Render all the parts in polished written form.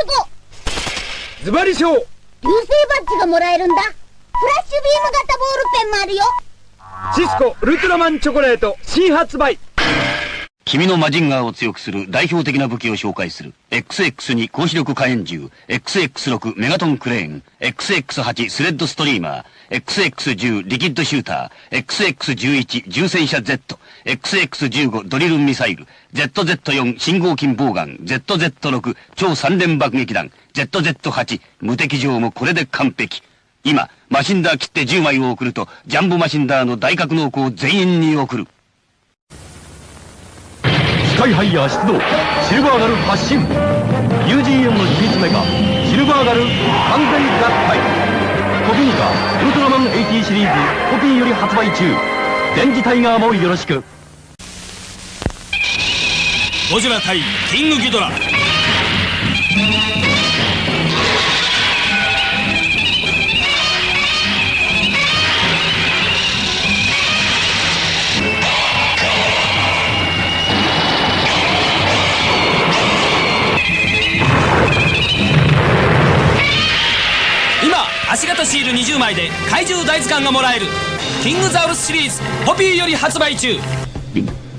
5ズバリ賞流星バッジがもらえるんだ。フラッシュビーム型ボールペンもあるよ。シスコウルトラマンチョコレート新発売。君のマジンガーを強くする代表的な武器を紹介する。XX2 高視力火炎銃、XX6 メガトンクレーン、XX8 スレッドストリーマー、XX10 リキッドシューター、XX11 重戦車 Z、XX15 ドリルミサイル、ZZ4 信号金ボウガン、ZZ6 超三連爆撃弾、ZZ8 無敵上もこれで完璧。今、マシンダー切って10枚を送ると、ジャンボマシンダーの大格納庫を全員に送る。スカイハイヤー出動、シルバーガル発進。 UGM の秘密メカシルバーガル完全合体。コピーカウルトラマン80シリーズコピーより発売中。電磁タイガーもよろしく。ゴジラ対キングギドラ。足型シール20枚で怪獣大図鑑がもらえるキングザウルスシリーズポピーより発売中。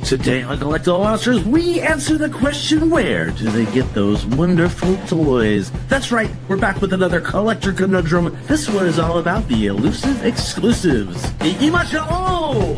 Today on Collect All Monsters, we answer the question, where do they get those wonderful toys? That's right, we're back with another collector conundrum. This one is all about the elusive exclusives. Ikimashou!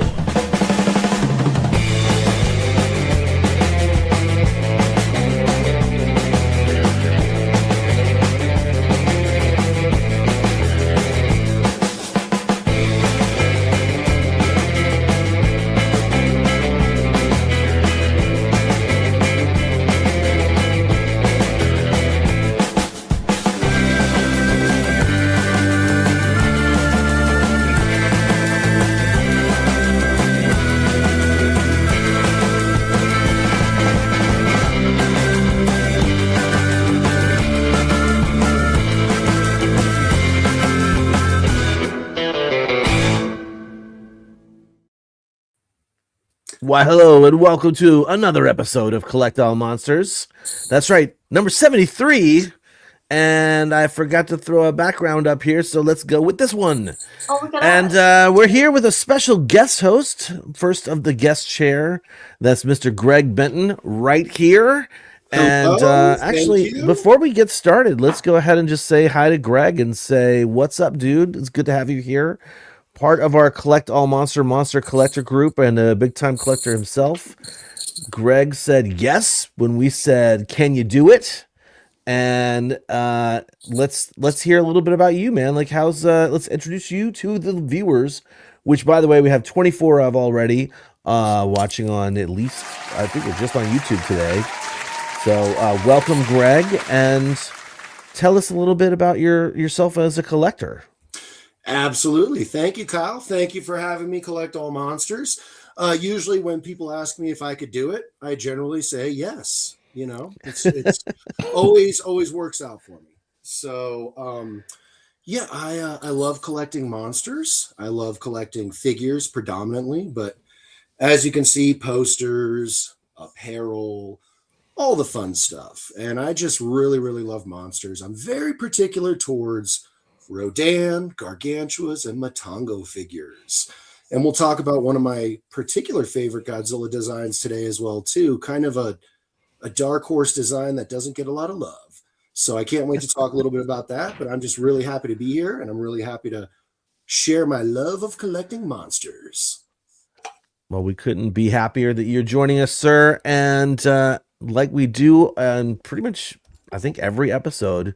Why, hello, and welcome to another episode of Collect All Monsters. That's right, number 73. And I forgot to throw a background up here, so let's go with this one. And we're here with a special guest host, first of the guest chair. That's Mr. Greg Benton right here. And actually, before we get started, let's go ahead and just say hi to Greg and say, what's up, dude? It's good to have you here. Part of our Collect All Monster collector group and a big-time collector himself. Greg said yes when we said, can you do it? And let's hear a little bit about you, man. Like, let's introduce you to the viewers, which, by the way, we have 24 of already watching on, at least, I think it's just on YouTube today. So welcome, Greg, and tell us a little bit about yourself as a collector. Absolutely. Thank you, Kyle. Thank you for having me collect all monsters. Usually when people ask me if I could do it, I generally say yes. You know, it's always works out for me. So, yeah, I love collecting monsters. I love collecting figures predominantly, but as you can see, posters, apparel, all the fun stuff. And I just really, really love monsters. I'm very particular towards Rodan, Gargantuas, and Matango figures. And we'll talk about one of my particular favorite Godzilla designs today as well, too. Kind of a dark horse design that doesn't get a lot of love. So I can't wait to talk a little bit about that, but I'm just really happy to be here, and I'm really happy to share my love of collecting monsters. Well, we couldn't be happier that you're joining us, sir. And like we do on pretty much, I think, every episode,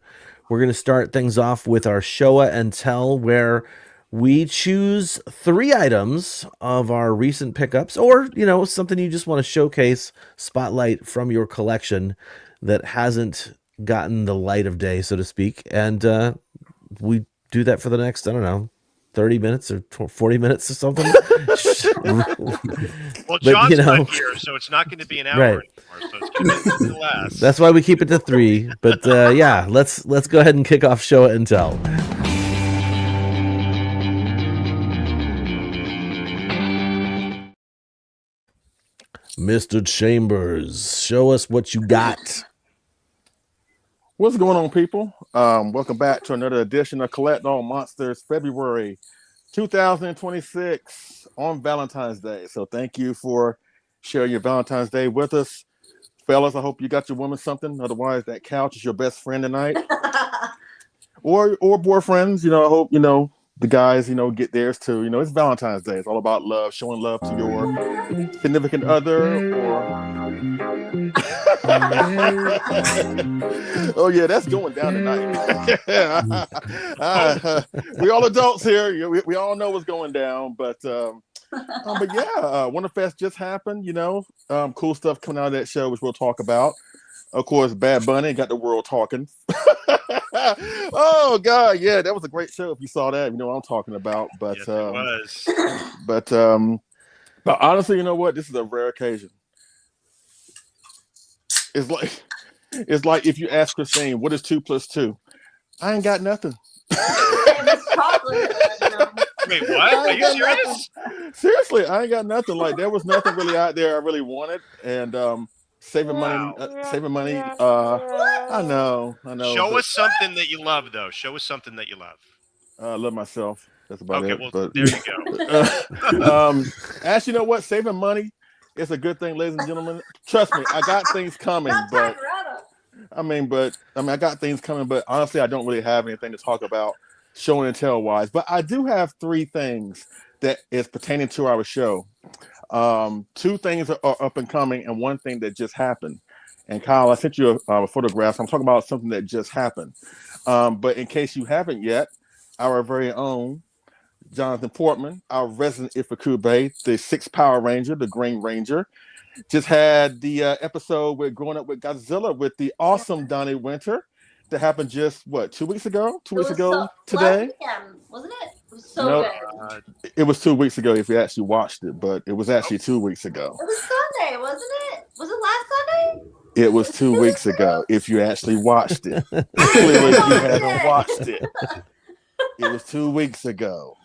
we're going to start things off with our Show and Tell, where we choose 3 items of our recent pickups, or, you know, something you just want to showcase, spotlight from your collection that hasn't gotten the light of day, so to speak. And we do that for the next, I don't know, 30 minutes or 40 minutes or something. Well, John's not here, so it's not going to be an hour anymore. So it's going to be less. That's why we keep it to 3. But yeah, let's go ahead and kick off Show and Tell. Mr. Chambers, show us what you got. What's going on, people? Welcome back to another edition of Collect All Monsters, February 2026 on Valentine's Day. So thank you for sharing your Valentine's Day with us. Fellas, I hope you got your woman something. Otherwise, that couch is your best friend tonight. or boyfriends. I hope, the guys, get theirs too. It's Valentine's Day. It's all about love, showing love to your significant other or... Oh yeah, that's going down tonight. We all adults here. We all know what's going down, but yeah, Winterfest just happened. Cool stuff coming out of that show, which we'll talk about. Of course, Bad Bunny got the world talking. Oh God, yeah, that was a great show. If you saw that, you know what I'm talking about. But yes, it was. But honestly, you know what? This is a rare occasion. It's like if you ask Christine, what is 2 + 2? I ain't got nothing. Wait, what? Are you serious? Seriously, I ain't got nothing. Like there was nothing really out there I really wanted, and saving money. I know. Show us something that you love, though. Show us something that you love. I love myself. That's about it. Well, but, there you go. Actually, you know what? Saving money. It's a good thing, ladies and gentlemen. Trust me, I got things coming, but I got things coming, but honestly, I don't really have anything to talk about show and tell wise. But I do have 3 things that is pertaining to our show. 2 things are up and coming, and 1 thing that just happened. And Kyle, I sent you a photograph. I'm talking about something that just happened. But in case you haven't yet, our very own Jonathan Portman, our resident Ifukube, the 6th Power Ranger, the Green Ranger, just had the episode with Growing Up with Godzilla with the awesome Donnie Winter that happened just, 2 weeks ago? 2 weeks ago today? Wasn't it? It was so good. It was 2 weeks ago if you actually watched it, but it was actually 2 weeks ago. It was Sunday, wasn't it? Was it last Sunday? It was 2 weeks ago if you actually watched it. Clearly, you haven't watched it. It was 2 weeks ago.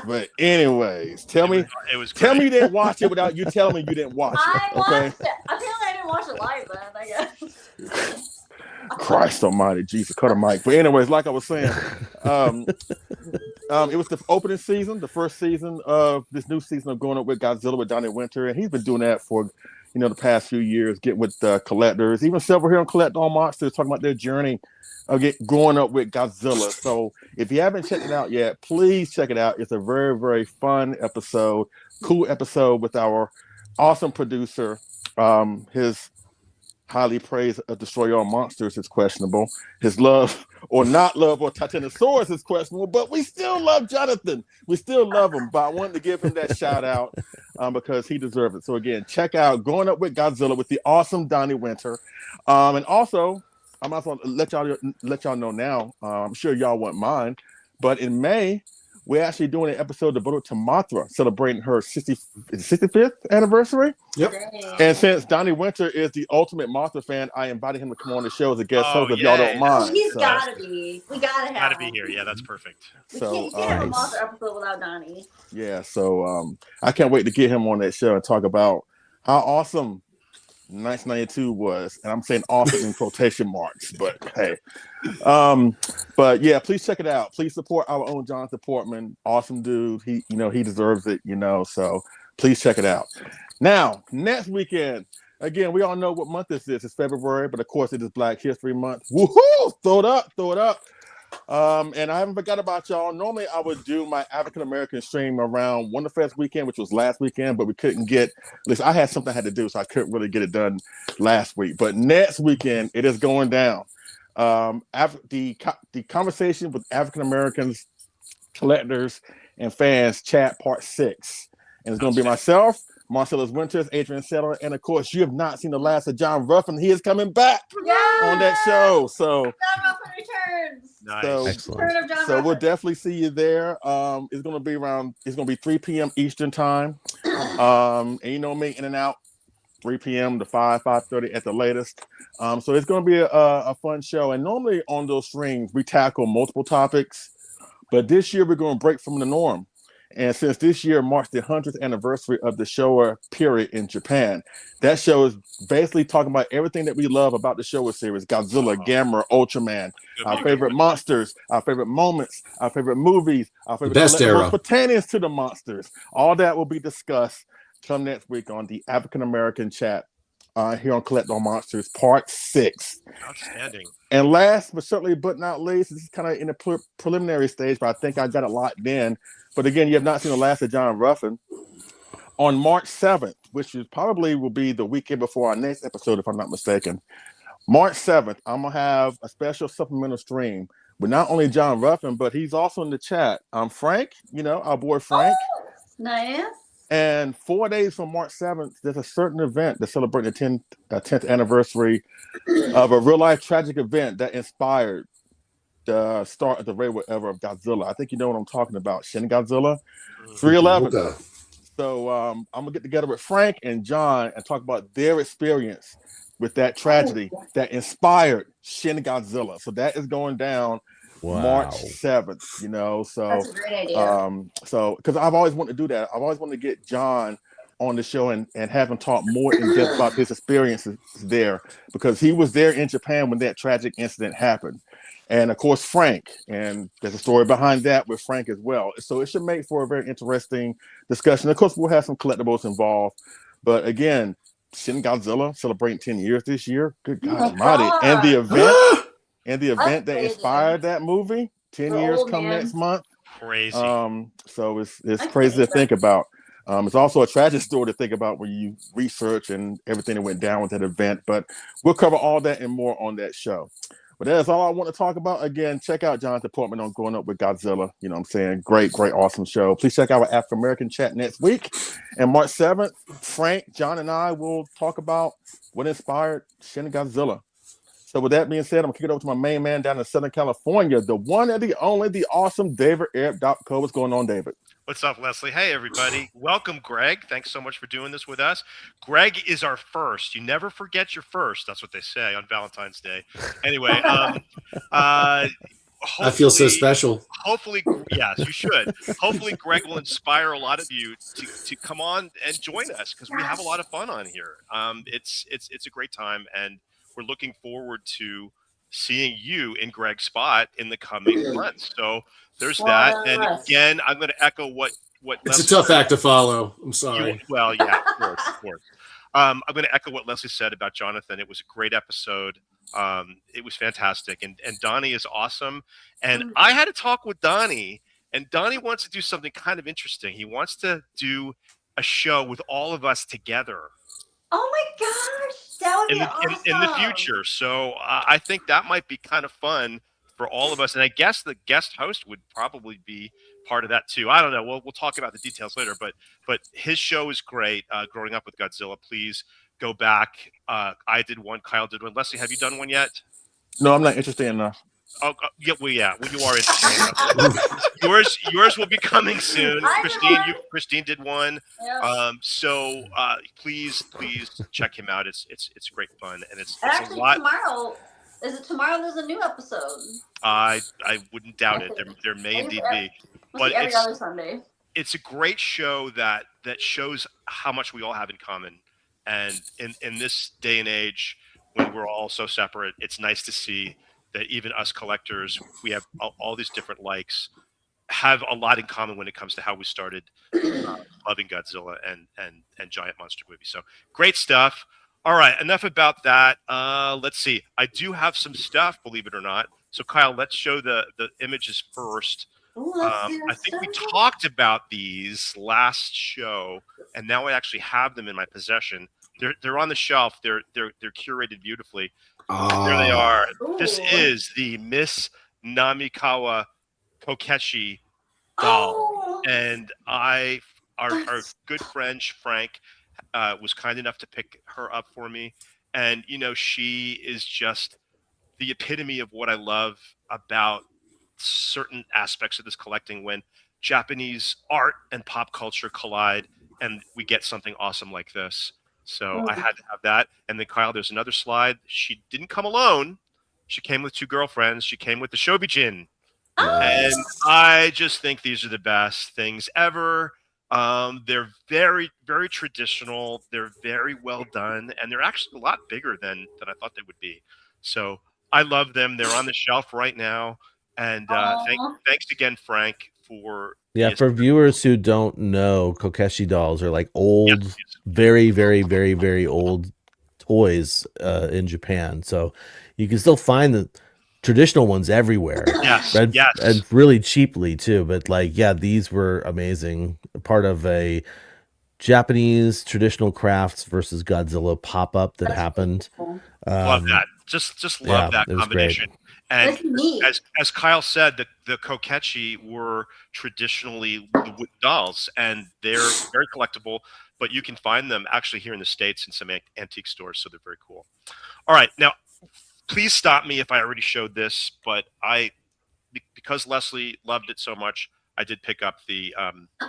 But anyways, tell me you didn't watch it without you telling me you didn't watch it. I watched it. Apparently, I didn't watch it live then, I guess. Christ almighty, Jesus, cut a mic. But anyways, like I was saying, it was the opening season, the first season of this new season of Going Up with Godzilla with Donnie Winter, and he's been doing that for the past few years, getting with collectors, even several here on Collect All Monsters, talking about their journey of growing up with Godzilla. So if you haven't checked it out yet, please check it out. It's a very, very fun episode, cool episode with our awesome producer. His highly praised Destroy All Monsters is questionable. His love or not love or Titanosaurus is questionable, but we still love Jonathan. We still love him, but I wanted to give him that shout out because he deserves it. So again, check out Going Up with Godzilla with the awesome Donnie Winter. And also, I might as well let y'all know now. I'm sure y'all won't mind, but in May, we're actually doing an episode devoted to Mothra, celebrating her 65th anniversary. Yep. And since Donnie Winter is the ultimate Mothra fan, I invited him to come on the show as a guest host if y'all don't mind. He's gotta be. We gotta have him. Gotta be here. Yeah, that's perfect. You can't have a Mothra episode without Donnie. Yeah, so I can't wait to get him on that show and talk about how awesome 1992 was, and I'm saying awesome in quotation marks, but hey, but yeah, please check it out. Please support our own Jonathan Portman, awesome dude. He deserves it, so please check it out. Now, next weekend, again, we all know what month this is. It's February, but of course it is Black History Month. Woohoo! Throw it up. And I haven't forgot about y'all. Normally I would do my African American stream around Wonderfest weekend, which was last weekend, but we couldn't get, at least I had something I had to do, so I couldn't really get it done last week. But next weekend, it is going down. The conversation with African Americans, collectors, and fans chat part 6. And it's going to be myself, Marcellus Winters, Adrian Settler, and of course, you have not seen the last of John Ruffin. He is coming back on that show. So John Ruffin returns. Nice. So, Excellent. So we'll definitely see you there. It's going to be 3 p.m. Eastern time. And you know me, in and out, 3 p.m. to 5:30 at the latest. So it's going to be a fun show. And normally on those streams, we tackle multiple topics. But this year, we're going to break from the norm. And since this year marks the 100th anniversary of the Showa period in Japan, that show is basically talking about everything that we love about the Showa series: Godzilla, Gamera, Ultraman, our favorite monsters, our favorite moments, our favorite movies, our favorite collectibles pertaining to the monsters. All that will be discussed come next week on the African American Chat here on Collect All Monsters Part 6. Outstanding. And last but certainly but not least, this is kind of in the preliminary stage, but I think I got it locked in. But again, you have not seen the last of John Ruffin. On March 7th, which is probably will be the weekend before our next episode, if I'm not mistaken. March 7th, I'm going to have a special supplemental stream with not only John Ruffin, but he's also in the chat. Frank, our boy Frank. Oh, nice. And 4 days from March 7th, there's a certain event to celebrate the 10th anniversary of a real-life tragic event that inspired the start of the railway era of Godzilla. I think you know what I'm talking about. Shin Godzilla 311. Okay. So I'm gonna get together with Frank and John and talk about their experience with that tragedy that inspired Shin Godzilla. So that is going down March 7th. So that's a great idea. So because I've always wanted to do that. I've always wanted to get John on the show and have him talk more in depth about his experiences there, because he was there in Japan when that tragic incident happened. And of course, Frank, and there's a story behind that with Frank as well. So it should make for a very interesting discussion. Of course, we'll have some collectibles involved. But again, Shin Godzilla celebrating 10 years this year. Good God Almighty. And the event that inspired that movie, 10 years come next month. Crazy. So it's crazy to think about. It's also a tragic story to think about when you research and everything that went down with that event. But we'll cover all that and more on that show. But that's all I want to talk about. Again, check out John's department on Growing Up with Godzilla. You know what I'm saying? Great, awesome show. Please check out our African American Chat next week. And March 7th, Frank, John, and I will talk about what inspired Shin Godzilla. So with that being said, I'm going to kick it over to my main man down in Southern California, the one and the only, the awesome David Arab.co. What's going on, David? What's up, Leslie? Hey, everybody. Welcome, Greg. thanks so much for doing this with us. Greg is our first. You never forget your first. That's what they say on Valentine's Day. Anyway, I feel so special. Hopefully, yes, you should. Hopefully, Greg will inspire a lot of you to come on and join us, because we have a lot of fun on here. It's a great time, and we're looking forward to seeing you in Greg's spot in the coming months. So there's that. And again, I'm going to echo what it's Leslie a tough act to follow. I'm sorry. Well, yeah, of course. I'm going to echo what Leslie said about Jonathan. It was a great episode. It was fantastic. And Donnie is awesome. And I had to talk with Donnie, and Donnie wants to do something kind of interesting. He wants to do a show with all of us together. Oh my gosh, that would be awesome. In the future. So I think that might be kind of fun for all of us. And I guess the guest host would probably be part of that too. I don't know. We'll talk about the details later, but his show is great. Growing Up with Godzilla. Please go back. I did one. Kyle did one. Leslie, have you done one yet? No, I'm not interested enough. Oh, yeah, well, you are interested enough. yours will be coming soon. Christine did one. Yep. So please check him out. It's great fun, and it's actually a lot. Tomorrow. Is it tomorrow? There's a new episode. I wouldn't doubt it. There may indeed be. But every other Sunday. It's a great show that shows how much we all have in common, and in this day and age when we're all so separate, it's nice to see that even us collectors, we have all these different likes, have a lot in common when it comes to how we started loving Godzilla and giant monster movies. So great stuff. All right, enough about that. Let's see. I do have some stuff, believe it or not. So Kyle, let's show the images first. I think we talked about these last show, and now I actually have them in my possession. They're on the shelf. They're curated beautifully. There they are. Ooh. This is the Miss Namikawa Kokeshi doll. And our good friend Frank was kind enough to pick her up for me. And, she is just the epitome of what I love about certain aspects of this collecting, when Japanese art and pop culture collide and we get something awesome like this. So I had to have that. And then Kyle, there's another slide. She didn't come alone. She came with two girlfriends. She came with the Shobijin. And I just think these are the best things ever. They're very, very traditional. They're very well done, and they're actually a lot bigger than I thought they would be. So I love them. They're on the shelf right now. And thanks again, Frank, for for viewers who don't know, Kokeshi dolls are like old, very, very, very, very old toys in Japan. So you can still find the traditional ones everywhere. And really cheaply too. But like, yeah, these were amazing. Part of a Japanese traditional crafts versus Godzilla pop-up that happened. Love that. Just love that combination. Great. And as Kyle said, the Kokechi were traditionally the wood dolls, and they're very collectible, but you can find them actually here in the States in some antique stores, so they're very cool. All right, now, please stop me if I already showed this, but because Leslie loved it so much, I did pick up the,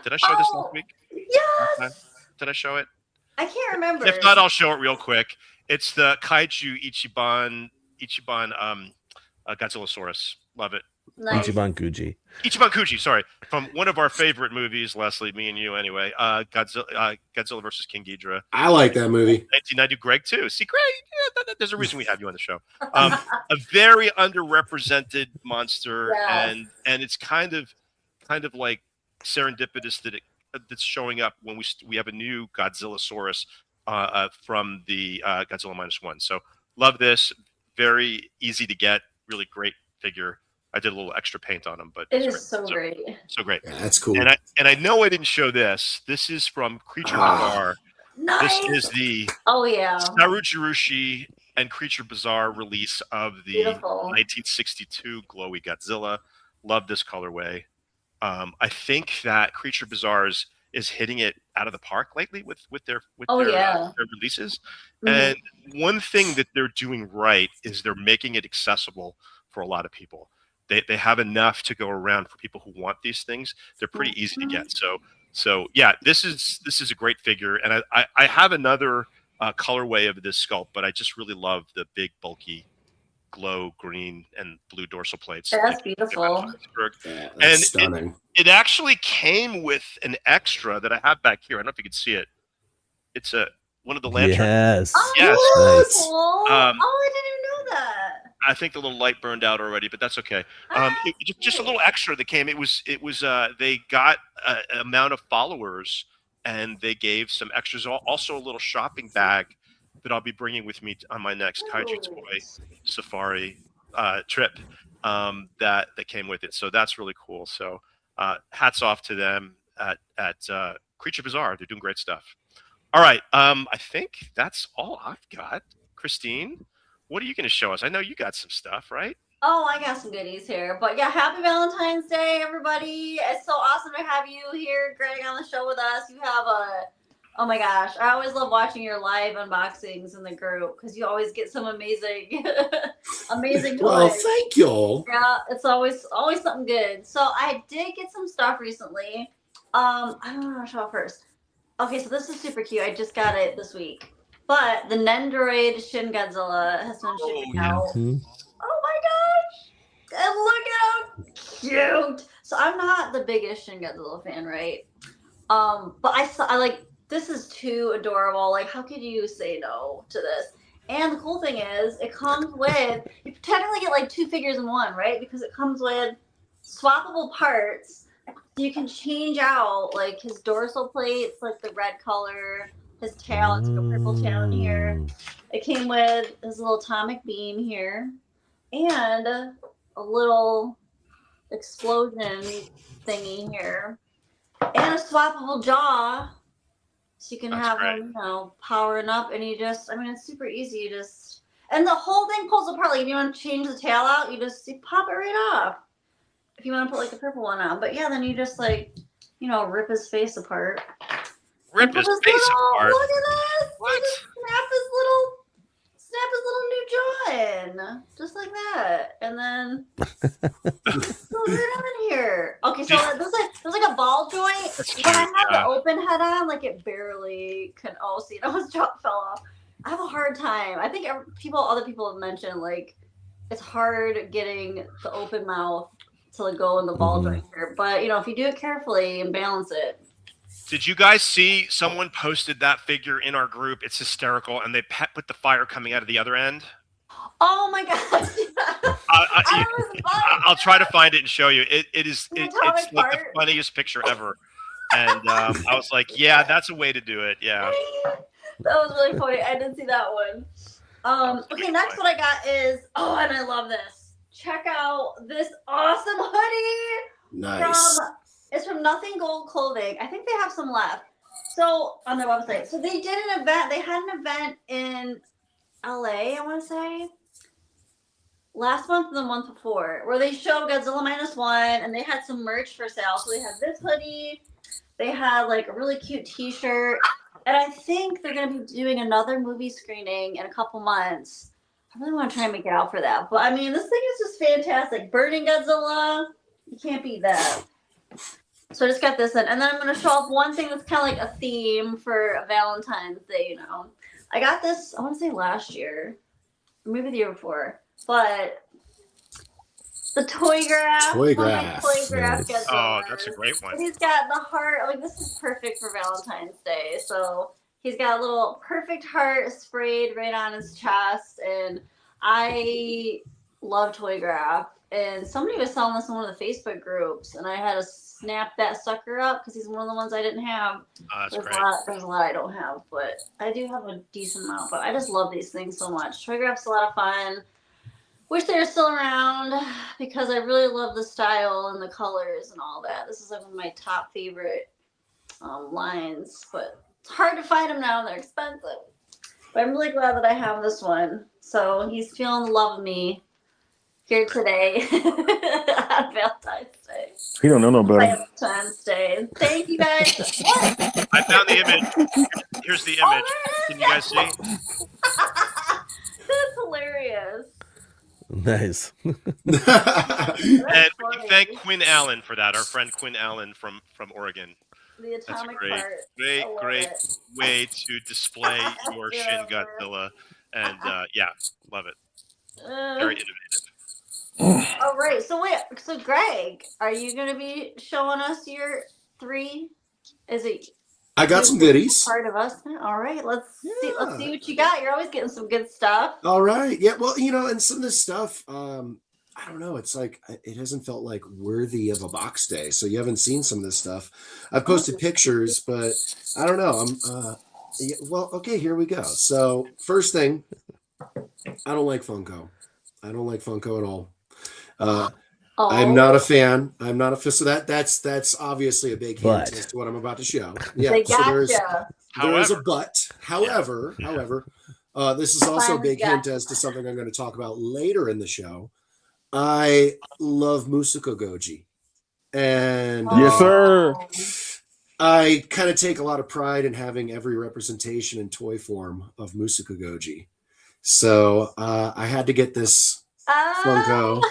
did I show this last week? Yes! Did I show it? I can't remember. If not, I'll show it real quick. It's the Kaiju Ichiban Godzillasaurus. Love it. Nice. Ichiban Kuji, sorry. From one of our favorite movies, Leslie, me and you anyway, Godzilla versus King Ghidorah. I like that movie. 1990, Greg too. See, Greg, there's a reason we have you on the show. A very underrepresented monster, and it's kind of like serendipitous that that's showing up when we have a new Godzillasaurus from the Godzilla -1. So love this. Very easy to get. Really great figure. I did a little extra paint on him, but it is so great. So great. Yeah, that's cool. And I know I didn't show this. This is from Creature Bazaar. Nice. This is the Saru Jirushi and Creature Bazaar release of the 1962 Glowy Godzilla. Love this colorway. I think that Creature Bazaar is hitting it out of the park lately with their releases. Mm-hmm. And one thing that they're doing right is they're making it accessible for a lot of people. They have enough to go around for people who want these things. They're pretty easy to get. So yeah, this is a great figure. And I have another colorway of this sculpt, but I just really love the big bulky glow green and blue dorsal plates. That's beautiful. Yeah, that's stunning. It actually came with an extra that I have back here. I don't know if you can see it. It's one of the lanterns. Yes. Oh, yes. Nice. I didn't even know that. I think the little light burned out already, but that's okay. Just a little extra that came. It was they got an amount of followers, and they gave some extras. Also, a little shopping bag that I'll be bringing with me on my next Kaiju Toy Safari trip. That came with it. So that's really cool. So hats off to them at Creature Bazaar. They're doing great stuff. All right. I think that's all I've got. Christine, what are you going to show us? I know you got some stuff, right? Oh, I got some goodies here. But yeah, happy Valentine's Day, everybody. It's so awesome to have you here, Greg, on the show with us. You have oh my gosh, I always love watching your live unboxings in the group because you always get some amazing, amazing toys. Well, thank you. Yeah, it's always something good. So I did get some stuff recently. I don't know how to show it first. Okay, so this is super cute. I just got it this week. But the Nendoroid Shin Godzilla has been shipping out. Oh my gosh! And look how cute. So I'm not the biggest Shin Godzilla fan, right? But I like, this is too adorable. Like, how could you say no to this? And the cool thing is, it comes with, you technically get like 2 figures in one, right? Because it comes with swappable parts. So you can change out like his dorsal plates, like the red color, his tail, it's like a purple tail in here. It came with his little atomic beam here and a little explosion thingy here and a swappable jaw. So you can have him, powering up, and it's super easy. You just, and the whole thing pulls apart. Like if you want to change the tail out, you pop it right off. If you want to put like the purple one on, but yeah, then you just rip his face apart. Rip his face apart. Look at this! What? Snap his little new jaw in, just like that, and then go right on here. Okay, so there's like a ball joint. When I have the open head on, like it barely can. Oh, see, his jaw fell off. I have a hard time. I think other people have mentioned like it's hard getting the open mouth to like go in the ball Mhm. joint here. But if you do it carefully and balance it. Did you guys see someone posted that figure in our group? It's hysterical, and they put the fire coming out of the other end. Oh my gosh! I'll try to find it and show you. It's atomic like the fart. funniest picture ever. And I was like, yeah, that's a way to do it. Yeah. That was really funny. I did see that one. Okay, next what I got is and I love this. Check out this awesome hoodie. Nice. It's from Nothing Gold Clothing. I think they have some left. So on their website. So they did an event. They had an event in LA, I want to say. Last month and the month before, where they showed Godzilla -1 and they had some merch for sale. So they had this hoodie. They had like a really cute t-shirt. And I think they're going to be doing another movie screening in a couple months. I really want to try and make it out for that. But I mean, this thing is just fantastic. Burning Godzilla. You can't beat that. So I just got this in. And then I'm going to show off one thing that's kind of like a theme for Valentine's Day, I got this, I want to say last year. Or maybe the year before. But the toy graph. Toy graph. Godzilla. Oh, that's a great one. He's got the heart. Like, this is perfect for Valentine's Day. So he's got a little perfect heart sprayed right on his chest. And I love toy graph. And somebody was selling this in one of the Facebook groups, and I had to snap that sucker up because he's one of the ones I didn't have. That's There's great. a lot I don't have, but I do have a decent amount. But I just love these things so much. Toy graph's a lot of fun. Wish they were still around because I really love the style and the colors and all that. This is like one of my top favorite lines, but it's hard to find them now. They're expensive. But I'm really glad that I have this one. So he's feeling the love of me here today on Valentine's Day. He don't know no better. Valentine's Day. Thank you guys. I found the image. Here's the image. Can you guys see? That's hilarious. Nice. And we can thank Quinn Allen for that. Our friend Quinn Allen from Oregon. The atomic That's a great way to display your Shin Godzilla. And yeah, love it. Very innovative. All right. So Greg, are you going to be showing us your 3? Is it? I got some goodies. Part of us. All right. Let's see what you got. You're always getting some good stuff. All right. Yeah. Well, and some of this stuff, I don't know. It's like it hasn't felt like worthy of a box day. So you haven't seen some of this stuff. I've posted pictures, but I don't know. Well, okay. Here we go. So first thing, I don't like Funko. I don't like Funko at all. I'm not a fan. I'm not a fan. So that's obviously a big hint as to what I'm about to show. Yeah. So there's a but. However, this is also a big hint as to something I'm going to talk about later in the show. I love Musuko Goji. And yes, sir. I kind of take a lot of pride in having every representation in toy form of Musuko Goji. So I had to get this Funko.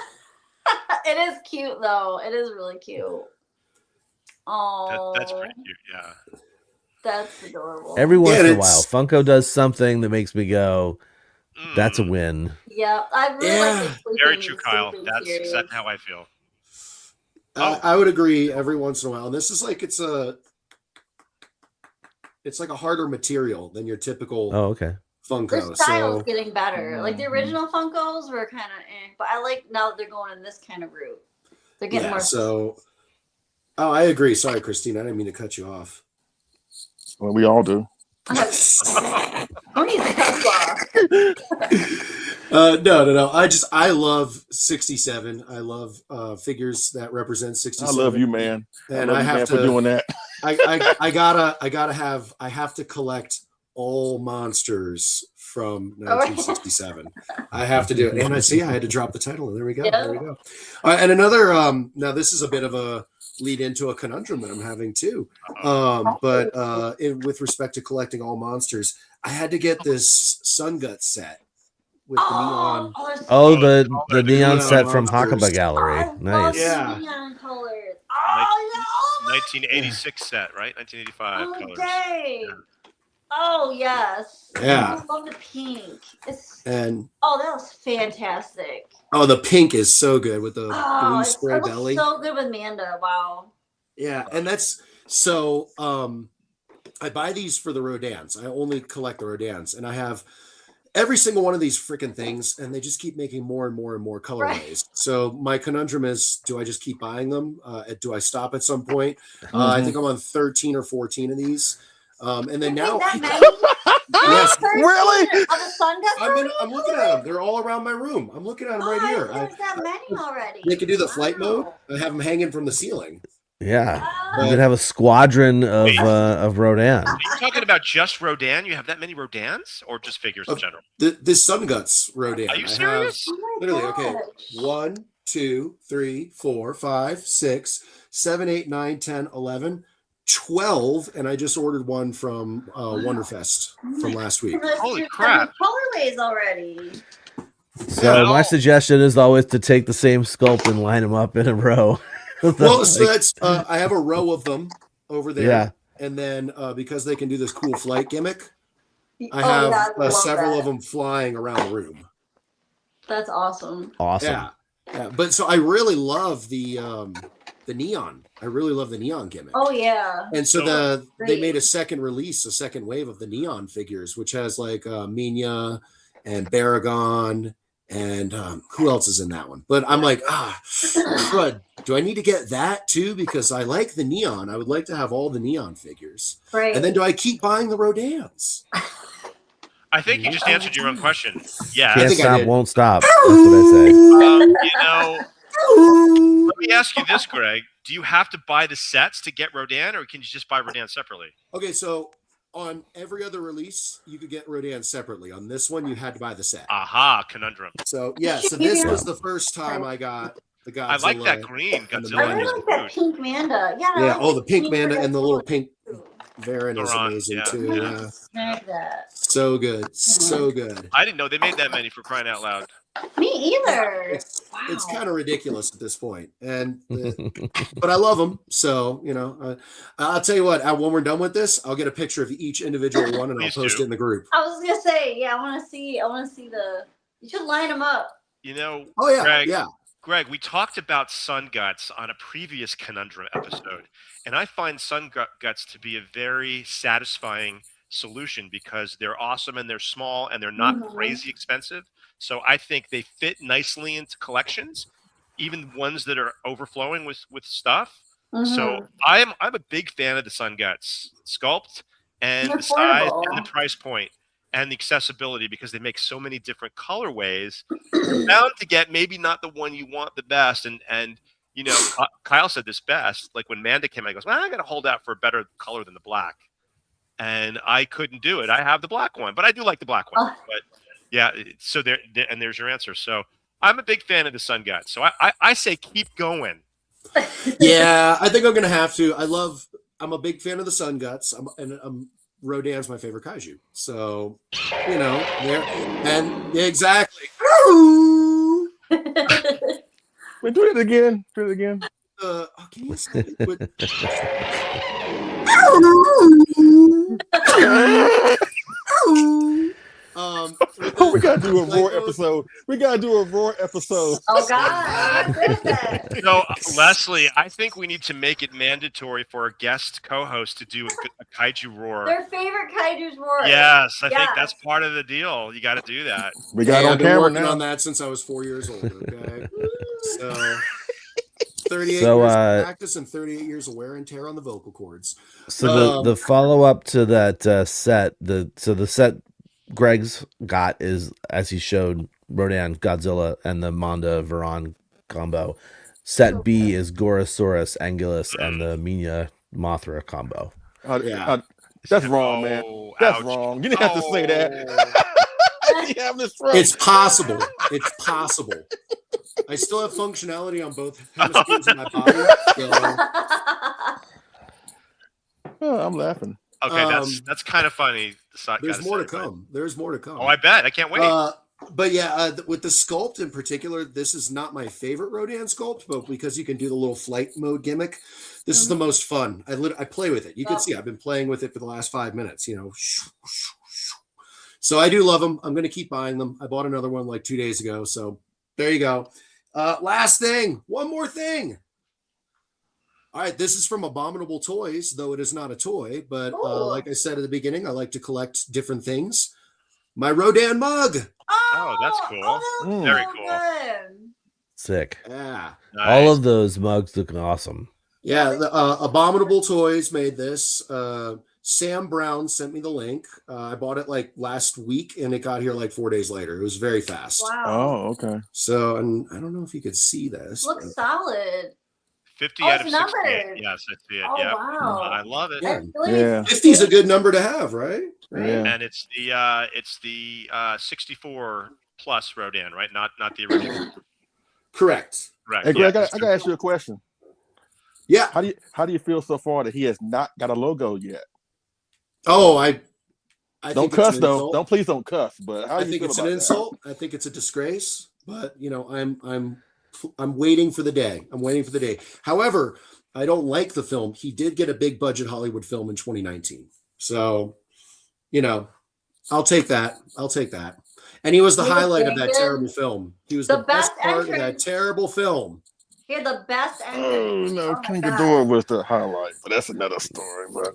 It is cute, though. It is really cute. Oh, that's pretty cute. Yeah, that's adorable. Every once in a while, Funko does something that makes me go, "That's a win." Yeah, I really like the very true, Kyle. That's exactly how I feel. I would agree. Every once in a while, and this is like it's like a harder material than your typical. Oh, okay. Funko. Their style is getting better. Like the original Funkos were kind of but I like now that they're going in this kind of route. They're getting more. So, I agree. Sorry, Christine. I didn't mean to cut you off. Well, we all do. Who needs to cut you off? No. I love 67. I love figures that represent 67. I love you, man. And I have to for doing that. I have to collect all monsters from 1967. I have to do it. And I had to drop the title. And there we go. Yeah. There we go. And another, now this is a bit of a lead into a conundrum that I'm having too. With respect to collecting all monsters, I had to get this Sun Gut set with the neon. The neon set from Hakuba Gallery. Nice. Yeah. Neon colors. 1986 set, right? 1985 colors. Okay. Oh yes. Yeah. I love the pink. And that was fantastic. oh, the pink is so good with the blue It spray looks belly. so good with Manda. Wow. Yeah, and that's so. I buy these for the Rodans. I only collect the Rodans, and I have every single one of these freaking things, and they just keep making more and more and more colorways. Right. So my conundrum is: do I just keep buying them? Do I stop at some point? I think I'm on 13 or 14 of these, and then now. Yes, really? Of the Sun Guts I'm looking at them. They're all around my room. I'm looking at them right here. There's that many already. They can do the flight mode. I have them hanging from the ceiling. Yeah, you could have a squadron of Rodan. Are you talking about just Rodan? You have that many Rodans, or just figures in general? This Sun Guts Rodan. Are you serious? Literally, okay. 1, 2, 3, 4, 5, 6, 7, 8, 9, 10, 11, 12, and I just ordered one from Wonderfest from last week. Holy crap! Colorways already. So my suggestion is always to take the same sculpt and line them up in a row. Well, so that's I have a row of them over there. Yeah. And then because they can do this cool flight gimmick, I have several of them flying around the room. That's awesome. Awesome. Yeah. But so I really love the neon. I really love the neon gimmick. Oh yeah. And so they made a second release, a second wave of the neon figures, which has like Minya and Baragon. And who else is in that one? But I'm like, crud. Do I need to get that too? Because I like the neon. I would like to have all the neon figures. Right. And then do I keep buying the Rodans? I think you just answered your own question. Yeah. Can't stop, won't stop. That's what I say. Let me ask you this, Greg. Do you have to buy the sets to get Rodan, or can you just buy Rodan separately? Okay, so on every other release, you could get Rodan separately. On this one, you had to buy the set. Aha, conundrum. So yeah, so this was the first time I got the Godzilla. I like that green Godzilla. I really like that pink Manda. Yeah. Yeah. Oh, the pink Manda and the little pink Varan is amazing too. Yeah. Snag that. So good, so good. I didn't know they made that many, for crying out loud. Me either. It's kind of ridiculous at this point, and but I love them. So I'll tell you what. When we're done with this, I'll get a picture of each individual one and I'll post it in the group. I was gonna say, yeah, I want to see the. You should line them up. Oh yeah, Greg, yeah. Greg, we talked about Sun Guts on a previous Conundrum episode, and I find Sun Guts to be a very satisfying solution because they're awesome and they're small and they're not crazy expensive. So I think they fit nicely into collections, even ones that are overflowing with stuff. So I'm a big fan of the Sun Guts sculpt and the size and the price point and the accessibility, because they make so many different colorways. You're bound to get maybe not the one you want the best. And Kyle said this best. Like when Manda came out, he goes, well, I got to hold out for a better color than the black. And I couldn't do it. I have the black one, but I do like the black one. But yeah, so there's your answer. So I'm a big fan of the Sun Guts. So I say keep going. Yeah, I think I'm gonna have to. I'm a big fan of the Sun Guts. Rodan's my favorite kaiju. So there and exactly. Wait, do it again. Do it again. Can you say it? We gotta do a roar episode. We gotta do a roar episode. Oh God! So Leslie, I think we need to make it mandatory for a guest co-host to do a kaiju roar. Their favorite kaiju's roar. Yes, I think that's part of the deal. You got to do that. We got I've on been camera working now. on that since I was 4 years old. Okay, so 38 years of practice and 38 years of wear and tear on the vocal cords. So the follow up to that set, the set Greg's got is, as he showed, Rodan, Godzilla, and the Manda Varan combo. Set B is Gorosaurus, Angulus, and the Minya Mothra combo. That's wrong, man. That's wrong. You didn't have to say that. It's possible. It's possible. I still have functionality on both hemispheres of my body. Oh, I'm laughing. Okay, that's kind of funny. There's more to come. There's more to come. Oh, I bet. I can't wait. But yeah, with the sculpt in particular, this is not my favorite Rodan sculpt, but because you can do the little flight mode gimmick, this is the most fun. I play with it. You can see I've been playing with it for the last 5 minutes. So I do love them. I'm going to keep buying them. I bought another one like 2 days ago. So there you go. Last thing, one more thing. All right, this is from Abominable Toys, though it is not a toy. But like I said at the beginning, I like to collect different things. My Rodan mug. Oh, that's cool. Very cool. Good. Sick. Yeah. Nice. All of those mugs look awesome. Yeah, the, Abominable Toys made this. Sam Brown sent me the link. I bought it like last week, and it got here like 4 days later. It was very fast. Wow. Oh, okay. So, and I don't know if you could see this. Looks solid. 50 Oh, out of it's 68. numbered. Yes, I see it. Oh, Yeah. wow. I love it. Yeah. Yeah. 50 is a good number to have, right? Yeah. And it's the 64 plus Rodan, right? Not the original. Correct. Correct. Hey, Greg, Yeah. I gotta ask you a question. Yeah. How do you feel so far that he has not got a logo yet? Oh, I Don't think cuss it's an though. insult. Please don't cuss. But how I do you think feel it's about an that? insult. I think it's a disgrace. But I'm waiting for the day. I'm waiting for the day. However, I don't like the film. He did get a big budget Hollywood film in 2019. So, I'll take that. And he was the He was highlight of pretty that good. terrible film. He was The the best best part of that entrance. terrible film. He had the best Oh ending. no, my King God. Ghidorah was the highlight, but that's another story. But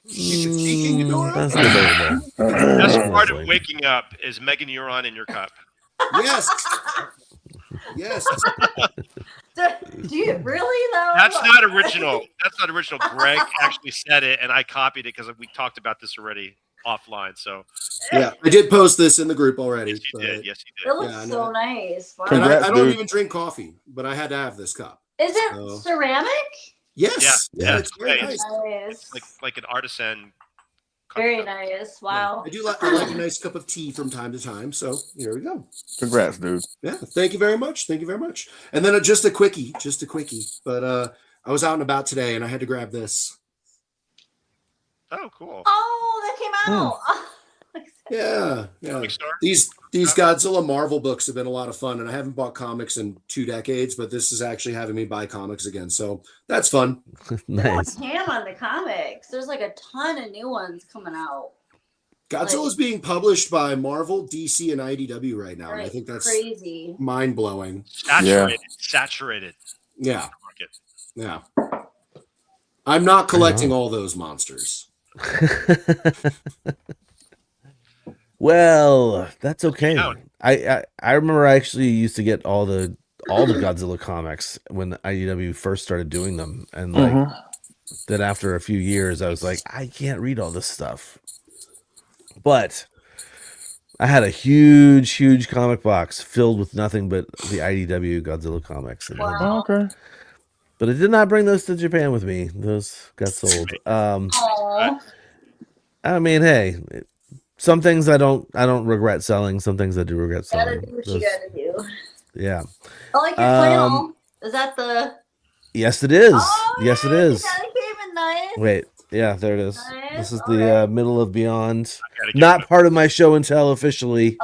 That's debatable. Best part of Honestly. waking up is Megan Euron in your cup. Yes. Yes. Do you really though? That's not original. That's not original. Greg actually said it, and I copied it because we talked about this already offline. So Yeah, I did post this in the group already. yes, you did. Yes, you It did. looks Yeah, I so know. nice. Wow. And Congrats, I don't dude. even drink coffee, but I had to have this cup. Is it So- ceramic? Yes. Yeah. It's very Yeah, nice. Nice. Like an artisan. Very cup. nice. Wow. I like a nice cup of tea from time to time. So here we go. congrats, dude. Yeah. Thank you very much. Thank you very much. And then just a quickie. But I was out and about today and I had to grab this. Oh, cool. Oh, that came out. Yeah. Yeah. Comic store? These Godzilla Marvel books have been a lot of fun, and I haven't bought comics in 2 decades, but this is actually having me buy comics again. So that's fun. Nice. Ham on the comics. There's like a ton of new ones coming out. Godzilla is being published by Marvel, DC, and IDW right now. And I Right, think that's crazy. mind blowing. Saturated. Yeah. Market. Yeah. I'm not collecting all those monsters. Well, that's okay. Yeah. I remember I actually used to get all the Godzilla comics when IDW first started doing them, and like then after a few years, I was like, I can't read all this stuff. But I had a huge comic box filled with nothing but the IDW Godzilla comics. And Wow. Okay. But I did not bring those to Japan with me. Those got sold. Aw. I mean, hey, some things I don't regret selling. Some things I do regret Gotta selling. do what you Those- gotta do. yeah. I like your flannel. Is that the? Yes, it is. Oh, Yes, it yeah, is. That came in nice. Wait. Yeah, there it is. Nice, This is all the right. middle of Beyond. Gotta get Not one. part of my show and tell officially.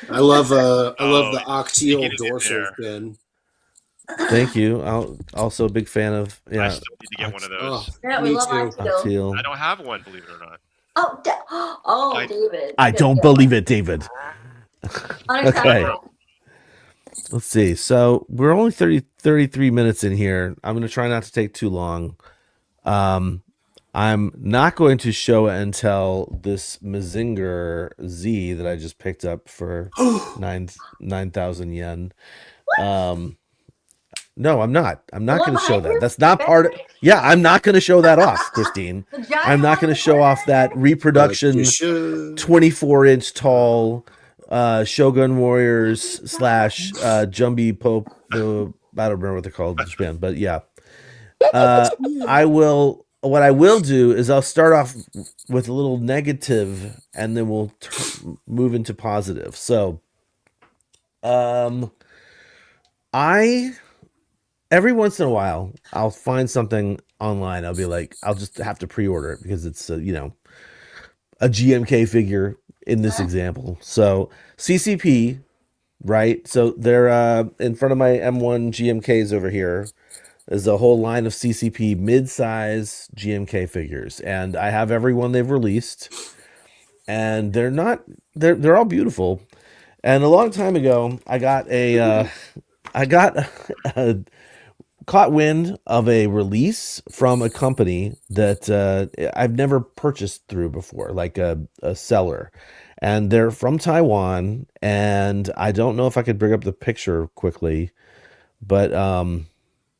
I love the Sneaking Octeal it in dorsal there. fin. Thank you. Also a big fan of I yeah. still need to get one of Oh, those. Yeah, we me love too. Octeal. Teal. I don't have one, believe it or not. Oh, I- David. I don't believe it, David. Unacceptable. Let's see. So we're only 33 minutes in here. I'm going to try not to take too long. I'm not going to show and tell this Mazinger Z that I just picked up for 9,000 yen. No, I'm not. I'm not The one going to show behind that. you? That's not part of. Yeah, I'm not going to show that off, Christine. The giant I'm not one going in to the show corner? off that reproduction You should. 24-inch tall Shogun Warriors / Jumbi Pope. I don't remember what they're called in Japan, but yeah. I will. What I will do is I'll start off with a little negative, and then we'll move into positive. So, I every once in a while I'll find something online. I'll be like, I'll just have to pre-order it because it's a GMK figure in this example. So CCP right? So they're in front of my M1 GMKs over here. There's a whole line of CCP mid-size GMK figures, and I have every one they've released, and they're all beautiful. And a long time ago, I got caught wind of a release from a company that I've never purchased through before, like a seller. And they're from Taiwan, and I don't know if I could bring up the picture quickly, but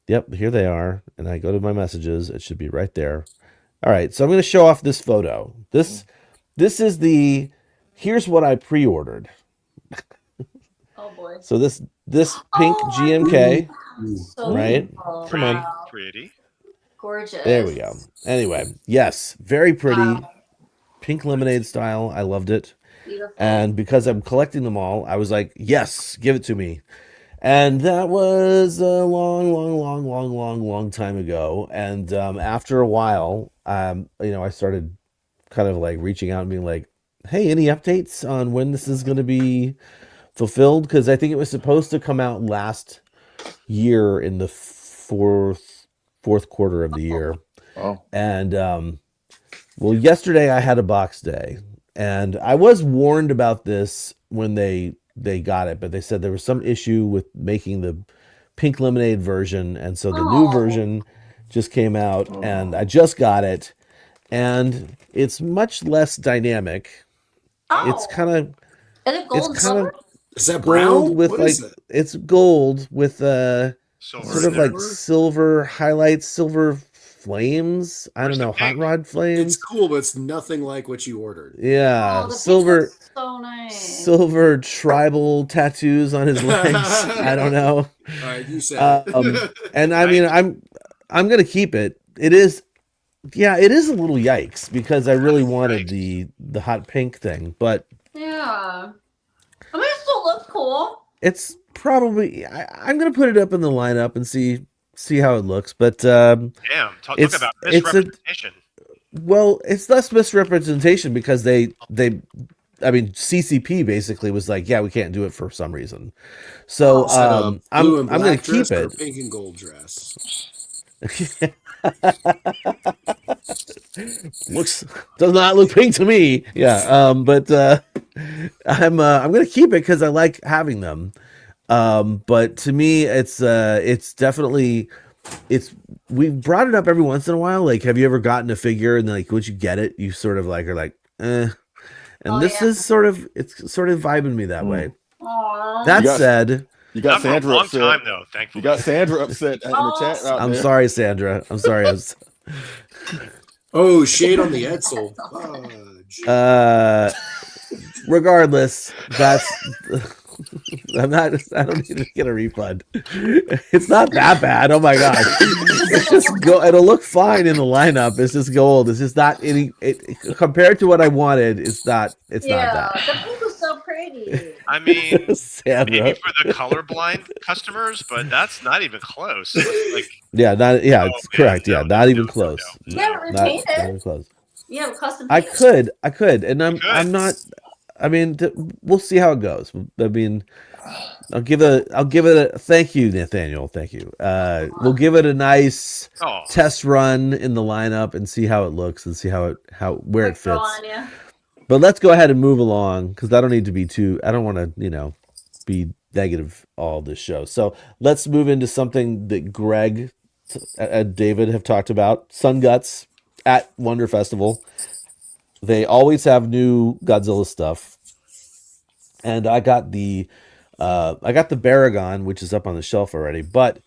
yep, here they are. And I go to my messages. It should be right there. All right, so I'm going to show off this photo. This is here's what I pre-ordered. Oh boy. So this pink GMK, So right? beautiful. Come on. Wow. Pretty. Gorgeous. There we go. Anyway, yes, very pretty. Wow. Pink lemonade style. I loved it. Beautiful. And because I'm collecting them all, I was like, yes, give it to me. And that was a long time ago. And after a while, I started kind of like reaching out and being like, hey, any updates on when this is going to be fulfilled? Because I think it was supposed to come out last year in the fourth quarter of the year. Oh. And well, yesterday I had a box day, and I was warned about this when they got it, but they said there was some issue with making the pink lemonade version, and so the new version just came out, and I just got it, and it's much less dynamic. It's kind of Is it gold and silver? Is that gold brown? with What like is it? it's gold with Silver. sort of like silver highlights, silver flames. I don't know, hot rod flames. It's cool, but it's nothing like what you ordered. Yeah, Oh, the pink silver, looks so nice. silver tribal tattoos on his legs. I don't know. All right, you said it. And I mean, I'm gonna keep it. It is a little yikes because I really wanted the hot pink thing, but Yeah. I mean, it still looks cool. it's probably I'm gonna put it up in the lineup and see how it looks. But Damn. Talk it's about it's misrepresentation. well, it's less misrepresentation because I mean, CCP basically was like, yeah, we can't do it for some reason. So I'm gonna keep it. Pink and gold dress. Does not look pink to me. Yeah. But I'm gonna keep it because I like having them. But to me, it's definitely we've brought it up every once in a while. Like, have you ever gotten a figure and like once you get it, you sort of like are like, eh. And this is sort of vibing me that way. Aww. That said, you got Not for a Sandra long upset. time though, thankfully. You got Sandra upset in the chat. Out I'm there. sorry, Sandra. I'm sorry. Oh, shade on the Edsel. Regardless, that's I don't need to get a refund. It's not that bad. Oh my god. It's just it'll look fine in the lineup. It's just gold. It's just not compared to what I wanted, it's not that. The pink was so pretty. I mean, Sandra. maybe for the colorblind customers, but that's not even close. Like, it's correct. Yeah, not even close. You haven't retained Not it. even close. You have a custom I piece. could, and I'm not. I mean, we'll see how it goes. I mean, I'll give it a thank you, Nathaniel. Thank you. We'll give it a nice test run in the lineup and see how it looks and see where it fits. But let's go ahead and move along because I don't need to be I don't want to, be negative all this show. So let's move into something that Greg and David have talked about. Sun Guts at Wonder Festival. They always have new Godzilla stuff, and I got the Baragon, which is up on the shelf already. But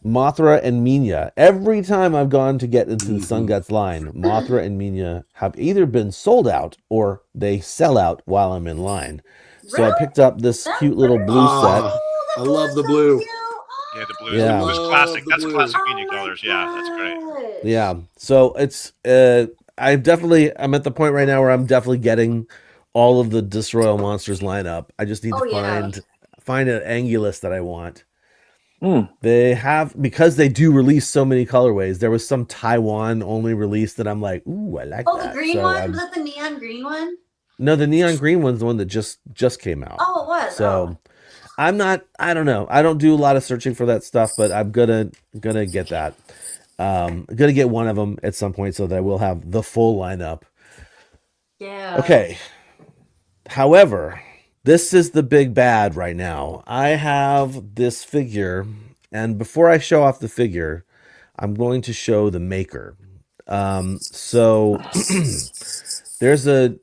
Mothra and Minya, every time I've gone to get into the Sun Guts line, Mothra and Minya have either been sold out or they sell out while I'm in line. So I picked up this cute little blue set. I love the blue. yeah, the blue. Yeah. The blue's classic. That's blue. classic Media colors. Yeah, that's great. Yeah, so it's I'm at the point right now where I'm definitely getting all of the Disroyal Monsters lineup. I just need to find an Angulus that I want. They have, because they do release so many colorways. There was some Taiwan only release that I'm like, ooh, I like that. Oh, the green one? Was that the neon green one? No, the neon green one's the one that just came out. Oh, it was. So I'm not. I don't know. I don't do a lot of searching for that stuff, but I'm gonna get that. I'm gonna get one of them at some point so that I will have the full lineup. Yeah. Okay. However, this is the big bad right now. I have this figure, and before I show off the figure, I'm going to show the maker. So there's a.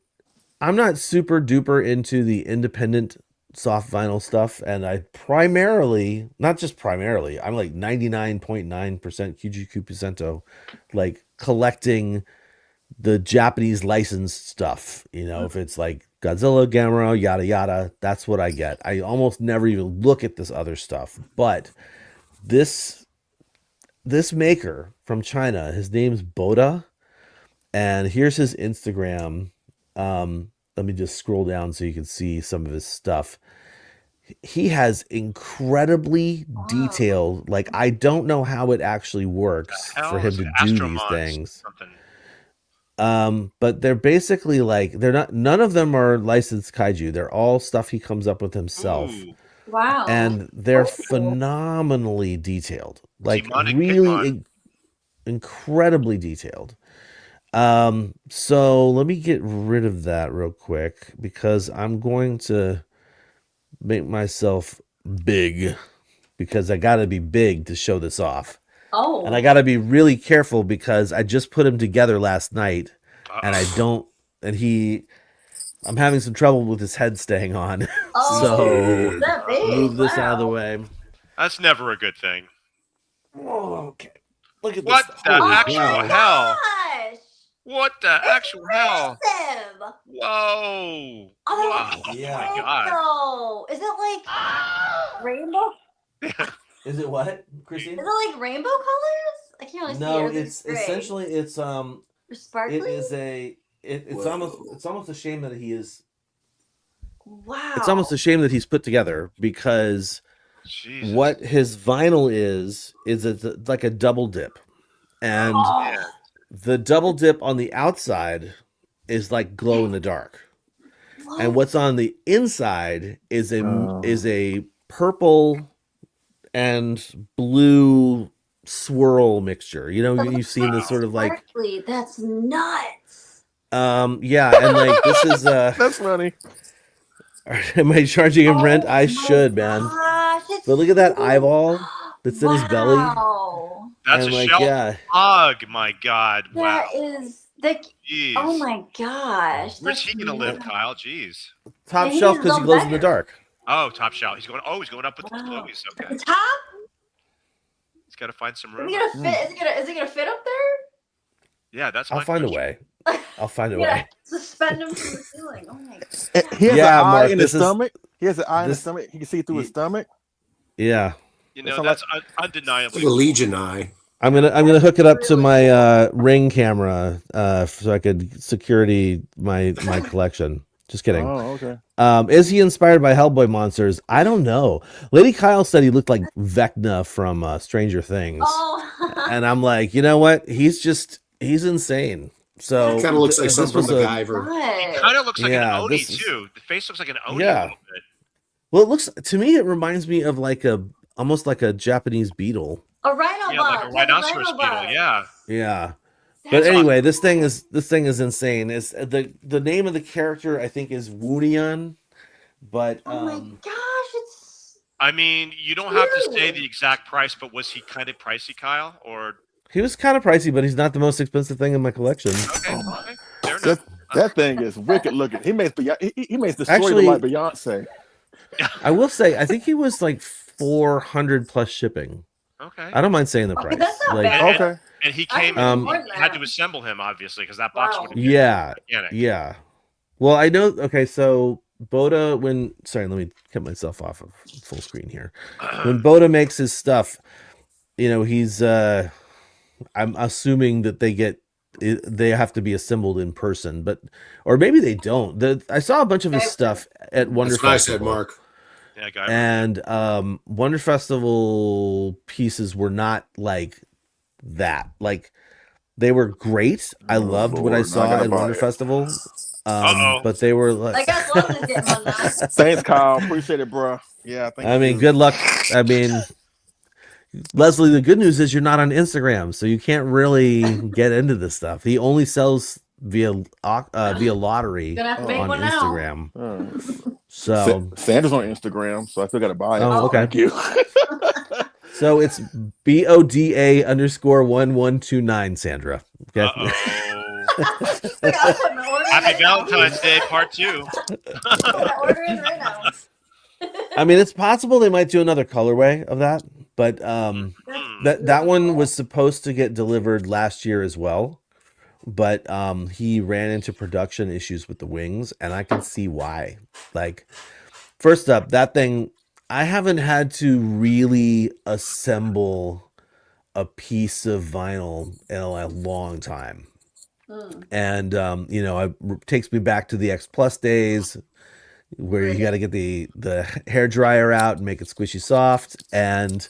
I'm not super duper into the independent soft vinyl stuff, and I primarily, not just primarily, I'm like 99.9% QGQ%, like collecting the Japanese licensed stuff. You know, if it's like Godzilla, Gamera, yada yada, that's what I get. I almost never even look at this other stuff. But this maker from China, his name's Boda, and here's his Instagram. Let me just scroll down so you can see some of his stuff. He has incredibly detailed, like, I don't know how it actually works for him to do these things. But they're basically like, they're not, none of them are licensed kaiju. They're all stuff he comes up with himself. Ooh. Wow. And they're phenomenally detailed, like really incredibly detailed. So let me get rid of that real quick because I'm going to make myself big because I got to be big to show this off. Oh. And I got to be really careful because I just put him together last night and I don't, and I'm having some trouble with his head staying on. Oh, So that big? move this out of the Wow. way. That's never a good thing. Okay. Look at What this. the actual hell? Gosh. What the actual hell? Massive. Whoa. Oh, Wow. Yeah. Oh my god. no. Is it like rainbow? Is it what, Christine? Is it like rainbow colors? I can't really see. No, Or is it it's gray? essentially it's Or sparkly. it is it's almost a shame that he is. Wow. It's almost a shame that he's put together because Jesus. what his vinyl is it's like a double dip, and Oh. the double dip on the outside is like glow in the dark, and what's on the inside is a purple and blue swirl mixture. You know, you've seen this sort of like Sparkly. That's nuts. yeah, and like this is That's funny. am I charging him rent? I should, man. Gosh, it's But look at that eyeball that's in his belly. Wow. That's And a like, shell yeah. hug. My god. Wow. That is that. Jeez. Oh my gosh. Where's that's he gonna live, nuts. Kyle? Jeez. Top Yeah, he shelf needs because he his glows own in the bed. dark. Oh, top shelf. He's going up with the Wow. clothes. The Okay. top? He's got to find some Is room. it gonna fit? Is it gonna fit up there? Yeah, that's my I'll find a question. way. I'll find a Yeah, way. suspend him from the ceiling. Oh my And god. he has Yeah, an eye Mark, in this his is- stomach. He has an eye in his this- stomach. He can see through his stomach. Yeah. You know, It's that's like- undeniably. The Legion eye. I'm gonna hook it up to my Ring camera so I could security my collection. Just kidding. Oh, okay. Is he inspired by Hellboy monsters? I don't know. Lady Kyle said he looked like Vecna from Stranger Things, Oh. and I'm like, you know what? He's insane. So Kind of looks like this something from was MacGyver. What? Kind of looks like Yeah, an Oni this is- too. The face looks like an Oni Yeah. a little bit. Well, it looks to me. It reminds me of like almost like a Japanese beetle. A rhino Yeah, like a bug. rhinoceros Rhino beetle. bug. Yeah. Yeah. But That's anyway, this thing is insane. Is the name of the character I think is Woonion, but Oh my gosh, it's I mean, you don't have to say Huge. the exact price, but was he kind of pricey, Kyle? Or he was kind of pricey, but he's not the most expensive thing in my collection. okay, okay, fair That, enough. that thing is wicked looking. He makes he makes the story Actually- look like Beyonce. I will say, I think he was like 400 plus shipping. Okay. I don't mind saying the Okay, price. that's not Like, bad. Okay. And he I came. think Um, more than He had that. to assemble him, obviously, because that box Wow. would have been yeah, gigantic. yeah. Well, I know. Okay, so Boda, sorry, let me get myself off of full screen here. When Boda makes his stuff, you know, he's. I'm assuming that they have to be assembled in person, or maybe they don't. I saw a bunch of his stuff at Wonder That's what I Festival. said, Mark. Yeah, guy. And Wonder Festival pieces were not like that. Like they were great. I loved what I Lord, saw I gotta at buy Wonder it. Festival. But they were like, I guess Leslie's getting one now. Thanks, Kyle. Appreciate it, bro. Yeah, thank I mean, you. good luck. I mean, Leslie, the good news is you're not on Instagram, so you can't really get into this stuff. He only sells via lottery Gonna have to make on one now. Instagram. So Sandra's on Instagram, so I still got to buy it. Oh, okay. Thank you. So it's BODA_1129, Sandra. Okay. Happy Valentine's Day, part 2. Ordering right now. I mean, it's possible they might do another colorway of that, but that one was supposed to get delivered last year as well. But he ran into production issues with the wings, and I can see why. Like, first up, that thing, I haven't had to really assemble a piece of vinyl in a long time. And, it takes me back to the X Plus days where you got to get the hair dryer out and make it squishy soft. And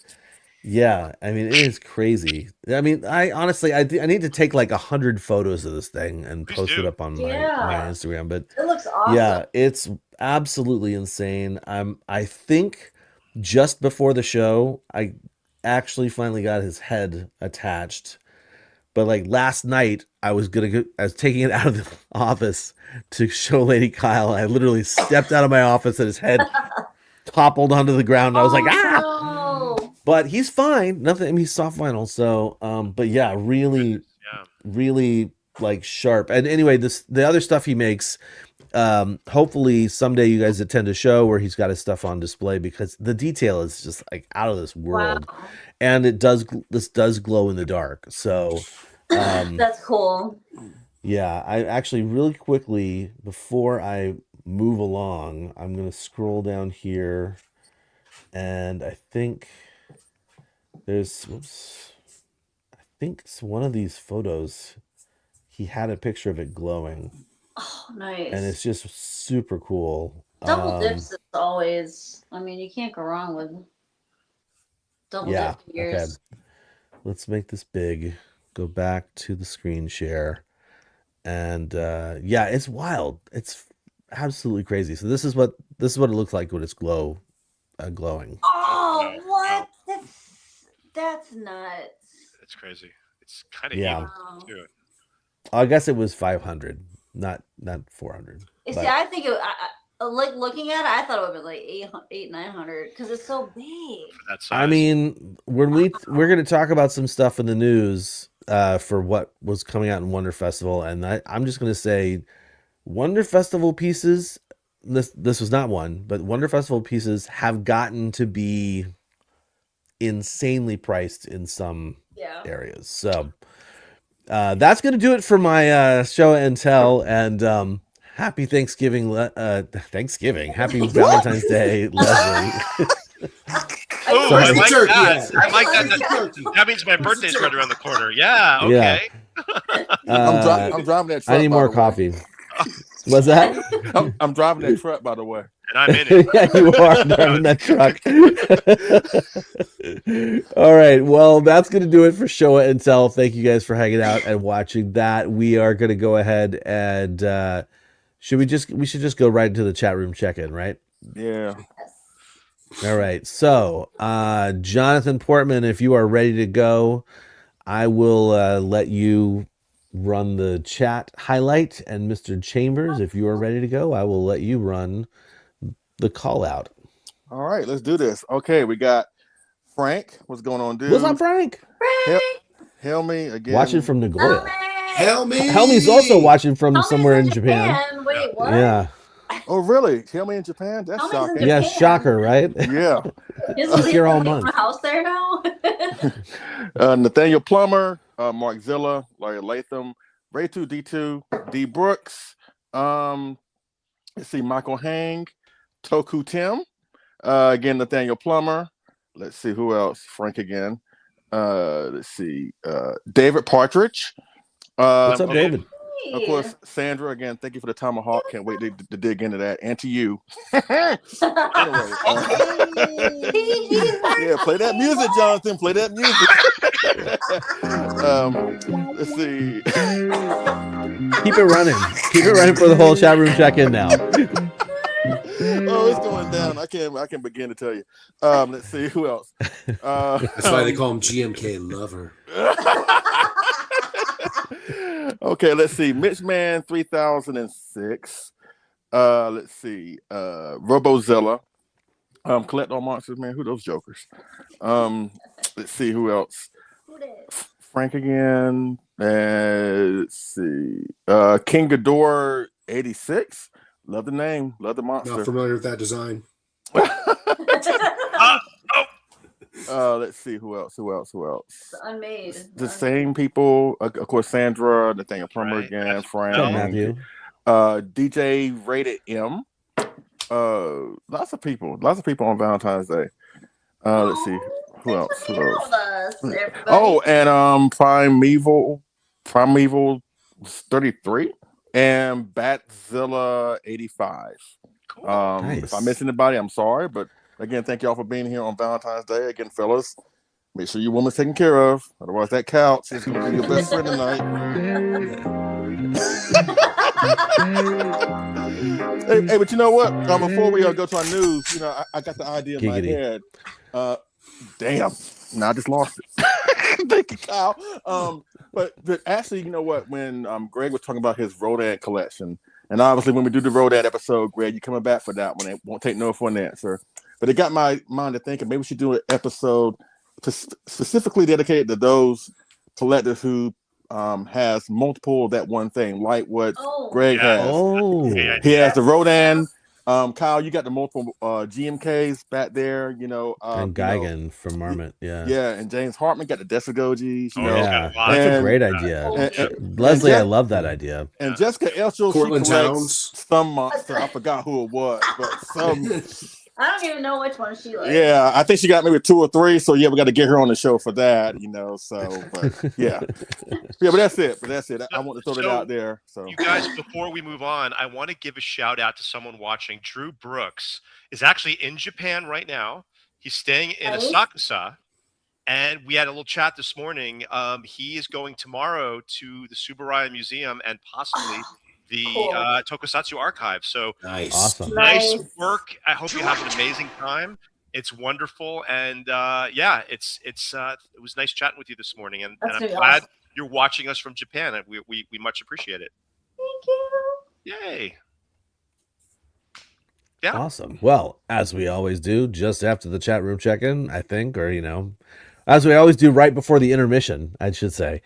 yeah, I mean, it is crazy. I mean, I honestly, I need to take like 100 photos of this thing and post it up on my Instagram. But it looks awesome. yeah, it's absolutely insane. I think just before the show, I actually finally got his head attached. But like last night, I was taking it out of the office to show Lady Kyle. I literally stepped out of my office and his head toppled onto the ground. I was like, ah! No. But he's fine. Nothing. I mean, he's soft vinyl. So, but yeah, really like sharp. And anyway, the other stuff he makes. Hopefully someday you guys attend a show where he's got his stuff on display, because the detail is just like out of this world. Wow. And this does glow in the dark. So, that's cool. Yeah, I actually really quickly, before I move along, I'm going to scroll down here, and I think there's, I think it's one of these photos, he had a picture of it glowing. Oh, nice. And it's just super cool. Double dips is always, I mean, you can't go wrong with double dip figures. Okay. Let's make this big. Go back to the screen share. And yeah, it's wild. It's absolutely crazy. So this is what it looks like when it's glowing. Oh, what? That's nuts. It's crazy. It's kind of Yeah. evil too. I guess it was 500, not 400. See, I think it. Like looking at it, I thought it would be like 900 because it's so big. That size. I mean, when we're going to talk about some stuff in the news for what was coming out in Wonder Festival, and I'm just going to say, Wonder Festival pieces. This was not one, but Wonder Festival pieces have gotten to be insanely priced in some areas. So that's going to do it for my show and tell. And happy Thanksgiving. Happy Valentine's Day, Leslie. Oh, I like that. I like that. That means my birthday's right around the corner. Yeah. Okay. Yeah. I'm driving that truck. I need more coffee. What's that? I'm driving that truck, by the way. And I'm in it. Yeah, you are driving that truck. All right. Well, that's going to do it for Show It and Tell. Thank you guys for hanging out and watching that. We are going to go ahead and we should just go right into the chat room check-in, right? Yeah. All right. So, Jonathan Portman, if you are ready to go, I will let you run the chat highlight. And Mr. Chambers, if you are ready to go, I will let you run the call out. All right, let's do this. Okay, we got Frank. What's going on, dude? What's up, Frank? Helmy again. Watching from Nagoya. Helmy's also watching from somewhere in Japan. Wait, what? Yeah. Oh, really? Helmy in Japan? That's Helmy's shocking. in Yeah, Japan. shocker, right? Yeah. Isn't Here all he month. my house there now? Nathaniel Plummer, Mark Zilla, Larry Latham, Ray2D2, D Brooks. Let's see, Michael Hang, Toku Tim. Again, Nathaniel Plummer. Let's see who else. Frank again. Let's see. David Partridge. What's up, David? Of course, Sandra, again, thank you for the tomahawk. Can't wait to dig into that. And to you. Anyway, yeah, play that music, Jonathan. Play that music. Let's see. Keep it running. Keep it running for the whole chat room check-in now. Oh, it's going down. I can't begin to tell you. Let's see who else. That's why they call him GMK Lover. Okay, let's see. Mitchman 3006. Let's see. Robozilla. Collect All Monsters, man. Who are those jokers? Let's see who else. Frank again. Let's see. King Ghidorah 86. Love the name. Love the monster. Not familiar with that design. Let's see who else. Unmade. The same people. Of course, Sandra, Nathaniel Plummer again. Frank. Matthew. DJ Rated M. Lots of people on Valentine's Day. Let's see who else. Oh, and Primeval 33 and Batzilla 85. Cool. Nice. If I miss anybody, I'm sorry, but again, thank y'all for being here on Valentine's Day. Again, fellas, make sure your woman's taken care of. Otherwise, that couch is going to be your best friend tonight. Hey, but you know what? Before we go to our news, I got the idea in my head. Damn, I just lost it. Thank you, Kyle. But actually, you know what? When Greg was talking about his Rodan collection, and obviously when we do the Rodan episode, Greg, you're coming back for that one. It won't take no for an answer. But it got my mind to thinking maybe we should do an episode specifically dedicated to those collectors who has multiple of that one thing, like what Greg has. Oh, he has the Rodan. Kyle, you got the multiple GMKs back there, and Geigen from Marmot, yeah, and James Hartman got the Desagogis. That's a great idea. Leslie, I love that idea. And Jessica Elchel, Cortland she collects Towns. some monster. I forgot who it was, but some. I don't even know which one she likes. Yeah, I think she got maybe 2 or 3. So we got to get her on the show for that, So, but yeah, but that's it. I want to throw that out there. So, you guys, before we move on, I want to give a shout out to someone watching. Drew Brooks is actually in Japan right now. He's staying in Asakusa, and we had a little chat this morning. He is going tomorrow to the Tsuburaya Museum and possibly the Tokusatsu archive. So nice. Awesome. Nice work. I hope you have an amazing time. It's wonderful. And it was nice chatting with you this morning. And I'm glad you're watching us from Japan. And we much appreciate it. Thank you. Yay. Yeah. Awesome. Well, as we always do, just after the chat room check-in, I think, or as we always do right before the intermission, I should say.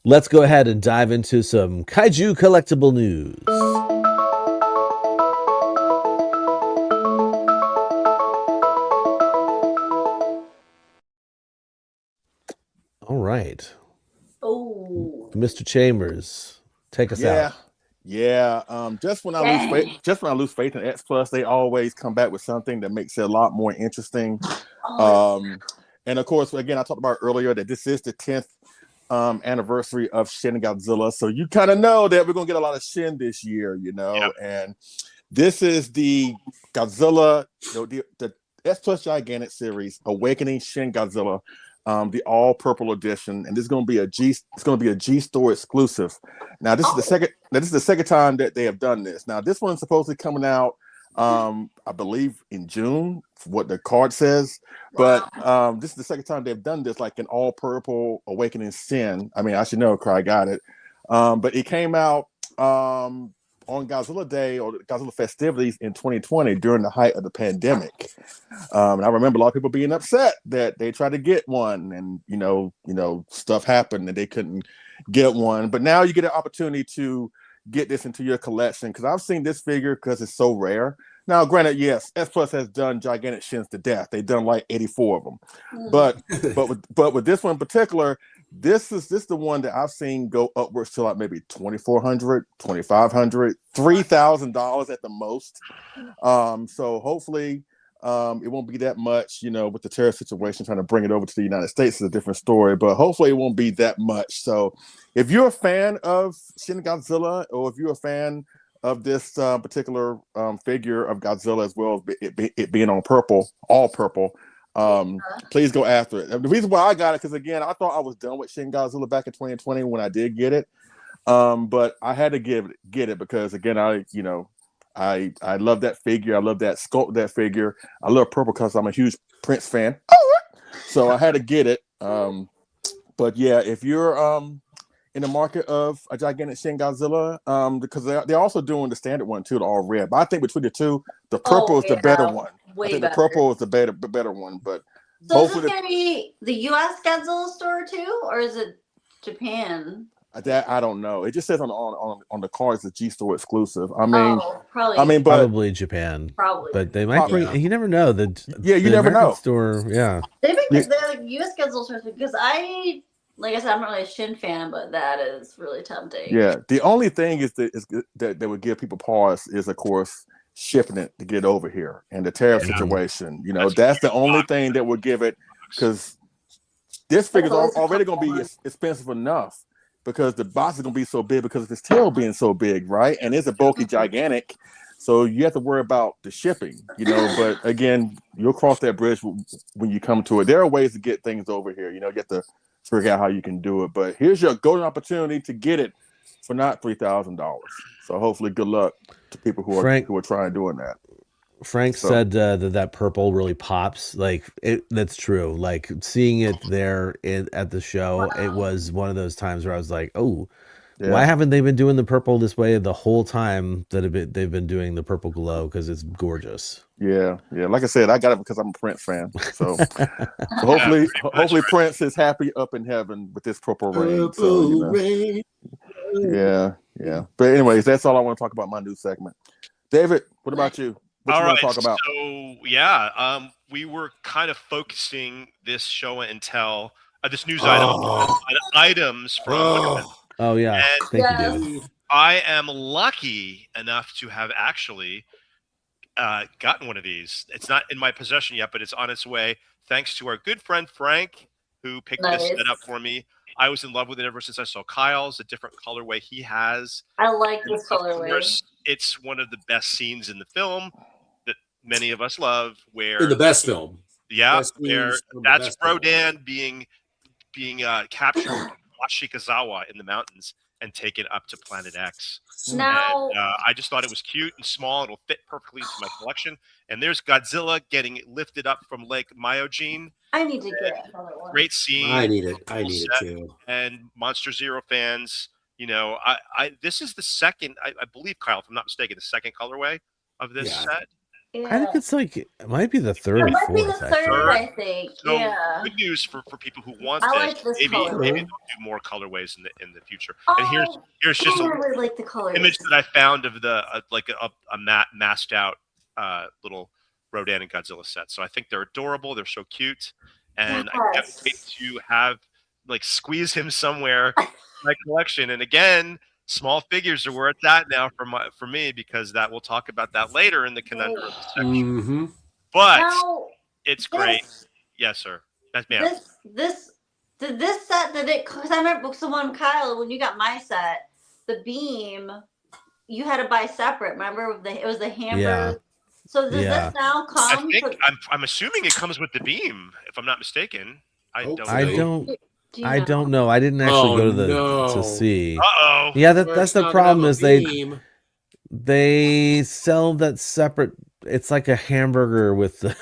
Let's go ahead and dive into some Kaiju collectible news. All right. Oh. Mr. Chambers, take us out. Yeah. Just when I lose faith in X Plus, they always come back with something that makes it a lot more interesting. And of course, again, I talked about earlier that this is the 10th anniversary of Shin Godzilla, so you kind of know that we're gonna get a lot of Shin this year, Yep. And this is the Godzilla, the S Plus Gigantic series, Awakening Shin Godzilla, the all purple edition, and this is gonna be a G Store exclusive. Now, this is the second time that they have done this. Now, this one's supposedly coming out, I believe in June, what the card says. But this is the second time they've done this, like an all purple Awakening Sin. I mean, I should know, Cry got it. But it came out on Godzilla Day or Godzilla festivities in 2020 during the height of the pandemic. And I remember a lot of people being upset that they tried to get one, and stuff happened and they couldn't get one. But now you get an opportunity to get this into your collection, because I've seen this figure because it's so rare. Now, granted, yes, S Plus has done gigantic Shins to death. They've done like 84 of them. But with this one in particular, this is the one that I've seen go upwards to like maybe $2,400, $2,500, $3,000 at the most. So hopefully it won't be that much, with the terror situation, trying to bring it over to the United States is a different story, but hopefully it won't be that much. So if you're a fan of Shin Godzilla, or if you're a fan of this particular figure of Godzilla, as well as it being on purple, all purple, please go after it. And the reason why I got it, because again, I thought I was done with Shin Godzilla back in 2020 when I did get it. But I had to get it because again, I love that figure. I love that sculpt, that figure. I love purple because I'm a huge Prince fan. So I had to get it. But yeah, if you're in the market of a gigantic Shin Godzilla, because they're also doing the standard one too, the all red. But I think between the two, the purple is the better one. I think the purple is the better one. But so is this going to be the U.S. Godzilla store too, or is it Japan? That I don't know. It just says on the cards the G Store exclusive. I mean, but probably Japan. Probably, but they might bring. You never know. You the never American know. Store, yeah. They think they're like U.S. Godzilla stores because like I said, I'm not really a Shin fan, but that is really tempting. Yeah, the only thing is that would give people pause is of course shipping it to get over here and the tariff situation. You know, that's the only thing that would give it, because this figure's already going to be expensive enough. Because the box is going to be so big because of its tail being so big, right? And it's a bulky gigantic. So you have to worry about the shipping, you know. But again, you'll cross that bridge when you come to it. There are ways to get things over here. You know, you have to figure out how you can do it. But here's your golden opportunity to get it for not $3,000. So hopefully good luck to people who are trying doing that. Frank said that purple really pops. Like that's true. Like seeing it there at the show, it was one of those times where I was like, "Oh, why haven't they been doing the purple this way the whole time that they've been doing the purple glow? Because it's gorgeous." Yeah. Like I said, I got it because I'm a Prince fan. So hopefully Prince is happy up in heaven with this purple rain. So, you know. Yeah. But anyways, that's all I want to talk about my new segment. David, what about you? All right, so yeah, we were kind of focusing this show and tell this news item on items from. Oh yeah, thank you, David. I am lucky enough to have actually gotten one of these. It's not in my possession yet, but it's on its way. Thanks to our good friend Frank, who picked this set up for me. I was in love with it ever since I saw Kyle's, a different colorway he has. I like this colorway. Of course, it's one of the best scenes in the film that many of us love. Where in the best film, yeah, that's Rodan being captured in Washikazawa in the mountains and taken up to Planet X. Now, and, I just thought it was cute and small. It'll fit perfectly into my collection. And there's Godzilla getting lifted up from Lake Myojin. I need to get another one. Great scene. I need it too. And Monster Zero fans, you know, this is the second, I believe, Kyle, if I'm not mistaken, the second colorway of this set. Yeah. I think it's like it might be the third. It might be fourth, the third, I think. So yeah. good news for people who want I this. like this maybe color. they'll do more colorways in the future. Oh, and here's just I a really like the colors. image that I found of the a masked out little Rodan and Godzilla set. So I think they're adorable. They're so cute, and I can't wait to have squeeze him somewhere in my collection. And again, small figures are where it's at now for me, because that we'll talk about that later in the Conundrums section. Mm-hmm. But now, it's great. Yes, sir. That's me. This set because I remember someone, Kyle, when you got my set, the beam you had to buy separate. Remember, it was the hammer. Yeah. So does this now come? I think I'm assuming it comes with the beam, if I'm not mistaken. I don't know. I didn't actually go to to see. Uh-oh. Yeah, that's the problem is they sell that separate. It's like a hamburger with the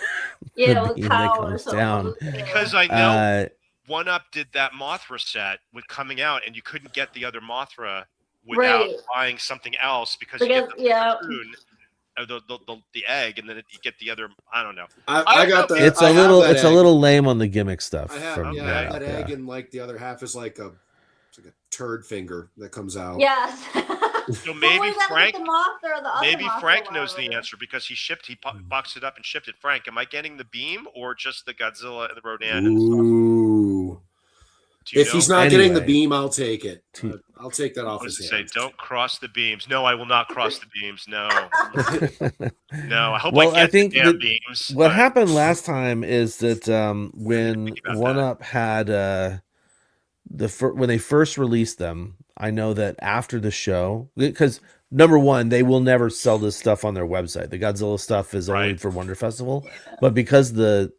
the beam that comes down. Because I know One Up did that Mothra set with coming out, and you couldn't get the other Mothra without buying something else because you get the cocoon, the egg, and then you get the other. I don't know. I got that. It's a little lame on the gimmick stuff. I have that egg, and the other half is like a turd finger that comes out. Yes. So maybe Frank Frank knows the answer because he boxed it up and shipped it. Frank, am I getting the beam or just the Godzilla and the Rodan? Ooh. If he's not getting the beam, I'll take it. I'll take that off his hand. Don't cross the beams. No, I will not cross the beams. No. No, I hope I think the damn beams. What happened last time is that when One Up had when they first released them, I know that after the show, because number one, they will never sell this stuff on their website. The Godzilla stuff is only for Wonder Festival, but because the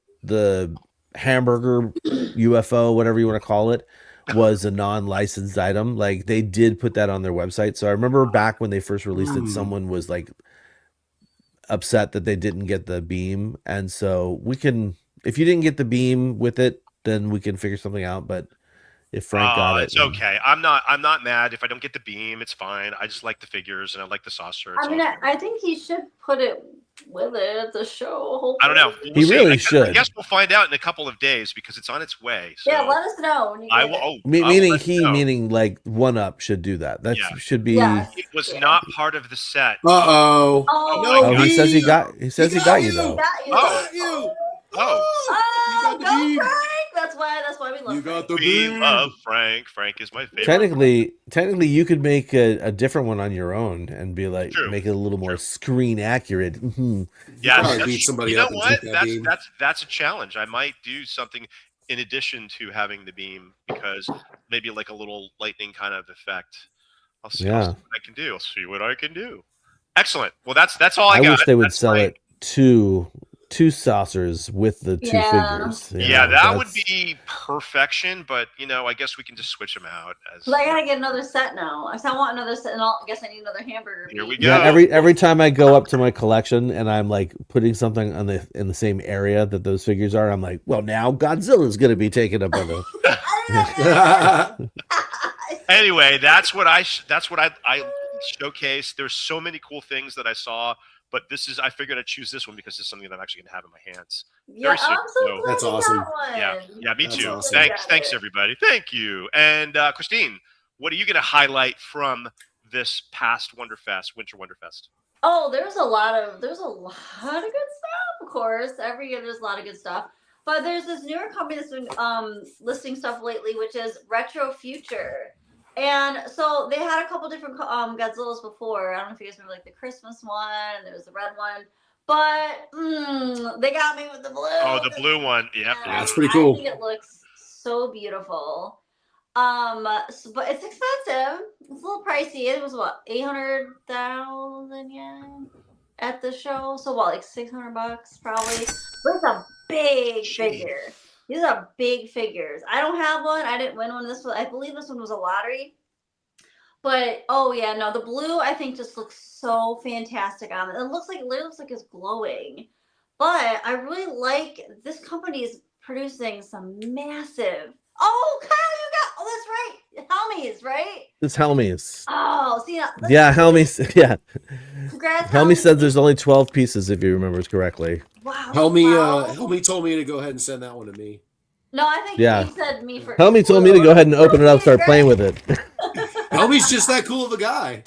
hamburger UFO, whatever you want to call it, was a non-licensed item. Like they did put that on their website. So I remember back when they first released it, someone was like upset that they didn't get the beam. And so we can, if you didn't get the beam with it, then we can figure something out. But if Frank got it, it's okay. I'm not mad if I don't get the beam. It's fine. I just like the figures and I like the saucer. I mean, I think he should put it with it at the show. Hopefully. I don't know. He really should. I guess we'll find out in a couple of days because it's on its way. So yeah, let us know when you get it. meaning like One Up should do that. That should be. Yes. It was not part of the set. Oh no! He says he got you though. Got you. Oh, go Frank! That's why we love. You got the we beam. love Frank. Frank is my favorite. Technically, you could make a different one on your own and be like make it a little more screen accurate. Yeah, beat somebody you know up and what? take that beam. That's a challenge. I might do something in addition to having the beam because maybe like a little lightning kind of effect. I'll see what I can do. I'll see what I can do. Excellent. Well, that's all I got. I wish they would sell it two saucers with the two figures. Yeah, that would be perfection, but I guess we can just switch them out. I gotta get another set now. I want another set, and I guess I need another hamburger. Here we go. Yeah, every time I go up to my collection and I'm like putting something in the same area that those figures are, I'm like, well, now Godzilla's gonna be taken up by the. Anyway, that's what I showcased. There's so many cool things that I saw. But I figured I'd choose this one because it's something that I'm actually going to have in my hands. Yeah, that's awesome. Yeah, me that's too. Awesome. Thanks, everybody. Thank you. And Christine, what are you going to highlight from this past Wonderfest, Winter Wonderfest? Oh, there's a lot of good stuff. Of course, every year there's a lot of good stuff. But there's this newer company that's been listing stuff lately, which is Retro Future. And so they had a couple different Godzillas before. I don't know if you guys remember, like the Christmas one, and there was the red one. But they got me with the blue. Oh, the blue one. Yeah, that's pretty cool. I think it looks so beautiful. But it's expensive. It's a little pricey. It was what, 800,000 yen at the show. So what, like $600 probably. But it's a big figure. These are big figures. I don't have one. I didn't win one. I believe this one was a lottery. But the blue I think just looks so fantastic on it. It literally looks like it's glowing. But I really like this company is producing some massive. Oh, Kyle, that's right. Helmies, right? It's Helmies. Oh, see. Yeah, Helmies. Yeah. Congrats, Helmy said there's only 12 pieces if you remember correctly. Wow. Helmy told me to go ahead and send that one to me. No, I think he said me for. Helmy told me to go ahead and open it up, start playing with it. Helmy's just that cool of a guy.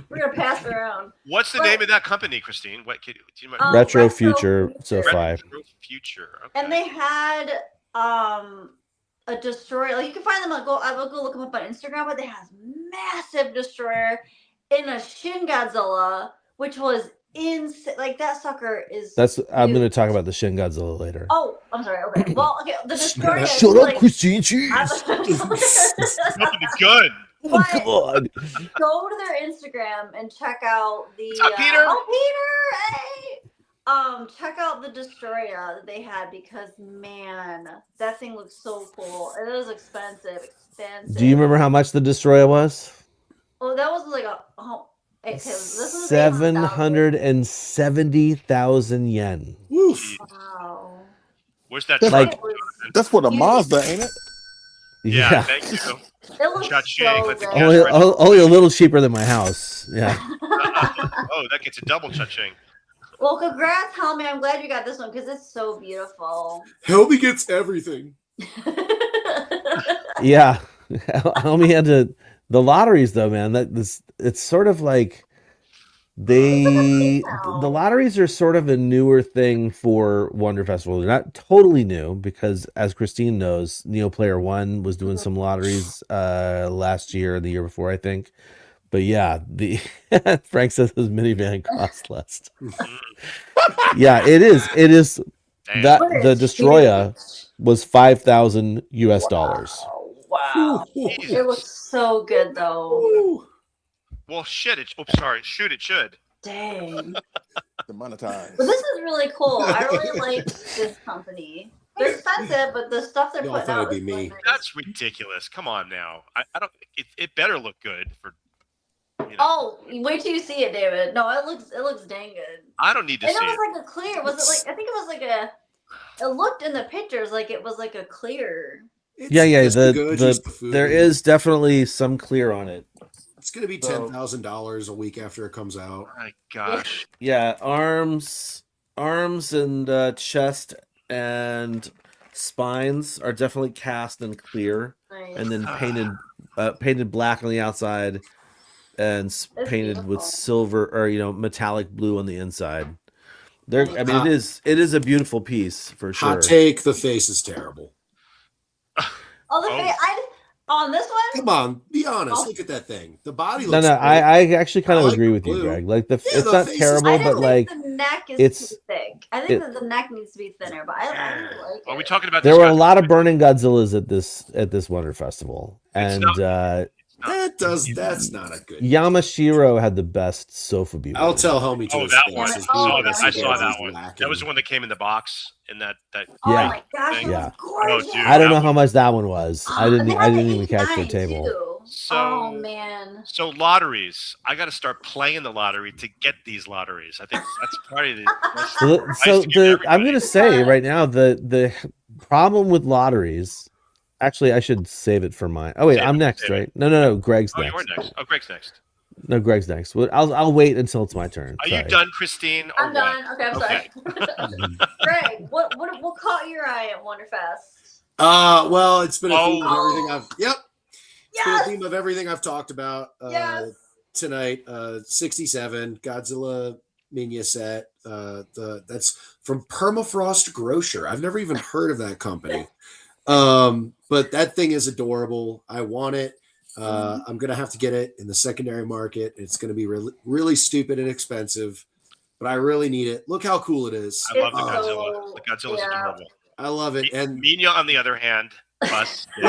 We're gonna pass it around. What's the name of that company, Christine? What do you remember? Retro Future. So Retro 5. Future. Okay. And they had a destroyer. Like you can find them. I will go look them up on Instagram. But they have massive destroyer in a Shin Godzilla, which was insane. Like that sucker is. I'm going to talk about the Shin Godzilla later. Oh, I'm sorry. Okay. Well, okay. The destroyer. Shut up, Christine. Jeez. Something good. Oh God. Go to their Instagram and check out the. What's up, Peter? Peter! Hey. Check out the destroyer that they had because man, that thing looks so cool. It was expensive. Do you remember how much the destroyer was? Oh, that was like this was 770,000 yen. Woof. Wow. Where's that? That's for the Mazda, ain't it? Yeah. Thank you. It looks Cha-ching. so Only a little cheaper than my house. Yeah. Oh, that gets a double cha-ching. Well, congrats, Helmy. I'm glad you got this one because it's so beautiful. Helmy gets everything. Yeah. Helmy had the lotteries though, man. It's sort of like the lotteries are sort of a newer thing for Wonder Festival. They're not totally new because, as Christine knows, Neo Player One was doing some lotteries last year or the year before, I think. But yeah, the Frank says his minivan costs less. Yeah, it is. It is. That the destroyer was $5,000. Wow. It looks so good though. Well, shit. Shoot, it should. Dang. Demonetized. But this is really cool. I really like this company. They're expensive, but the stuff they're Y'all putting thought out it'd be is me. nice. That's ridiculous. Come on now. I don't. It better look good for. Oh, wait till you see it, David. No, it looks dang good. I don't need to And see it it. was like a clear. Was it like? I think it was like a. It looked in the pictures like it was like a clear. Yeah. the food. There is definitely some clear on it. It's going to be $10,000 a week after it comes out. My gosh. Yeah, arms and chest and spines are definitely cast and clear, Nice. and then painted black on the outside, and painted with silver or metallic blue on the inside. It is a beautiful piece for sure. Hot take: the face is terrible. Oh, the face. On this one? Come on, be honest. Oh. Look at that thing. The body No, looks. I actually kind of like agree the with you, blue. Greg. Like it's the not face is terrible, I but don't like think the neck is it's- too thick. I think that the neck needs to be thinner, but I really like it. Are we talking about? there this were guy? a lot of burning Godzillas at this Wonder Festival, and That's not a good. Yamashiro had the best Sofa Beaver. I'll tell homie to Oh, his that face. one. His Oh, beard I is saw that one. lacking. That was the one that came in the box in that. Oh Yeah. my gosh, it Yeah. was gorgeous. Oh, dude. I don't know that how much that one was. I didn't They had the even catch the 89 table. too. So- Oh man. So lotteries. I got to start playing the lottery to get these lotteries. I think that's part of the. I'm going to say right now the problem with lotteries. Actually, I should save it for mine. Oh wait, I'm next, right? No. Greg's Oh, next. you're next. Oh, Greg's next. No, Greg's next. Well, I'll wait until it's my turn. Are you Sorry. done, Christine? Or I'm done. Okay, I'm Okay. sorry. Greg, what caught your eye at Wonderfest? Well, it's been a theme of everything I've. Yep. It's been a Yes. theme of everything I've talked about Yes. tonight. 67 Godzilla Minya set. That's from Permafrost Grocer. I've never even heard of that company. But that thing is adorable. I want it. I'm gonna have to get it in the secondary market. It's gonna be really stupid and expensive, but I really need it. Look how cool it is. I love the Godzilla. The Godzilla's adorable. I love it. And Minya, on the other hand, busted.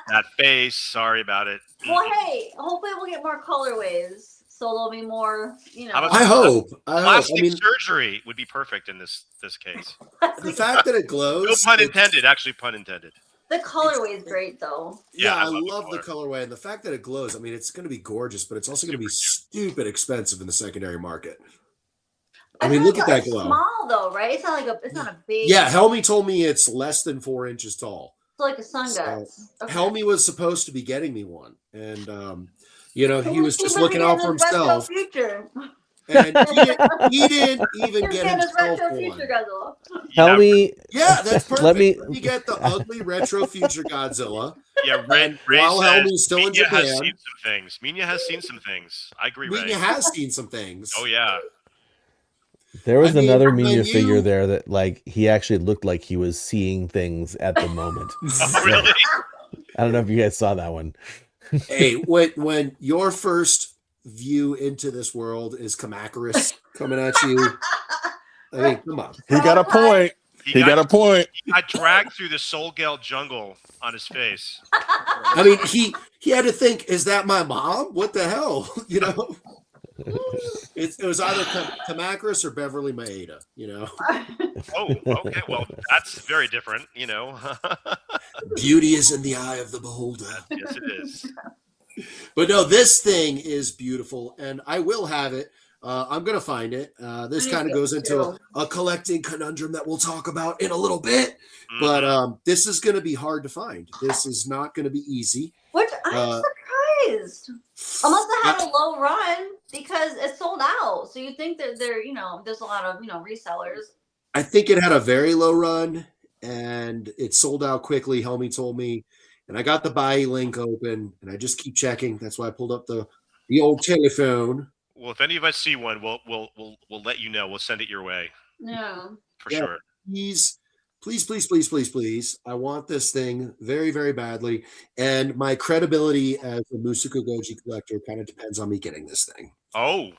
That face. Sorry about it. Well, hey, hopefully we'll get more colorways, so there'll be more. I hope. Plastic I mean, surgery would be perfect in this case. the fact that it glows. No pun intended. Actually, pun intended. The colorway is great, though. Yeah, I I love love the colorway and the fact that it glows. I mean, it's going to be gorgeous, but it's also going to be stupid expensive in the secondary market. I mean, look at that It's glow. small though, right? It's not a big. Yeah, Helmy told me it's less than 4 inches tall. It's like a sun So, guts. Okay. Helmy was supposed to be getting me one, and he was just He looking out for was getting his retro himself, future. and he didn't even He was get getting his himself retro one. future Godzilla. Tell me. Yeah, that's perfect. Let me. You get the ugly retro future Godzilla. Yeah, Ray while says Helmy's still in Minya has Japan. seen some things. Minya has seen some things. I agree, Ray. Minya has seen some things. Oh yeah. There was I mean, another when Minya you- figure there that like he actually looked like he was seeing things at the moment. Oh, really? I don't know if you guys saw that one. Hey, when your first view into this world is Kamacuras coming at you, I mean, come on. He got a point. He got a point. He got dragged through the Soul Gale jungle on his face. I mean, he had to think, is that my mom? What the hell? It was either Kamacuras or Beverly Maeda, Oh, okay. Well, that's very different, Beauty is in the eye of the beholder. Yes, it is. But no, this thing is beautiful, and I will have it. I'm going to find it. This kind of goes into a collecting conundrum that we'll talk about in a little bit. But this is going to be hard to find. This is not going to be easy. Which I'm surprised. Unless it had a low run because it's sold out. So you think that there's a lot of, resellers. I think it had a very low run, and it sold out quickly. Helmy told me, and I got the buy link open, and I just keep checking. That's why I pulled up the old telephone. Well, if any of us see one, we'll let you know. We'll send it your way. Yeah. For sure. Please. I want this thing very, very badly. And my credibility as a Musuko Goji collector kind of depends on me getting this thing. Oh.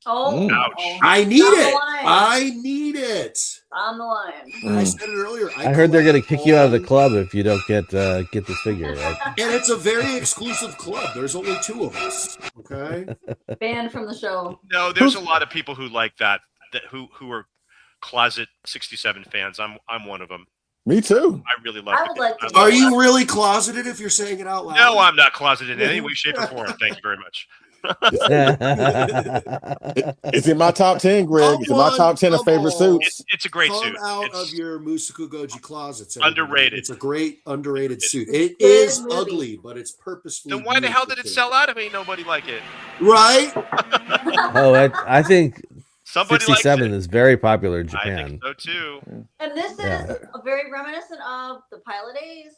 Oh. Ouch. I need On the it. line. I need it. On the line. I said it earlier. I heard they're gonna kick you out of the club if you don't get this figure. Right? And it's a very exclusive club. There's only 2 of us. Okay. Banned from the show. No, there's a lot of people who like that who are closet 67 fans. I'm one of them. Me too. I really love I it. would like to. Are you really closeted if you're saying it out loud? No, I'm not closeted in any way, shape, or form. Thank you very much. It's in my top 10, Greg. It's in my top 10 of favorite suits. It's a great Come suit. out It's of your Musaku Goji closets. everybody. underrated. It's a great underrated suit. It is ugly, but it's purposefully. Then why the hell did it sell out if ain't nobody like it? Right? I think Somebody 67 likes it. is very popular in I Japan. think so too. And this is Yeah. very reminiscent of the Pilot Ace.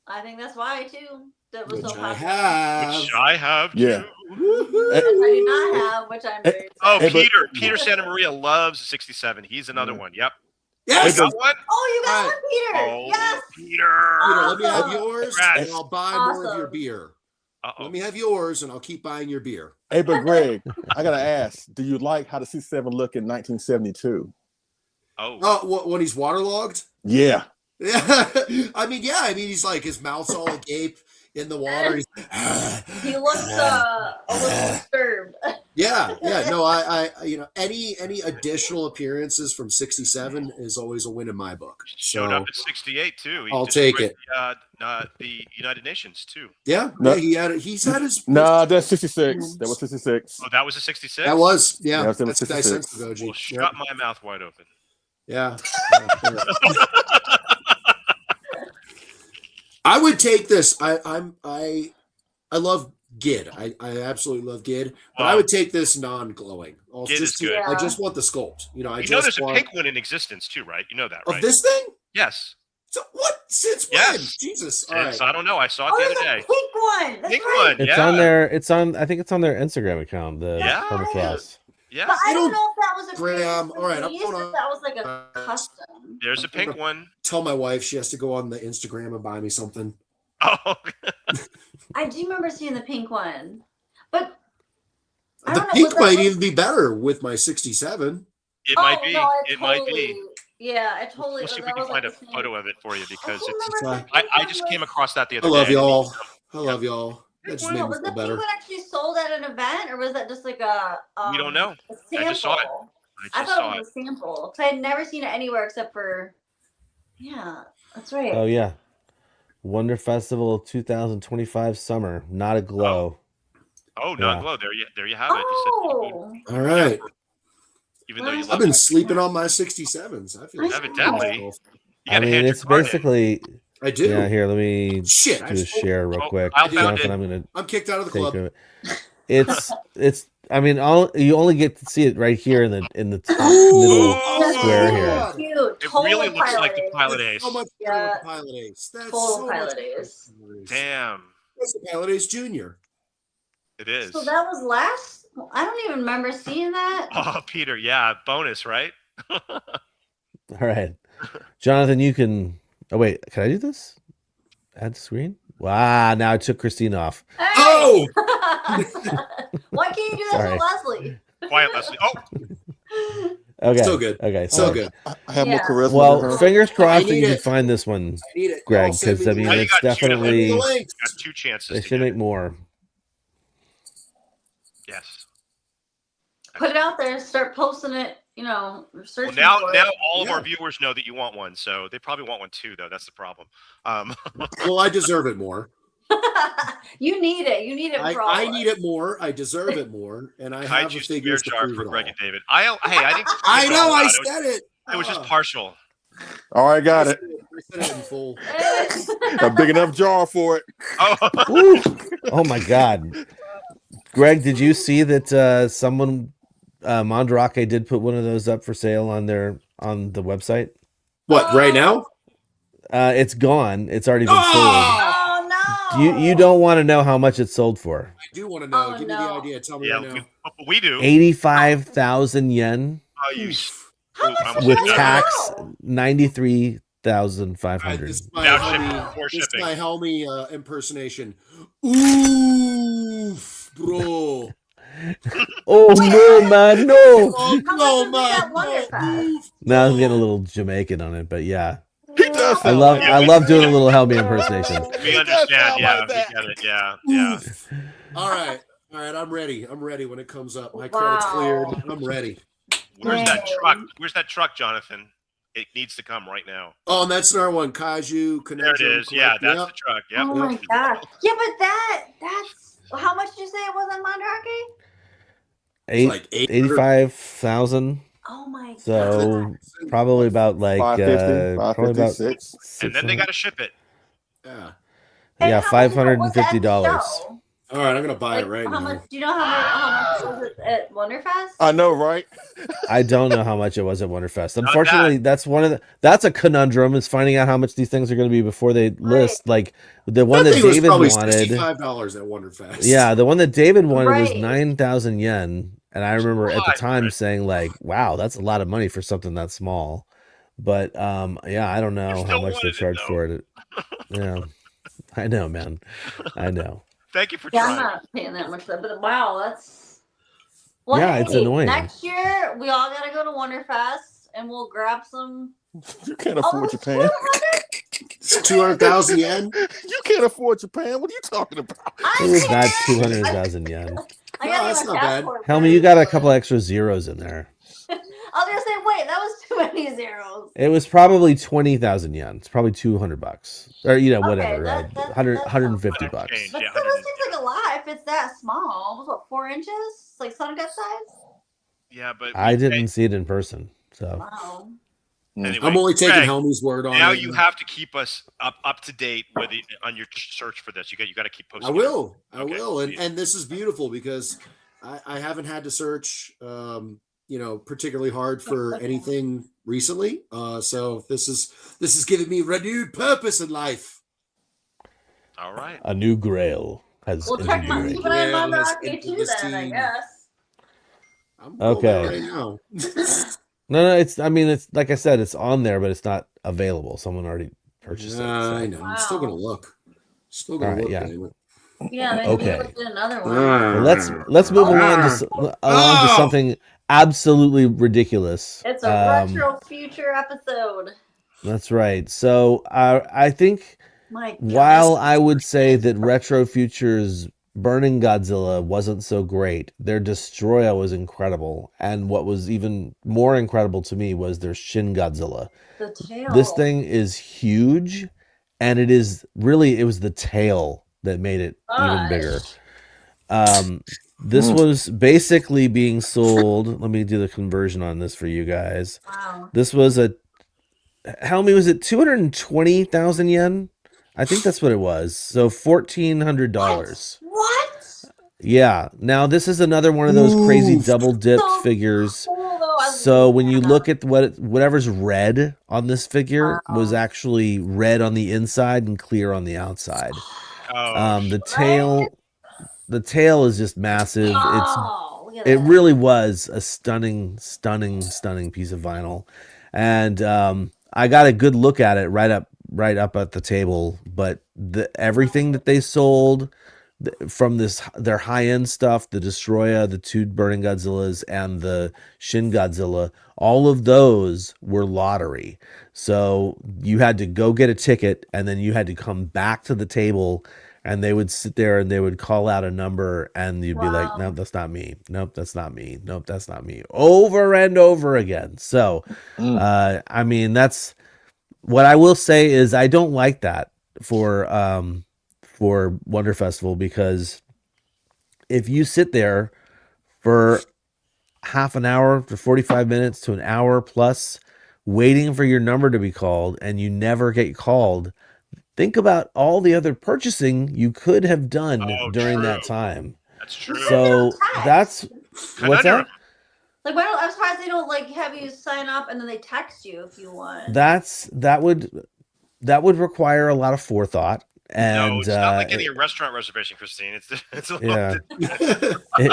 I think that's why too. That was Which so I popular. have. Which I have. Yeah. Which I do not have, which I'm very Oh, excited. Peter Santa Maria loves 67. He's another one. Yep. Yes. You got one? Oh, you got All one, Peter. Oh, Yes. Peter. Let me have Awesome. yours, Congrats. and I'll buy more of your Awesome. beer. Uh-oh. Let me have yours, and I'll keep buying your beer. Hey, but Greg, I gotta ask, do you like how the 67 look in 1972? Oh. When he's waterlogged? Yeah. Yeah. I mean, he's like, his mouth's all agape in the water. He looks a little disturbed. Yeah. No, I any additional appearances from 67 is always a win in my book. Showed up at 68 too. He I'll just take joined it. The United Nations too. Yeah. No. He's had his. Nah, that's 66. That was 66. Oh, that was a 66. That was, yeah. Yeah, that was That's the 66. Daisensu Goji. Well, shut my mouth wide open. Yeah. I would take this. I love Gid. I absolutely love Gid, but I would take this non-glowing. Gid is good. I just want the sculpt. You know, there's a pink one in existence too, right? You know that, right? Of this thing? Yes. So what? Since when? Yes. Jesus. All Since, right. I don't know. I saw it Oh, the there's other a day. pink one. That's Pink right. one. It's Yeah. on their. I think it's on their Instagram account. The Yeah. permafrost. Yeah. But I don't know if that was a Graham, all right, I'm release, going if on- that was like a custom. There's a pink one. Tell my wife she has to go on the Instagram and buy me something. Oh. I do remember seeing the pink one, but I The don't know, pink was that might like- even be better with my 67. It Oh, might be. no, It might be. Yeah, I totally. We'll see if we that can was find a like the same- photo of it for you because I it's. remember if the I pink I one just was- came across that the I other love day. y'all. I love y'all. That just Wait, made me was the feel pink better. one actually sold at an event, or was that just like a? We don't know. A sample? I just saw it. I I just thought saw it it. was a sample. 'Cause I had never seen it anywhere except for. Yeah, that's right. Oh yeah, Wonder Festival 2025 summer. Not a glow. Oh, Yeah. not glow. There you have it. You Oh, All right. said, even though you I've love I've been it. sleeping on my 67s. I feel Evidently. You I gotta mean, hand your it's card in. basically. I do. Yeah, here. Let me Shit, do I a just- share real Oh, quick. I found Jonathan, it. I'm gonna I'm kicked out of the take club. it. It's. I mean, you only get to see it right here in the top Ooh. middle Oh, square God. here. cute. It Total really looks like the Pilot Pilot That's Ace. so much better Yeah. with the Pilot Ace. That's Total so much Pilot better with Ace. the Pilot Ace. Damn. That's the Pilot Ace Junior. It is. So that was last. I don't even remember seeing that. Oh, Peter. Yeah. Bonus, right? All right, Jonathan, you can. Oh wait, can I do this? Add screen. Wow, now I took Christine off. Hey! Oh! Why can't you do that Sorry. to Leslie? Quiet, Leslie. Oh, Okay, So good. Okay, So fine. good. I have Yeah. more charisma than Well, her. fingers crossed that need you can it. find this one, I need it. Greg, Y'all send because I me mean the Now you it's got two to definitely the link. got two chances. they to should get make it. more. Yes. Put it out there. Start posting it. Well, Searching now for all of Yeah. our viewers know that you want one, so they probably want one too, though. That's the problem. Well, I deserve it more. it. You need it. You need it for all I of need us. it more. I deserve it more, and I have the Kaiju Spear figures to Jar prove for it Greg all. and David. I didn't. I know. I It said it. was just Ah. partial. All right, got it. I said it in full. A big enough jar for it. Oh, Ooh. Oh my God, Greg, did you see that someone Mandarake did put one of those up for sale on the website? What? Right now? It's gone. It's already been Oh no! sold. You don't want to know how much it sold for. I do want to know. Oh, Give me the no. idea. Tell me yeah, right now. we do. 85,000 yen Oh, you. How Ooh, much I almost with said that. tax, Wow. 93,500. This is my Now Helmy- shipping, before this is shipping. my Helmy impersonation. Oof, bro. Oh no, man, no! Oh, How no, much was that man. Wonderfest? No. Now I'm getting a little Jamaican on it, but yeah, He does I sound love like I love doing a little Helmy impersonation. We It does understand. sound Yeah, like we that. get it. Yeah, yeah. All right. All right. I'm ready. I'm ready when it comes up. My credit's Wow. cleared. I'm ready. Where's that Dang. truck? Where's that truck, Jonathan? It needs to come right now. Oh, and that's our one, Kaiju Conundrum. There it is. Yeah, that's the truck. Yep. Oh my god. Yeah, but that's how much did you say it was on Mandrake? Like 85,000. Oh my So god. probably about like 550, probably about 556. And then they got to ship it. Yeah. Yeah, And how much was $550. at the show? All right, I'm gonna buy it right how now. much? Do you know how much was it at Wonderfest? I know, right? I don't know how much it was at Wonderfest. Unfortunately, that's a conundrum, is finding out how much these things are going to be before they list. Like the one that David was wanted, $65 at Wonderfest. yeah, the one that David wanted was Right. 9,000 yen, and I remember at the time saying like, "Wow, that's a lot of money for something that small." But yeah, I don't know how much they charge for it. Yeah, I know, man, I know. Thank you for Yeah, trying. I'm not paying that much, but wow, that's. Well, Yeah, it's hey, annoying. Next year, we all gotta go to Wonderfest, and we'll grab some. You can't afford Japan. 200,000 yen. You can't afford Japan. What are you talking about? It was not 200,000 yen. I No, gotta that's get my not bad. passport Helmy, you first. got a couple extra zeros in there. I was gonna say, wait, that was too many zeros. It was probably 20,000 yen. It's probably $200, or whatever, that 100, sounds 150 fine. bucks. Change. But Yeah, still, this seems like a lot if it's that small. It was what, 4 inches? Like Sun Gut size? Yeah, but I didn't see it in person, so Wow. Anyway, I'm only taking Greg, Helmy's word on now it. you have to keep us up to date with on your search for this. You got to keep posting. I will. I Okay, will. And please. and this is beautiful because I haven't had to search particularly hard for anything recently. So this is giving me renewed purpose in life. All right. a new grail has We'll check my entered keep your an eye Yeah, on my let's Mandrake enter too this then, I team. guess. I'm Okay. right now. No, it's like I said, it's on there, but it's not available. Someone already purchased it. so- I know. I'm still gonna look. Still gonna All right, look. yeah. Anyway. Yeah, then Okay. you looked at another one. Well, let's move along to something absolutely ridiculous. It's a retro future episode. That's right. So I think My God. while I would say that Retro Future's Burning Godzilla wasn't so great, their Destroya was incredible, and what was even more incredible to me was their Shin Godzilla. The tail. This thing is huge, and it was the tail that made it even bigger. This was basically being sold. Let me do the conversion on this for you guys. Wow. This was Helmy, was it 220,000 yen? I think that's what it was. So $1,400. What? Yeah. Now this is another one of those crazy double dipped So figures. cool, though. I So love when you that. look at whatever's red on this figure was actually red on the inside and clear on the outside. The tail is just massive. Look at It that. really was a stunning piece of vinyl, and I got a good look at it right up at the table. But everything that they sold from their high end stuff, the Destroya, the two Burning Godzillas, and the Shin Godzilla, all of those were lottery. So you had to go get a ticket, and then you had to come back to the table. And they would sit there and they would call out a number, and you'd be like, nope, that's not me. Nope, that's not me. Nope, that's not me. Over and over again. So, that's what I will say is I don't like that for Wonder Festival, because if you sit there for half an hour to 45 minutes to an hour plus waiting for your number to be called and you never get called, think about all the other purchasing you could have done during that time. That's true. So what's that? Like, why don't I'm surprised they don't have you sign up and then they text you if you want. That would require a lot of forethought. And no, it's not like getting a restaurant reservation, Christine. It's a yeah. Hey,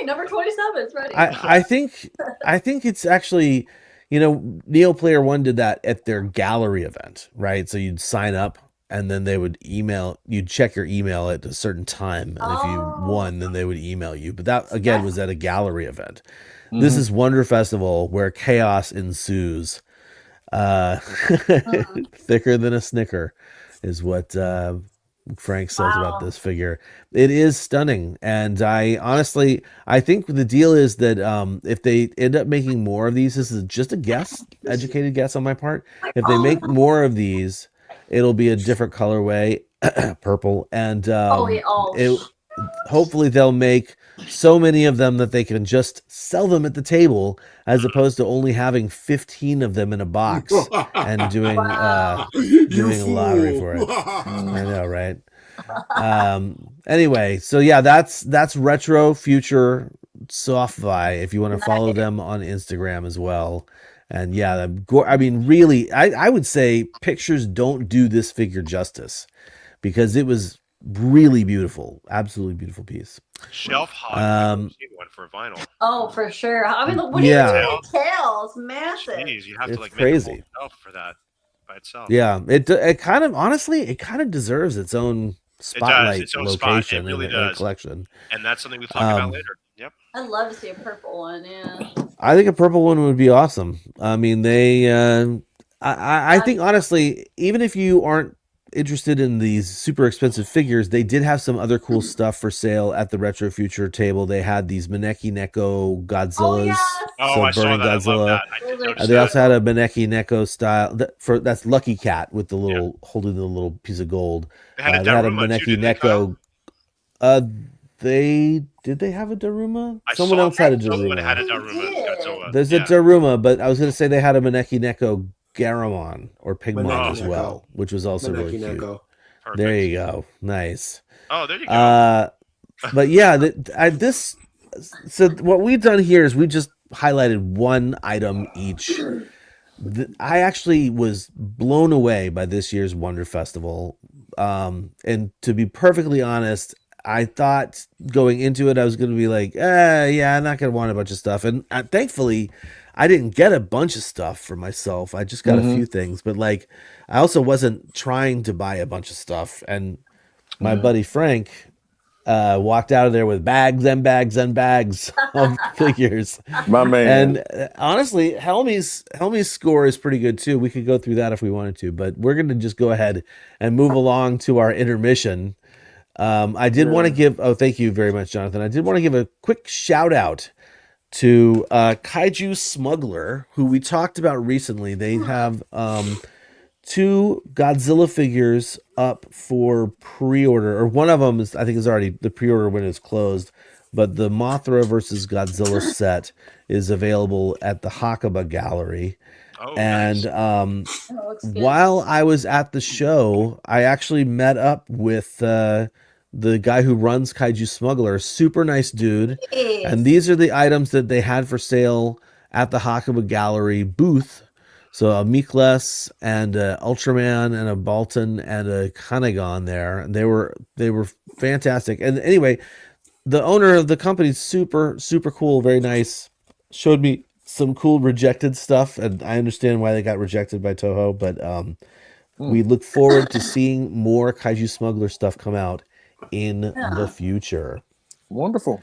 number 27 is ready. I think it's actually, Neo Player One did that at their gallery event, right? So you'd sign up, and then they would you'd check your email at a certain time, and if you won, then they would email you. But that again was at a gallery event. Mm-hmm. This is Wonder Festival, where chaos ensues. Thicker than a Snicker is what Frank says about this figure. It is stunning, and I think the deal is that if they end up making more of these, this is just a guess, educated guess on my part. If they make more of these, it'll be a different colorway, purple, and hopefully they'll make so many of them that they can just sell them at the table, as opposed to only having 15 of them in a box and doing a lottery for it. I know, right? Anyway, so yeah, that's Retro Future Softvi, if you want to follow them on Instagram as well. And yeah, I mean, really, I would say pictures don't do this figure justice, because it was really beautiful, absolutely beautiful piece. Shelf hot. I've never seen one for vinyl. Oh, for sure. I mean, what do you think of the tail? It's massive. Jeez, you have to like crazy. make a whole shelf for that by itself. Yeah, it kind of, honestly, it kind of deserves its own spotlight, its own location spot. It really in the does. collection. And that's something we'll talk about later. Yep. I'd love to see a purple one. Yeah. I think a purple one would be awesome. I mean, I think honestly, even if you aren't interested in these super expensive figures, they did have some other cool stuff for sale at the Retro Future table. They had these Maneki Neko Godzillas. I saw that. Godzilla. I love that. They also had a Maneki Neko style that's Lucky Cat with the little holding the little piece of gold. They had a Maneki Neko. Did they have a Daruma? Someone else had a Daruma. Someone had a Daruma. There's a Daruma, but I was going to say they had a Maneki Neko Garamon or Pigmon as well, which was also really cute. Perfect. There you go. Nice. Oh, there you go. But yeah, so what we've done here is we just highlighted one item each. I actually was blown away by this year's Wonder Festival. And to be perfectly honest, I thought going into it, I was going to be like, yeah, I'm not going to want a bunch of stuff. And thankfully, I didn't get a bunch of stuff for myself. I just got a few things. But like, I also wasn't trying to buy a bunch of stuff. And my buddy Frank walked out of there with bags and bags and bags of figures. My man. And honestly, Helmy's score is pretty good too. We could go through that if we wanted to, but we're going to just go ahead and move along to our intermission. I did want to give, thank you very much, Jonathan. I did want to give a quick shout out to Kaiju Smuggler, who we talked about recently. They have 2 Godzilla figures up for pre-order, or one of them is, I think, is already, the pre-order window is closed, but the Mothra versus Godzilla set is available at the Hakuba Gallery. And while I was at the show, I actually met up with the guy who runs Kaiju Smuggler, super nice dude. And these are the items that they had for sale at the Hakuba Gallery booth. So a Miklas and a Ultraman and a Balton and a Kanegon there. And they were fantastic. And anyway, the owner of the company is super, super cool, very nice. Showed me some cool rejected stuff, and I understand why they got rejected by Toho, but we look forward to seeing more Kaiju Smuggler stuff come out in the future. Wonderful.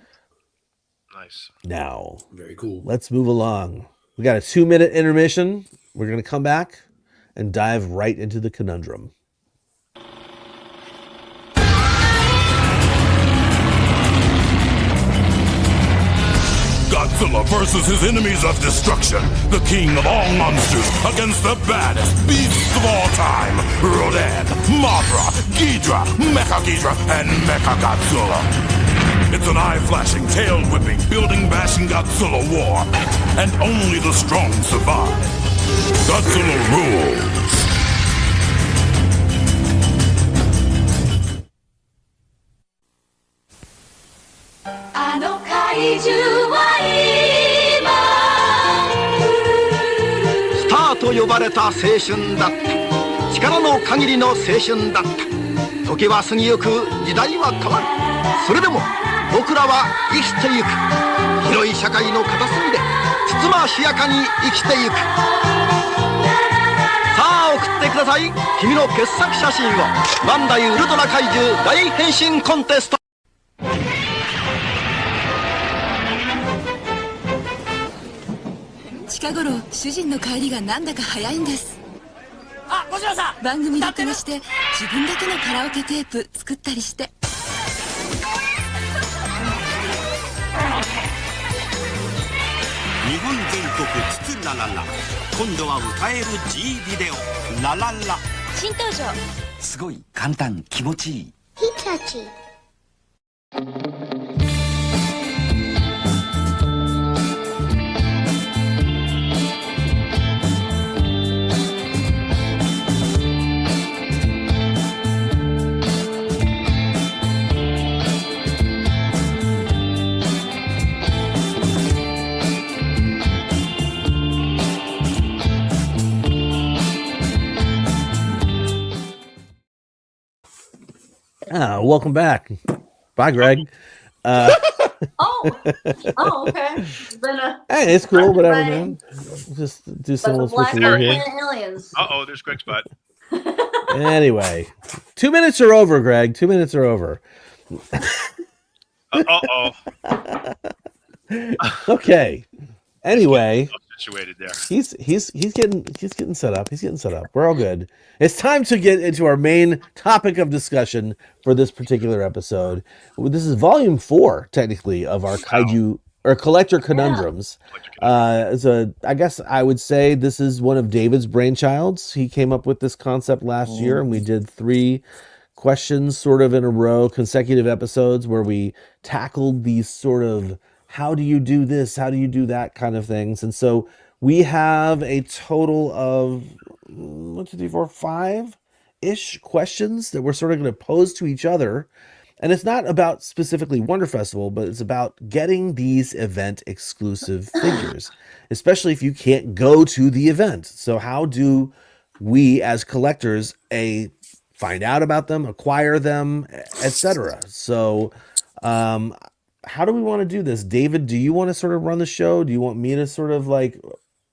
Nice. Now, very cool. Let's move along. We got a 2-minute intermission. We're going to come back and dive right into the conundrum. Godzilla versus his enemies of destruction, the king of all monsters, against the baddest beasts of all time, Rodan, Mothra, Ghidra, Mecha-Ghidra, and Mecha-Godzilla. It's an eye-flashing, tail-whipping, building-bashing Godzilla war, and only the strong survive. Godzilla rules!スターと呼ばれた青春だった。力の限りの青春だった。時は過ぎゆく、時代は変わる。それでも僕らは生きてゆく。広い社会の片隅でつつましやかに生きてゆく。さあ送ってください、君の傑作写真を。バンダイウルトラ怪獣大変身コンテスト。近頃主人の帰りがなんだか早いんです。あ、小島さん、番組録画して自分だけのカラオケテープ作ったりして。日本全国つつららら、今度は歌える G ビデオラララ。新登場。すごい簡単、気持ちいい。ヒタチ。Welcome back. Bye, Greg. Oh, okay. Hey, it's cool. Whatever, man. Just do some little switcheroo here. Aliens. There's Greg's butt. Anyway, 2 minutes are over, Greg. 2 minutes are over. Okay. Anyway, situated there. He's getting set up. He's getting set up. We're all good. It's time to get into our main topic of discussion for this particular episode. This is volume 4, technically, of our kaiju or collector conundrums. I guess I would say this is one of David's brainchilds. He came up with this concept last year, and we did 3 questions sort of in a row, consecutive episodes where we tackled these sort of how do you do this, how do you do that kind of things. And so we have a total of 5-ish questions that we're sort of going to pose to each other. And it's not about specifically Wonder Festival, but it's about getting these event exclusive figures, especially if you can't go to the event. So how do we as collectors find out about them, acquire them, etc.? So how do we want to do this? David, do you want to sort of run the show? Do you want me to sort of like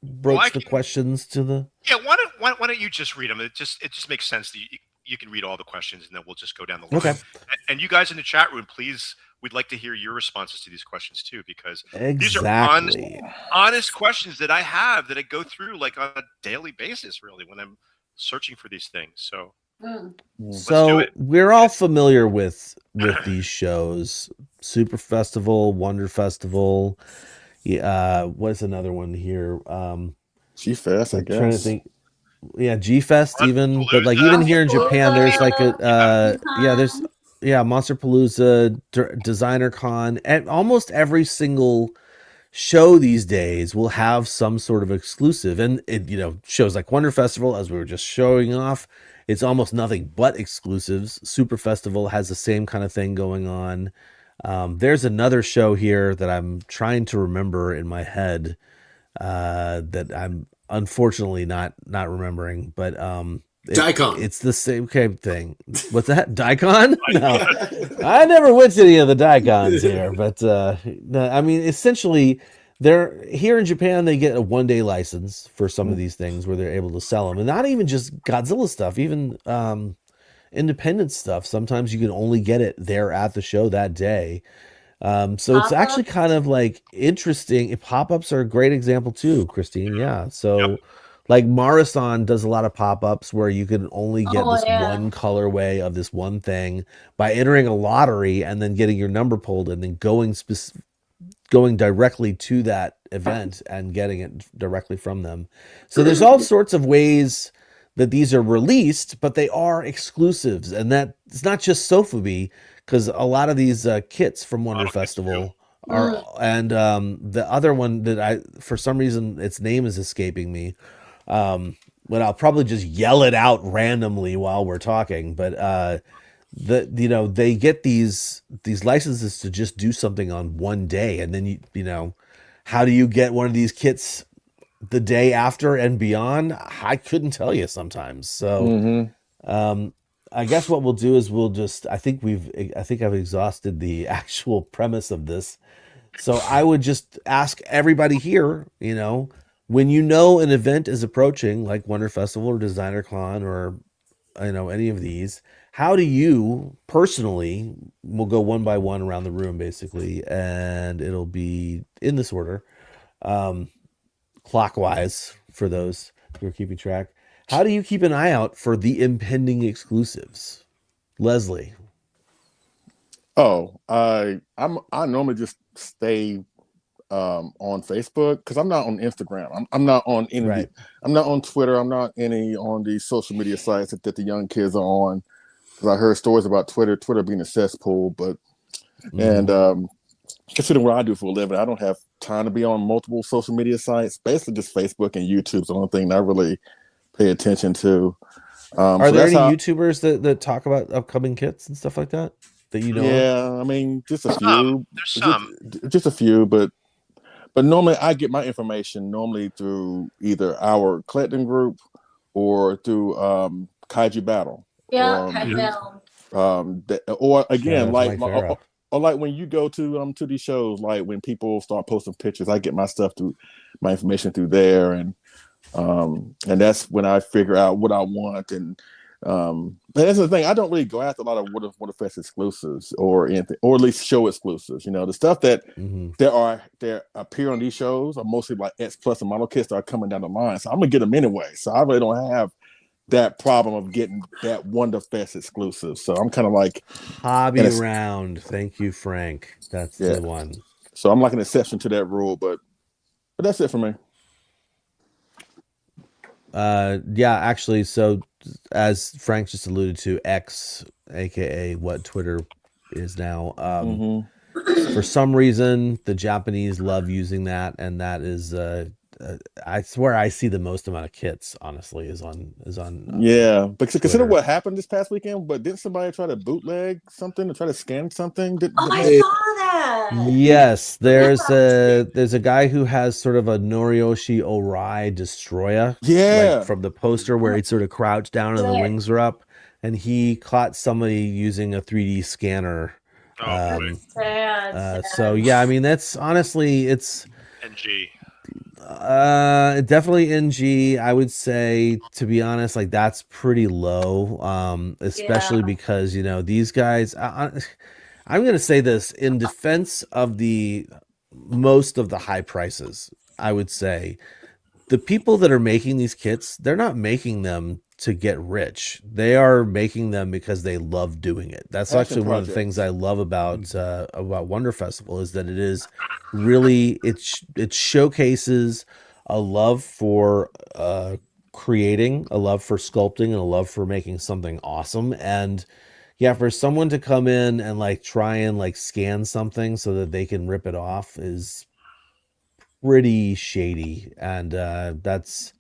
broach the questions to the... Yeah, why don't you just read them? It just makes sense that you can read all the questions, and then we'll just go down the line. Okay. And you guys in the chat room, please, we'd like to hear your responses to these questions too, because these are honest questions that I have that I go through like on a daily basis, really, when I'm searching for these things. So we're all familiar with these shows: Super Festival, Wonder Festival. What's another one here? G-Fest, I guess. Trying to think. Yeah, G-Fest even, but like even here in Japan, there's like Monster Palooza, Designer Con, and almost every single show these days will have some sort of exclusive. And it, shows like Wonder Festival, as we were just showing off, it's almost nothing but exclusives. Super Festival has the same kind of thing going on. There's another show here that I'm trying to remember in my head that I'm unfortunately not remembering, but Daikon. It's the same thing. What's that? Daikon? No, I never went to any of the Daikons here, but I mean, essentially, they're here in Japan. They get a 1-day license for some of these things where they're able to sell them, and not even just Godzilla stuff, even independent stuff. Sometimes you can only get it there at the show that day. So it's actually kind of like interesting. Pop-ups are a great example too, Christine. Yeah. So like Marathon does a lot of pop-ups where you can only get one colorway of this one thing by entering a lottery and then getting your number pulled and then going directly to that event and getting it directly from them. So there's all sorts of ways that these are released, but they are exclusives, and that it's not just Sofubi, because a lot of these kits from Wonder Festival are, and the other one that for some reason its name is escaping me, but I'll probably just yell it out randomly while we're talking. But they get these licenses to just do something on one day, and then how do you get one of these kits the day after and beyond? I couldn't tell you sometimes. So I guess what we'll do is I think I've exhausted the actual premise of this. So I would just ask everybody here, when an event is approaching, like Wonder Festival or Designer Con or any of these, how do you personally, we'll go one by one around the room basically, and it'll be in this order, clockwise for those who are keeping track. How do you keep an eye out for the impending exclusives, Leslie? Oh, I normally just stay on Facebook because I'm not on Instagram. I'm not on any. Right. I'm not on Twitter. I'm not any on these social media sites that the young kids are on. Because I heard stories about Twitter being a cesspool, but and considering what I do for a living, I don't have time to be on multiple social media sites. Basically, just Facebook and YouTube's the only thing that I really pay attention to. Are there any YouTubers that talk about upcoming kits and stuff like that you know? Yeah, I mean, just a few. There's some. Just a few, but normally I get my information through either our collecting group or through Kaiju Battle. Yeah, Kaiju Battle. Or again, Yeah, or like when you go to these shows, like when people start posting pictures, I get my information through there, and that's when I figure out what I want. And that's the thing, I don't really go after a lot of Waterfest exclusives or anything, or at least show exclusives. The stuff that there appear on these shows are mostly like X Plus and model kits that are coming down the line. So I'm gonna get them anyway. So I really don't have that problem of getting that Wonderfest exclusive. So I'm kind of like Hobby Round. Thank you, Frank. That's the one. So I'm like an exception to that rule, but that's it for me. Yeah, actually, so as Frank just alluded to, X, aka what Twitter is now, for some reason the Japanese love using that, and that is I swear I see the most amount of kits, honestly, is on but consider what happened this past weekend. But didn't somebody try to bootleg something, to try to scan something? I saw that. Yes, there's a guy who has sort of a Noriyoshi Orai destroyer, like from the poster where he'd sort of crouched down and the wings are up, and he caught somebody using a 3D scanner. So yeah, I mean, that's honestly, it's NG. Definitely NG. I would say, to be honest, like that's pretty low, especially because these guys. I'm going to say this in defense of most of the high prices. I would say the people that are making these kits, they're not making them to get rich. They are making them because they love doing it. That's actually one of the things I love about Wonder Festival, is that it is really, it showcases a love for creating, a love for sculpting, and a love for making something awesome. And yeah, for someone to come in and like try and like scan something so that they can rip it off is pretty shady. And that's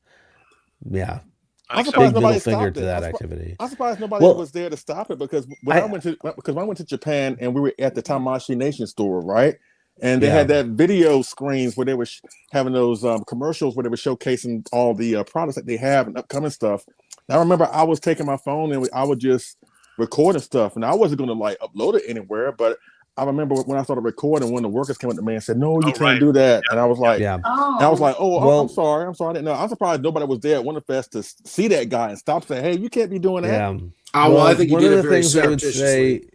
I'm surprised nobody finger stopped to it. that activity. I'm surprised nobody was there to stop it, because when I went to Japan, and we were at the Tamashi Nation store, right? And they had that video screens where they were having those commercials where they were showcasing all the products that they have and upcoming stuff. And I remember I was taking my phone and I would just recording stuff, and I wasn't going to like upload it anywhere, but I remember when I started recording, one of the workers came up to me and said, "No, you can't do that." And I was like, and I was like, I'm sorry. I didn't know. I'm surprised nobody was there at Wonderfest to see that guy and stop saying, "Hey, you can't be doing that." Yeah. I think one you did of the things I would say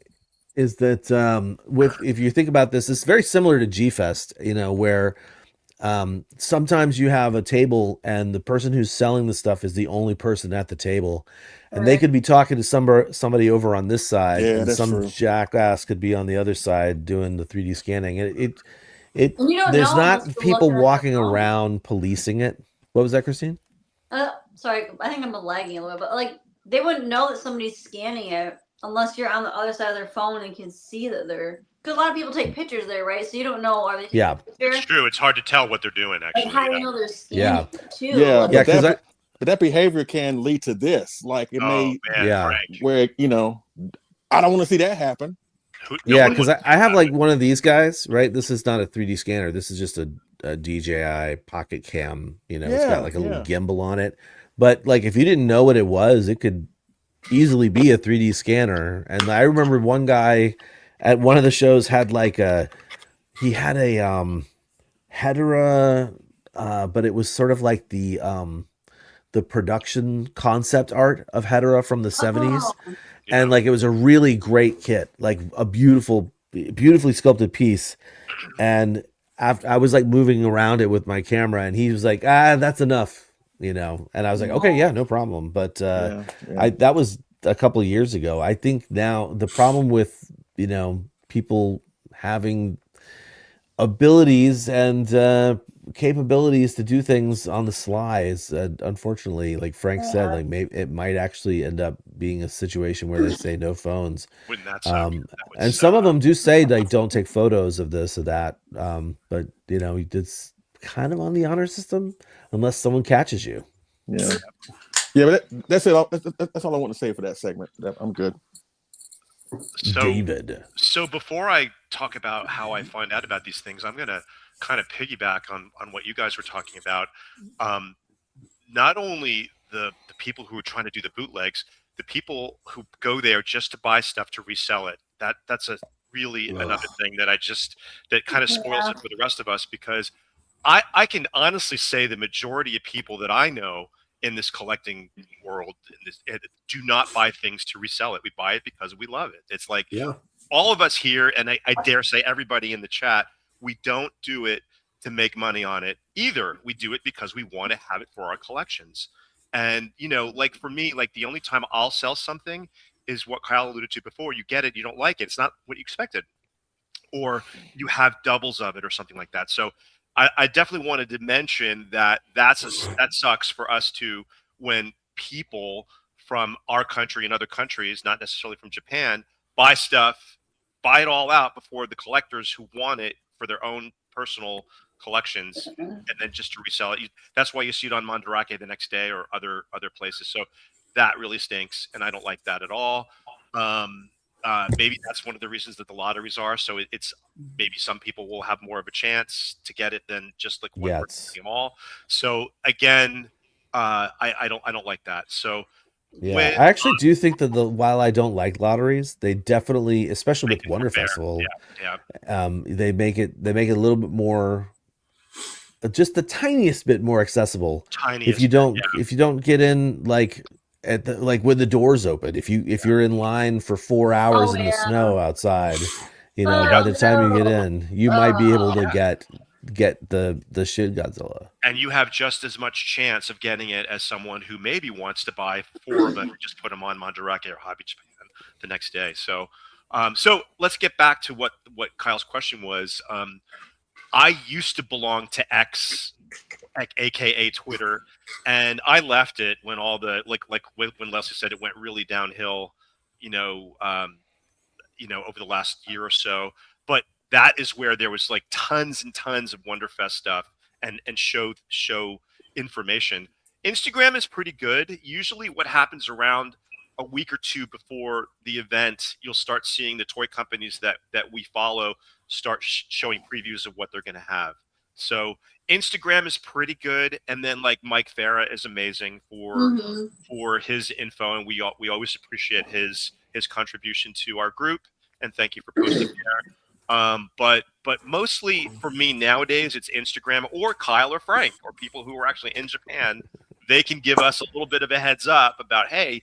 is that if you think about this, it's very similar to G-Fest, where sometimes you have a table and the person who's selling the stuff is the only person at the table, and they could be talking to somebody over on this side, and some jackass could be on the other side doing the 3D scanning. There's not people walking around policing it. What was that, Christine? Sorry, I think I'm lagging a little bit. Like, they wouldn't know that somebody's scanning it unless you're on the other side of their phone and can see that they're. Because a lot of people take pictures there, right? So you don't know, are they taking a picture? It's true. It's hard to tell what they're doing, actually. Like, how do you know they're scanning too? Yeah, but that behavior can lead to this. Like, it may, where, I don't want to see that happen. Because I have like one of these guys, right? This is not a 3D scanner. This is just a DJI Pocket Cam. It's got like a little gimbal on it. But like, if you didn't know what it was, it could easily be a 3D scanner. And I remember one guy at one of the shows had like he had a Hedera, but it was sort of like the production concept art of Hedera from the 70s. And like, it was a really great kit, like a beautifully sculpted piece. And after I was like moving around it with my camera, and he was like, that's enough. you know, and I was like, okay, yeah, no problem. But Yeah. that was a couple of years ago. I think now the problem with, you know, people having abilities and capabilities to do things on the sly is unfortunately, like Frank said, like maybe it might actually end up being a situation where they say no phones. Wouldn't that suck? And some of them do say like don't take photos of this or that. But you know, it's kind of on the honor system unless someone catches you. Yeah. Yeah, but that's it. That's all I want to say for that segment. I'm good. So, David. So before I talk about how I find out about these things, I'm going to kind of piggyback on what you guys were talking about. Not only the people who are trying to do the bootlegs, the people who go there just to buy stuff to resell it. That's a really another thing that kind of spoils it for the rest of us, because I can honestly say the majority of people that I know in this collecting world do not buy things to resell it. We buy it because we love it. It's like all of us here, and I dare say everybody in the chat, we don't do it to make money on it either. We do it because we want to have it for our collections. And, you know, like for me, like the only time I'll sell something is what Kyle alluded to before. You get it, you don't like it. It's not what you expected. Or you have doubles of it or something like that. So I definitely wanted to mention that that sucks for us too, when people from our country and other countries, not necessarily from Japan, buy stuff, buy it all out before the collectors who want it for their own personal collections, and then just to resell it. That's why you see it on Mandarake the next day or other places. So that really stinks, and I don't like that at all. Maybe that's one of the reasons that the lotteries are. So it's maybe some people will have more of a chance to get it than just like one them all. So again, I don't like that. So yeah, I actually do think that while I don't like lotteries, they definitely, especially with Wonder Festival, they make it a little bit more, just the tiniest bit more accessible. If you don't get in like at the, like when the doors open, if you're in line for 4 hours in the snow outside, you know, by the time you get in, you might be able to get the Shin Godzilla. And you have just as much chance of getting it as someone who maybe wants to buy 4 of them and just put them on Mandarake or Hobby Japan the next day. So so let's get back to what Kyle's question was. I used to belong to X, aka Twitter, and I left it when all the like when Leslie said, it went really downhill, over the last year or so. But that is where there was like tons and tons of Wonderfest stuff and show information. Instagram is pretty good. Usually what happens around a week or two before the event, you'll start seeing the toy companies that we follow start showing previews of what they're going to have. So Instagram is pretty good, and then like Mike Farah is amazing for his info, and we always appreciate his contribution to our group, and thank you for posting there. But mostly for me nowadays, it's Instagram or Kyle or Frank or people who are actually in Japan. They can give us a little bit of a heads up about, hey,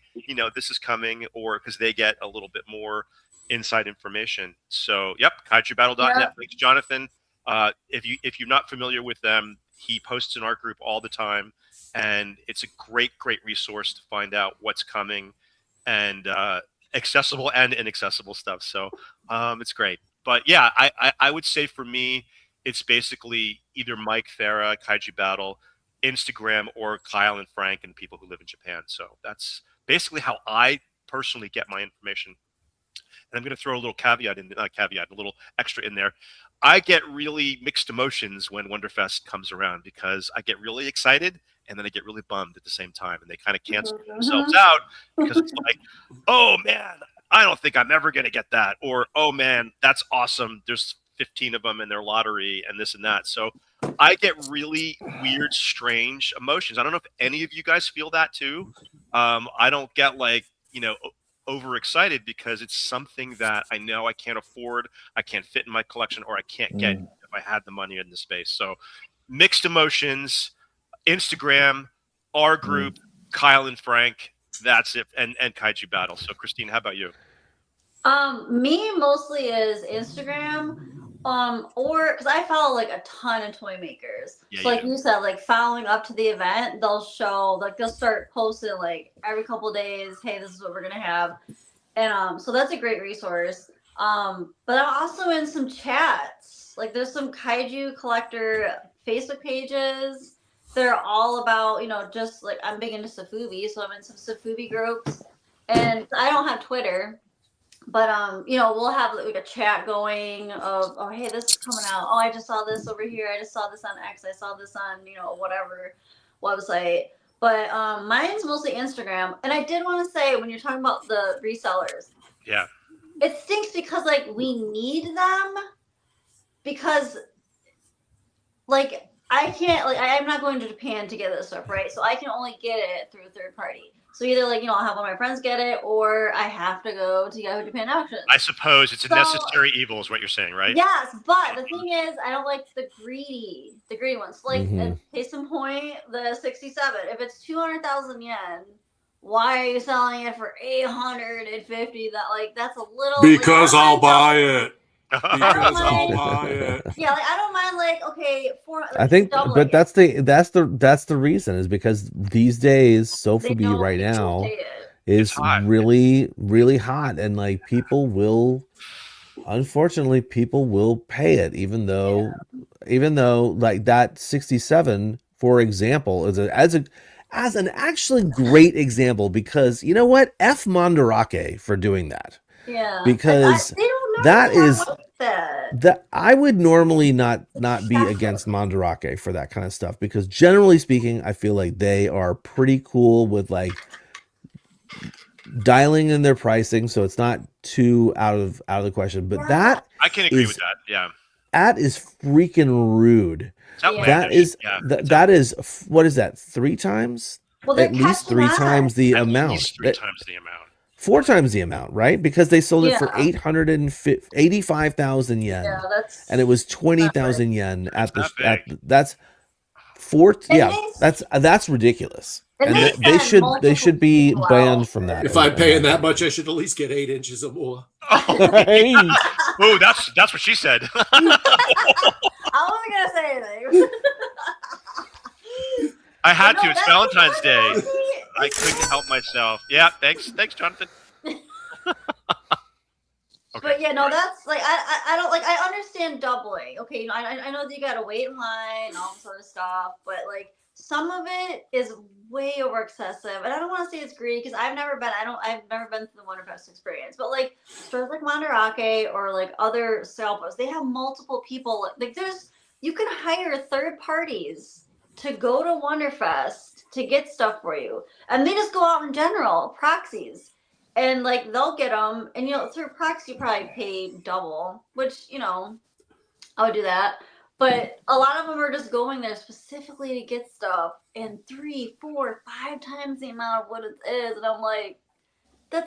this is coming, or because they get a little bit more inside information. So, yep, kaijubattle.net. Thanks, Jonathan. If you're not familiar with them, he posts in our group all the time, and it's a great resource to find out what's coming and accessible and inaccessible stuff. So it's great. But yeah, I would say for me, it's basically either Mike Farah, Kaiju Battle, Instagram, or Kyle and Frank and people who live in Japan. So that's basically how I personally get my information. And I'm going to throw a little a little extra in there. I get really mixed emotions when Wonderfest comes around, because I get really excited and then I get really bummed at the same time, and they kind of cancel themselves out because it's like, oh man, I don't think I'm ever going to get that, or oh man, that's awesome, there's 15 of them in their lottery and this and that. So I get really weird, strange emotions. I don't know if any of you guys feel that too. I don't get like, overexcited because it's something that I know I can't afford, I can't fit in my collection, or I can't get if I had the money in the space. So mixed emotions. Instagram, our group, Kyle and Frank, that's it, and Kaiju Battle. So Christine, how about you? Me mostly is Instagram. Or because I follow like a ton of toy makers. Yeah, so like you said, like following up to the event, they'll start posting like every couple of days, hey, this is what we're gonna have. And so that's a great resource. But I'm also in some chats. Like there's some kaiju collector Facebook pages. They're all about, just like I'm big into Safubi, so I'm in some Safubi groups. And I don't have Twitter. But we'll have like a chat going of, oh, hey, this is coming out. Oh, I just saw this over here. I just saw this on X. I saw this on whatever website. But mine's mostly Instagram. And I did want to say, when you're talking about the resellers, yeah, it stinks because like we need them because like I can't I'm not going to Japan to get this stuff, right? So I can only get it through a third party. So either I'll have one of my friends get it, or I have to go to Yahoo Japan Auctions. I suppose it's a necessary evil, is what you're saying, right? Yes, but the thing is, I don't like the greedy ones. Like, case in point, the 67. If it's 200,000 yen, why are you selling it for 850? That's a little. Because I'll buy it. Because I'll buy it. Yeah, I don't mind. I think, but that's the reason is because these days Sofubi right now is really, really hot, and like people will pay it, even though like that 67, for example, is as an actually great example, because you know what? F Mandarake for doing that. Yeah. Because that is that I would normally not be against Mandarake for that kind of stuff, because generally speaking, I feel like they are pretty cool with like dialing in their pricing, so it's not too out of the question. But that I can agree with that. Yeah. That is freaking rude. That is that is what is that? 3 times? At least 3 times the amount. 3 times the amount. 4 times the amount, right? Because they sold it for 85,000 yen, and it was 20,000 yen at that's 4. That's ridiculous, and they should be banned from that. If I'm paying that much, I should at least get 8 inches or more. Oh, that's what she said. I wasn't gonna say anything. I had to. It's Valentine's Day. I couldn't help myself. Yeah, thanks, Jonathan. But yeah, no, that's like I don't like. I understand doubling. Okay, I know that you gotta wait in line and all this sort of stuff, but like some of it is way over excessive, and I don't want to say it's greedy because I've never been through the Wonderfest experience. But like stores like Mandarake or like other scalpers, they have multiple people. Like you can hire third parties to go to Wonderfest to get stuff for you, and they just go out in general proxies, and like they'll get them, and through proxy you probably pay double, which I would do that, but a lot of them are just going there specifically to get stuff, and 3, 4, 5 times the amount of what it is, and I'm like, I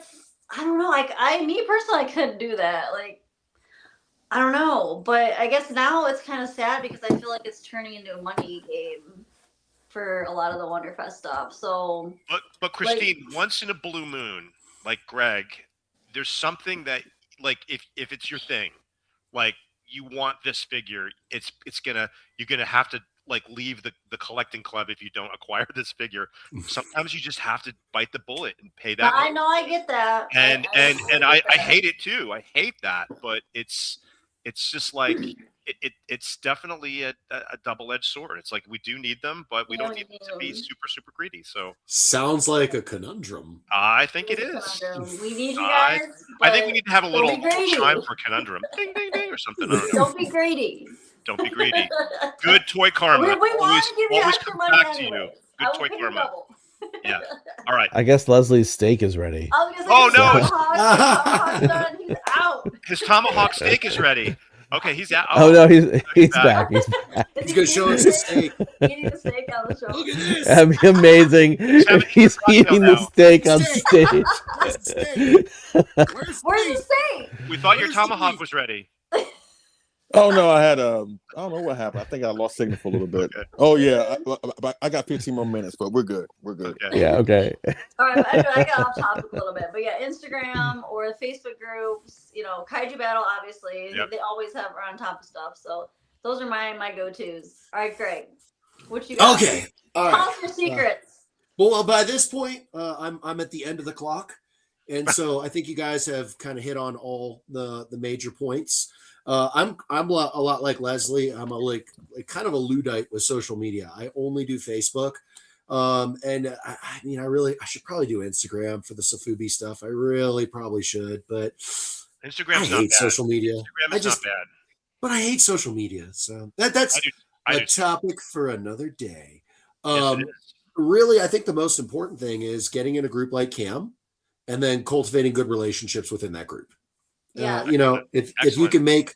don't know, like me personally, I couldn't do that, like. I don't know, but I guess now it's kind of sad because I feel like it's turning into a money game for a lot of the Wonderfest stuff. So, but Christine, once in a blue moon, like Greg, there's something that like if it's your thing, like you want this figure, you're gonna have to like leave the collecting club if you don't acquire this figure. Sometimes you just have to bite the bullet and pay that. I know, I get that, and I hate it too. I hate that, but it's just like it's definitely a double-edged sword. It's like we do need them, but we don't need them to be super, super greedy. So sounds like a conundrum. I think it is. We need you guys. I think we need to have a little time for conundrum, ding ding ding, or something. Don't be greedy. Don't be greedy. Good toy karma. We want to give you extra money back to you. Good toy karma. Yeah. All right. I guess Leslie's steak is ready. Oh no! He's out. His tomahawk steak is ready. Okay, he's out. Oh no, he's back. He's back. He's gonna show us his steak. Eating the steak on the show. Look at this. That'd be amazing. He's eating the steak on stage. Where's the steak? We thought your tomahawk was ready. Oh no, I had I don't know what happened. I think I lost signal for a little bit. Okay. Oh yeah, I got 15 more minutes, but we're good. We're good. Okay. Yeah, okay. All right, but anyway, I got off topic a little bit, but yeah, Instagram or the Facebook groups, Kaiju Battle, obviously, Yep. they always are on top of stuff. So those are my go-tos. All right, Greg, what you got? Okay. All Tell right. us your secrets. Well, by this point, I'm at the end of the clock, and so I think you guys have kind of hit on all the major points. I'm a lot like Leslie. I'm like kind of a Luddite with social media. I only do Facebook. And I mean, I should probably do Instagram for the Safubi stuff. I really probably should, but Instagram's I hate not bad. social media. Instagram is not bad. But I hate social media. So that's I a do. topic for another day. Yes, it is. Really, I think the most important thing is getting in a group like Cam and then cultivating good relationships within that group. Yeah. If you can make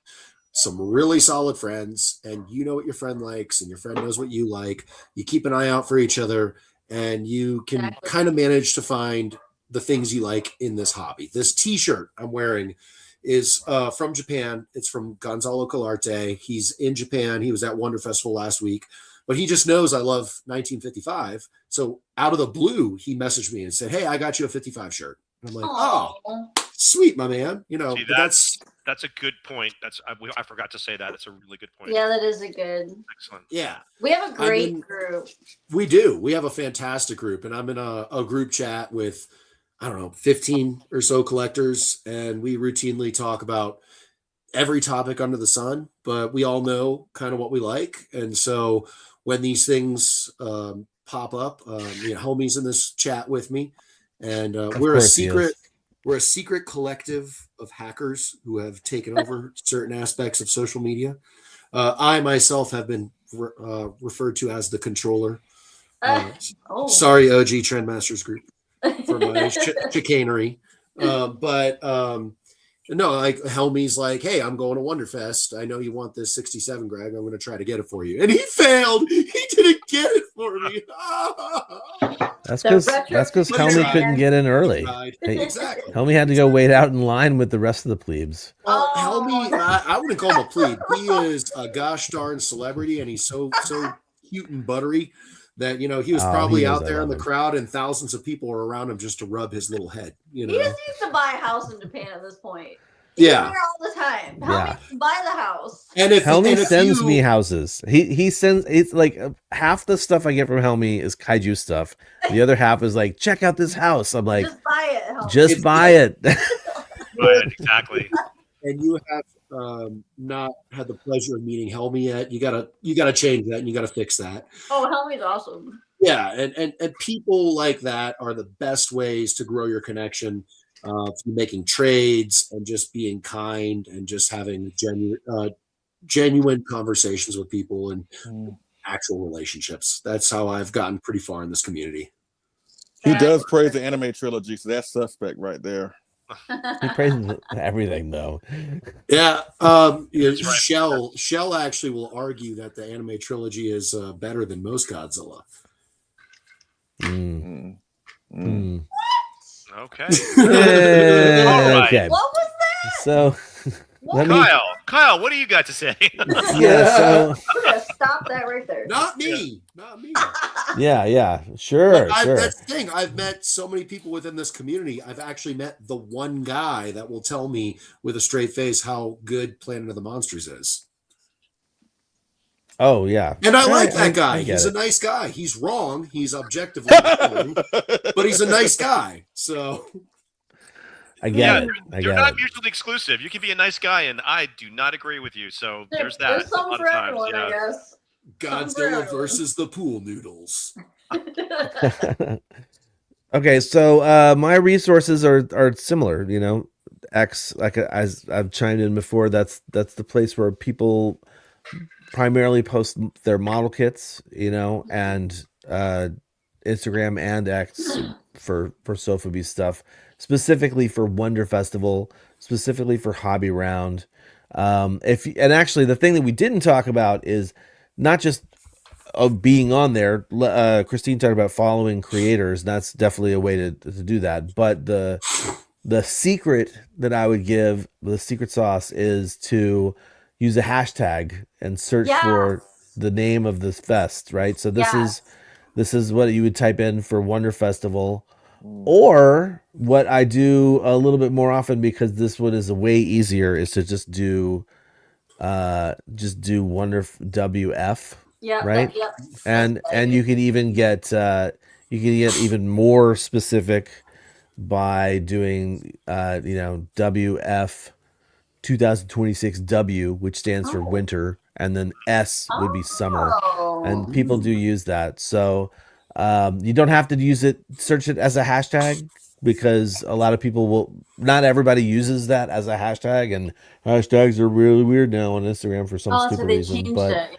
some really solid friends and you know what your friend likes and your friend knows what you like, you keep an eye out for each other and you can kind of manage to find the things you like in this hobby. This t-shirt I'm wearing is from Japan. It's from Gonzalo Colarte. He's in Japan. He was at Wonder Festival last week, but he just knows I love 1955. So out of the blue, he messaged me and said, "Hey, I got you a 55 shirt." And I'm like, "Oh, sweet, my man." See, that's a good point. I forgot to say that. It's a really good point. Yeah, that is a good. Excellent. Yeah. We have a great group. We do. We have a fantastic group, and I'm in a group chat with, I don't know, 15 or so collectors, and we routinely talk about every topic under the sun, but we all know kind of what we like. And so when these things pop up, homie's in this chat with me, and we're a secret collective of hackers who have taken over certain aspects of social media. I myself have been referred to as the controller. Sorry, OG Trendmasters group, for my chicanery. No, like Helmy's like, "Hey, I'm going to Wonderfest. I know you want this 67, Greg. I'm going to try to get it for you." And he failed. He didn't get it for me. That's because Helmy couldn't get in early. Exactly. Helmy had to go wait out in line with the rest of the plebes. Well, Helmy, I wouldn't call him a plebe. He is a gosh darn celebrity, and he's so cute and buttery that he was probably out there in the crowd, and thousands of people were around him just to rub his little head. He just needs to buy a house in Japan at this point. Yeah, here all the time. Helmy buy the house. And if Helmy sends me houses, he sends. It's like half the stuff I get from Helmy is kaiju stuff. The other half is like, check out this house. I'm like, just buy it. Helmy. Just buy it. Right, exactly. And you have not had the pleasure of meeting Helmy yet. You gotta change that, and you gotta fix that. Oh, Helmy's awesome. Yeah, and people like that are the best ways to grow your connection. Through making trades and just being kind and just having genuine conversations with people and actual relationships. That's how I've gotten pretty far in this community. He does praise the anime trilogy, so that's suspect right there. He praises everything, though. Yeah, Shell actually will argue that the anime trilogy is better than most Godzilla. Okay. All right. Okay. What was that? So, Kyle, what do you got to say? So we're gonna stop that right there. Not me. Yeah, sure. That's the thing. I've met so many people within this community. I've actually met the one guy that will tell me with a straight face how good Planet of the Monsters is. Oh yeah, and I like that guy. I He's get a nice guy. He's wrong. He's objectively wrong, but he's a nice guy. So I get it. They're not mutually exclusive. You can be a nice guy, and I do not agree with you. So there's that. There's some for everyone, I guess. Godzilla versus the pool noodles. Okay, so my resources are similar. X, like as I've chimed in before, that's the place where people primarily post their model kits, and Instagram and X for Sofubi stuff, specifically for Wonder Festival, specifically for Hobby Round. And actually the thing that we didn't talk about is not just of being on there. Christine talked about following creators. And that's definitely a way to do that. But the secret that I would give, the secret sauce, is to use a hashtag and search for the name of this fest, right? So this is what you would type in for Wonder Festival. Or what I do a little bit more often, because this one is way easier, is to just do Wonder WF, right? And you can even get even more specific by doing WF 2026 W, which stands for winter, and then S would be summer, and people do use that. So you don't have to search it as a hashtag, because a lot of people not everybody uses that as a hashtag, and hashtags are really weird now on Instagram for some stupid reason. But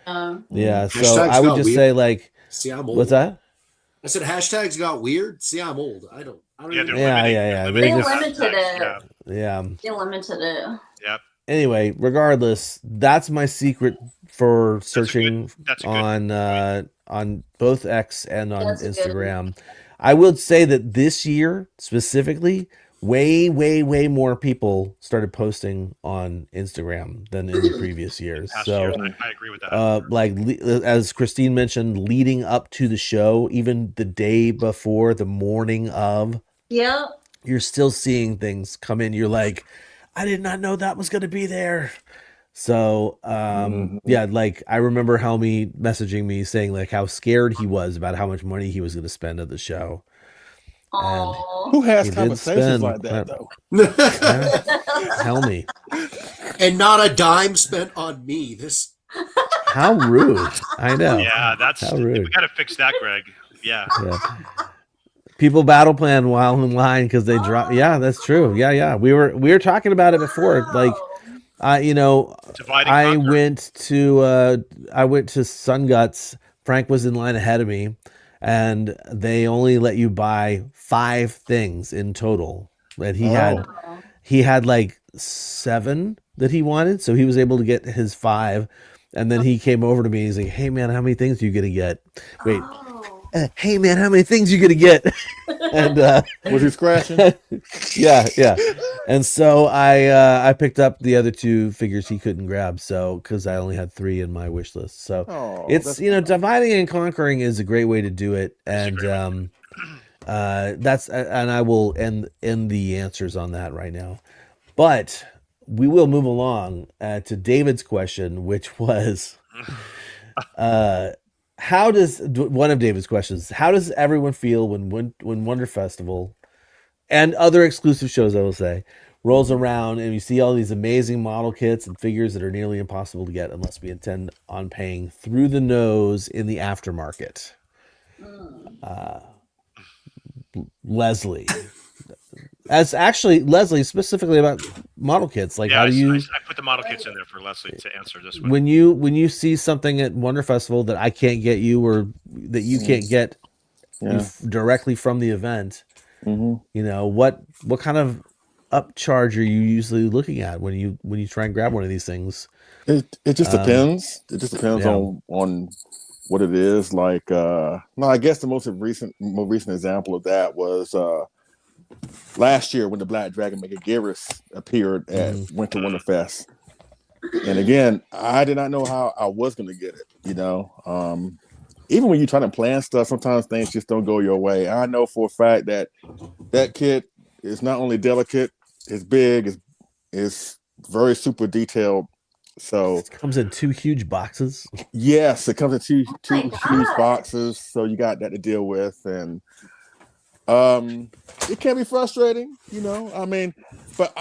so I would just say, like, see, I'm old. What's that? I said hashtags got weird. See, I'm old. I don't even They limited it. Yeah. They limited it. Yep. Anyway, regardless, that's my secret for searching on both X and on Instagram. I would say that this year specifically, way more people started posting on Instagram than in previous years. So I agree with that. As Christine mentioned, leading up to the show, even the day before, the morning of, you're still seeing things come in. You're like, I did not know that was going to be there. So, like, I remember Helmy messaging me saying, like, how scared he was about how much money he was going to spend at the show. And who has conversations like that, though? Helmy. And not a dime spent on me. How rude. I know. Yeah, how rude. We got to fix that, Greg. Yeah. People battle plan while in line because they drop. Yeah, that's true. Yeah. We were talking about it before. Like, I went to Sun Guts. Frank was in line ahead of me, and they only let you buy 5 things in total. And he had like 7 that he wanted, so he was able to get his 5. And then he came over to me. He's like, "Hey man, how many things are you gonna get?" Wait. Hey man, how many things you gonna get? And was he scratching? yeah. And so I picked up the other 2 figures he couldn't grab, so because I only had 3 in my wish list. So it's dividing and conquering is a great way to do it, and I will end the answers on that right now. But we will move along to David's question, which was one of David's questions, how does everyone feel when Wonder Festival and other exclusive shows, I will say, rolls around and you see all these amazing model kits and figures that are nearly impossible to get unless we intend on paying through the nose in the aftermarket? Leslie. Leslie, specifically about model kits, like, how do you? I put the model kits in there for Leslie to answer this one. When you see something at Wonder Festival that I can't get you, or that you can't get directly from the event, what kind of upcharge are you usually looking at when you try and grab one of these things? It just depends. It just depends on what it is. Like, I guess the most recent example of that was last year when the Black Dragon Megaguirus appeared at Winter Wonderfest. And again, I did not know how I was going to get it, even when you try to plan stuff, sometimes things just don't go your way. I know for a fact that kit is not only delicate, it's big, it's very super detailed. So it comes in 2 huge boxes. Yes, it comes in two huge boxes. So you got that to deal with, and it can be frustrating, but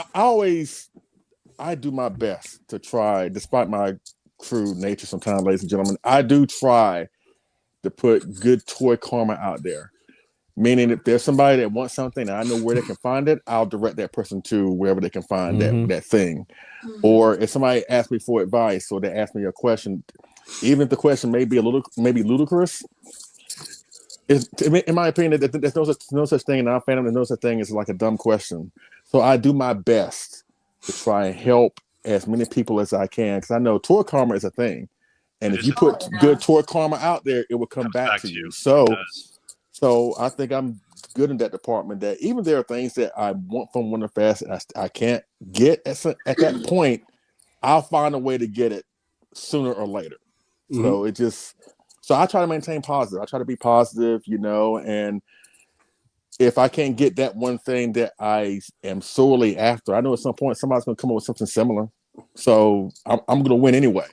I do my best to try, despite my crude nature sometimes, ladies and gentlemen, I do try to put good toy karma out there. Meaning, if there's somebody that wants something and I know where they can find it, I'll direct that person to wherever they can find that thing. Or if somebody asks me for advice, or they ask me a question, even if the question may be ludicrous, in my opinion, there's no such thing in our fandom. There's no such thing as like a dumb question. So I do my best to try and help as many people as I can, because I know toy karma is a thing, and if you put good toy karma out there, it will come back to you. So I think I'm good in that department. That even there are things that I want from Wonderfest I can't get at that point, I'll find a way to get it sooner or later. Mm-hmm. So I try to maintain positive. I try to be positive, and if I can't get that one thing that I am sorely after, I know at some point somebody's going to come up with something similar. So I'm going to win anyway.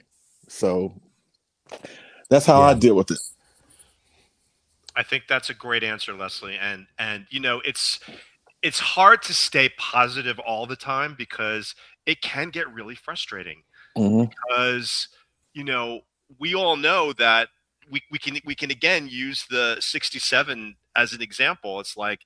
So that's how I deal with it. I think that's a great answer, Leslie. And it's hard to stay positive all the time because it can get really frustrating. Because we all know that we can again use the 67 as an example. It's like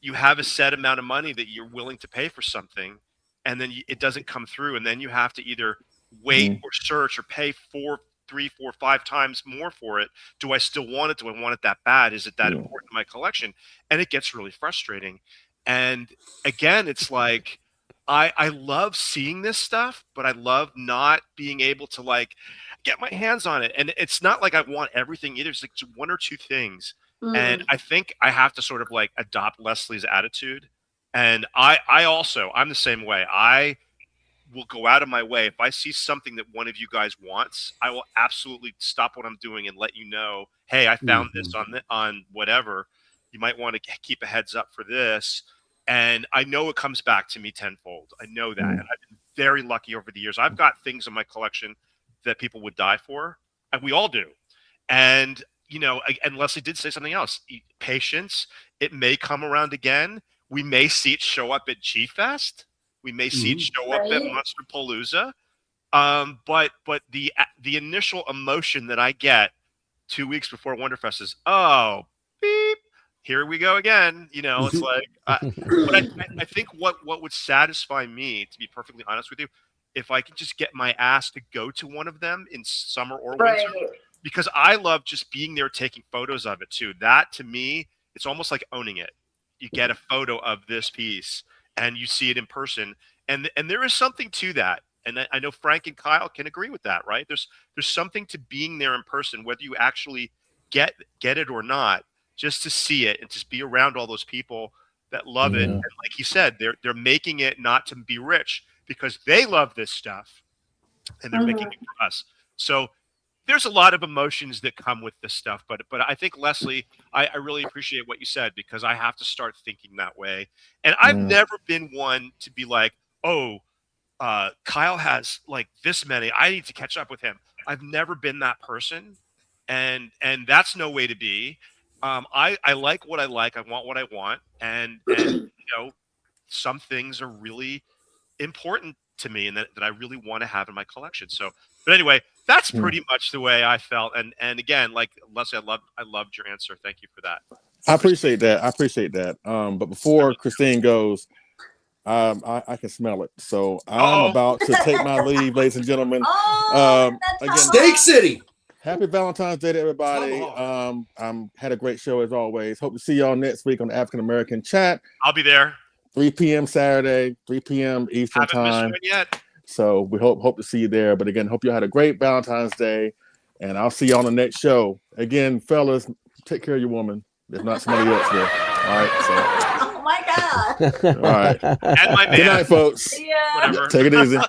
you have a set amount of money that you're willing to pay for something, and then it doesn't come through, and then you have to either wait or search or pay 3, 4, 5 times more for it. Do I still want it? Do I want it that bad? Is it that important to my collection? And it gets really frustrating. And again, it's like I love seeing this stuff, but I love not being able to like get my hands on it. And it's not like I want everything either. It's like 1 or 2 things. And I think I have to sort of like adopt Leslie's attitude. And I'm the same way. I will go out of my way. If I see something that one of you guys wants, I will absolutely stop what I'm doing and let you know, hey, I found this on whatever. You might want to keep a heads up for this. And I know it comes back to me tenfold. I know that. And I've been very lucky over the years. I've got things in my collection that people would die for, and we all do. And and Leslie did say something else. Patience. It may come around again. We may see it show up at G-Fest. We may see it show up at Monster Palooza. But the initial emotion that I get 2 weeks before Wonderfest is, oh, beep, here we go again. It's like, but I think what would satisfy me, to be perfectly honest with you, if I could just get my ass to go to one of them in summer or winter. Because I love just being there taking photos of it too. That to me, it's almost like owning it. You get a photo of this piece and you see it in person. And there is something to that. And I know Frank and Kyle can agree with that, right? There's something to being there in person, whether you actually get it or not, just to see it and just be around all those people that love it. And like he said, they're making it not to be rich because they love this stuff and they're making it for us. So there's a lot of emotions that come with this stuff, but I think, Leslie, I really appreciate what you said because I have to start thinking that way. And I've never been one to be like, oh, Kyle has like this many, I need to catch up with him. I've never been that person, and that's no way to be. I like what I like. I want what I want, and some things are really important to me and that I really want to have in my collection. So, but anyway, that's pretty much the way I felt. And again, like Leslie, I loved your answer. Thank you for that. I appreciate that. But before Christine goes, I can smell it. So I'm about to take my leave, ladies and gentlemen. Again, Steak City. Happy Valentine's Day to everybody. Had a great show as always. Hope to see y'all next week on the African American Chat. I'll be there. 3 p.m. Saturday, 3 p.m. Eastern Time. Haven't missed one yet. So we hope to see you there. But again, hope you had a great Valentine's Day, and I'll see you on the next show. Again, fellas, take care of your woman. If not, somebody else will. All right. So. Oh my God. All right. And my man. Good night, folks. Yeah. Take it easy.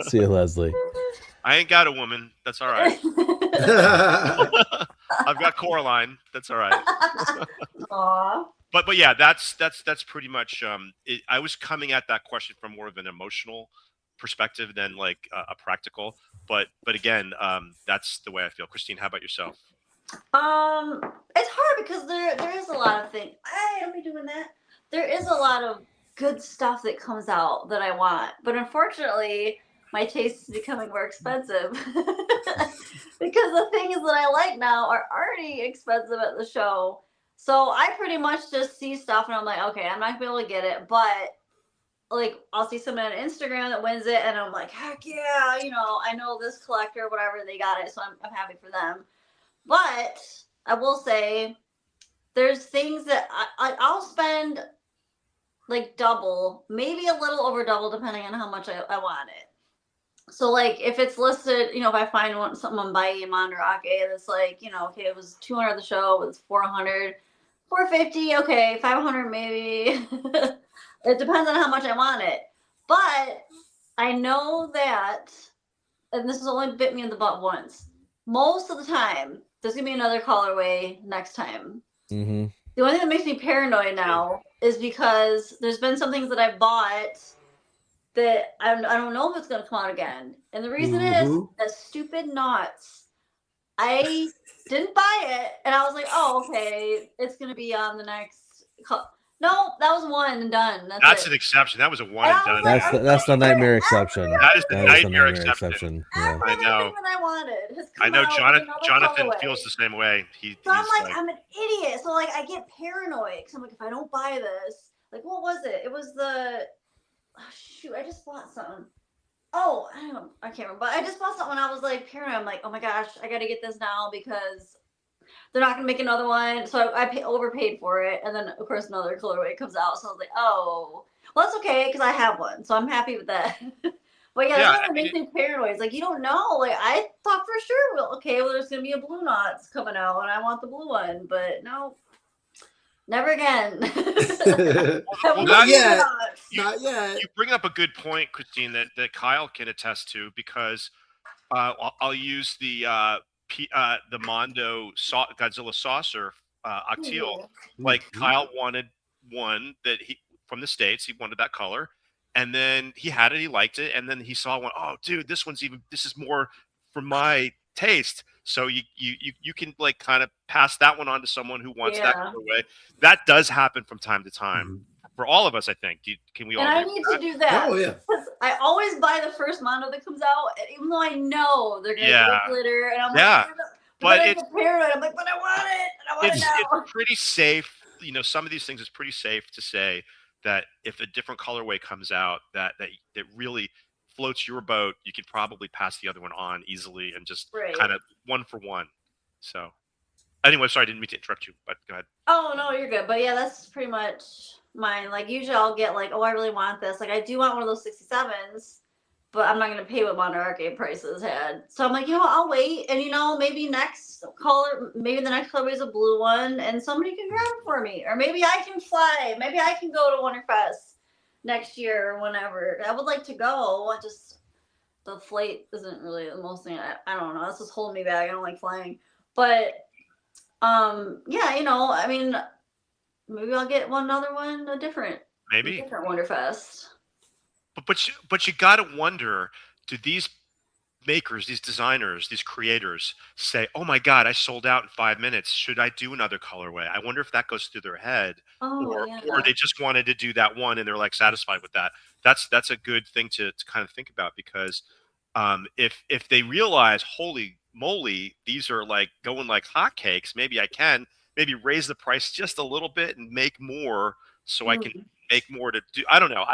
See you, Leslie. I ain't got a woman. That's all right. I've got Coraline. That's all right. Aww. But yeah, that's pretty much. I was coming at that question from more of an emotional perspective than like a practical. But again, that's the way I feel. Christine, how about yourself? It's hard because there is a lot of things. Hey, are we doing that? There is a lot of good stuff that comes out that I want, but unfortunately, my taste is becoming more expensive because the things that I like now are already expensive at the show. So I pretty much just see stuff and I'm like, okay, I'm not gonna be able to get it, but like I'll see someone on Instagram that wins it and I'm like, heck yeah, I know this collector, whatever, they got it, so I'm happy for them. But I will say there's things that I'll spend like double, maybe a little over double, depending on how much I want it. So like if it's listed, if I find something on Bai Mandarake that's like, okay, it was 200 at the show, it was 400, 450, okay, 500 maybe. It depends on how much I want it. But I know that, and this has only bit me in the butt once. Most of the time, there's gonna be another colorway next time. Mm-hmm. The only thing that makes me paranoid now is because there's been some things that I bought that I don't know if it's gonna come out again. And the reason is that stupid knots. I didn't buy it, and I was like, "Oh, okay, it's gonna be on the next." No, that was one and done. That's it. an exception. That was a one and done. That's the nightmare exception. That is the That nightmare exception. Yeah. I know. That I wanted has I come know out Jonathan colorway. feels the same way. So I'm like, I'm an idiot. So like, I get paranoid because I'm like, if I don't buy this, like, what was it? It was the shoot. I just bought something. Oh, I can't remember. But I just bought something. And I was like paranoid. I'm like, oh my gosh, I got to get this now because they're not gonna make another one. So I overpaid for it, and then of course another colorway comes out. So I was like, oh, well that's okay because I have one, so I'm happy with that. But yeah, that's what makes me paranoid. It's like you don't know. Like I thought for sure, well, there's gonna be a blue knots coming out, and I want the blue one, but no, never again. Well, not yet. Not yet. You bring up a good point, Christine, that Kyle can attest to because I'll use the Mondo Godzilla saucer Octeal. Like Kyle wanted one that he from the States. He wanted that color. And then he had it, he liked it, and then he saw one. Oh, dude, this is more for my taste. So you can like kind of pass that one on to someone who wants that colorway. That does happen from time to time for all of us, I think. Can we all? And I need to do that. Oh yeah. I always buy the first Mondo that comes out, and even though I know they're gonna get glitter, and I'm like, but it's paranoid. I'm like, but I want it, and I want it now. It's pretty safe. You know, some of these things it's pretty safe to say that if a different colorway comes out that really floats your boat, you could probably pass the other one on easily and just kind of one for one. So anyway, sorry, I didn't mean to interrupt you, but go ahead. Oh no, you're good. But yeah, that's pretty much mine. Like usually I'll get like, oh, I really want this. Like I do want one of those 67s, but I'm not gonna pay what Mondo Arcade prices had. So I'm like, you know what, I'll wait, and maybe the next colorway is a blue one, and somebody can grab it for me, or maybe I can fly. Maybe I can go to Wonderfest next year or whenever. I would like to go. The flight isn't really the most thing. I don't know. That's just holding me back. I don't like flying, but yeah, I mean, maybe I'll get another one, a different Wonderfest. But you got to wonder, do these makers, these designers, these creators say, oh my God, I sold out in 5 minutes. Should I do another colorway? I wonder if that goes through their head or they just wanted to do that one and they're like satisfied with that. That's a good thing to kind of think about because if they realize, holy moly, these are like going like hotcakes, maybe I can raise the price just a little bit and make more so I can make more to do. I don't know.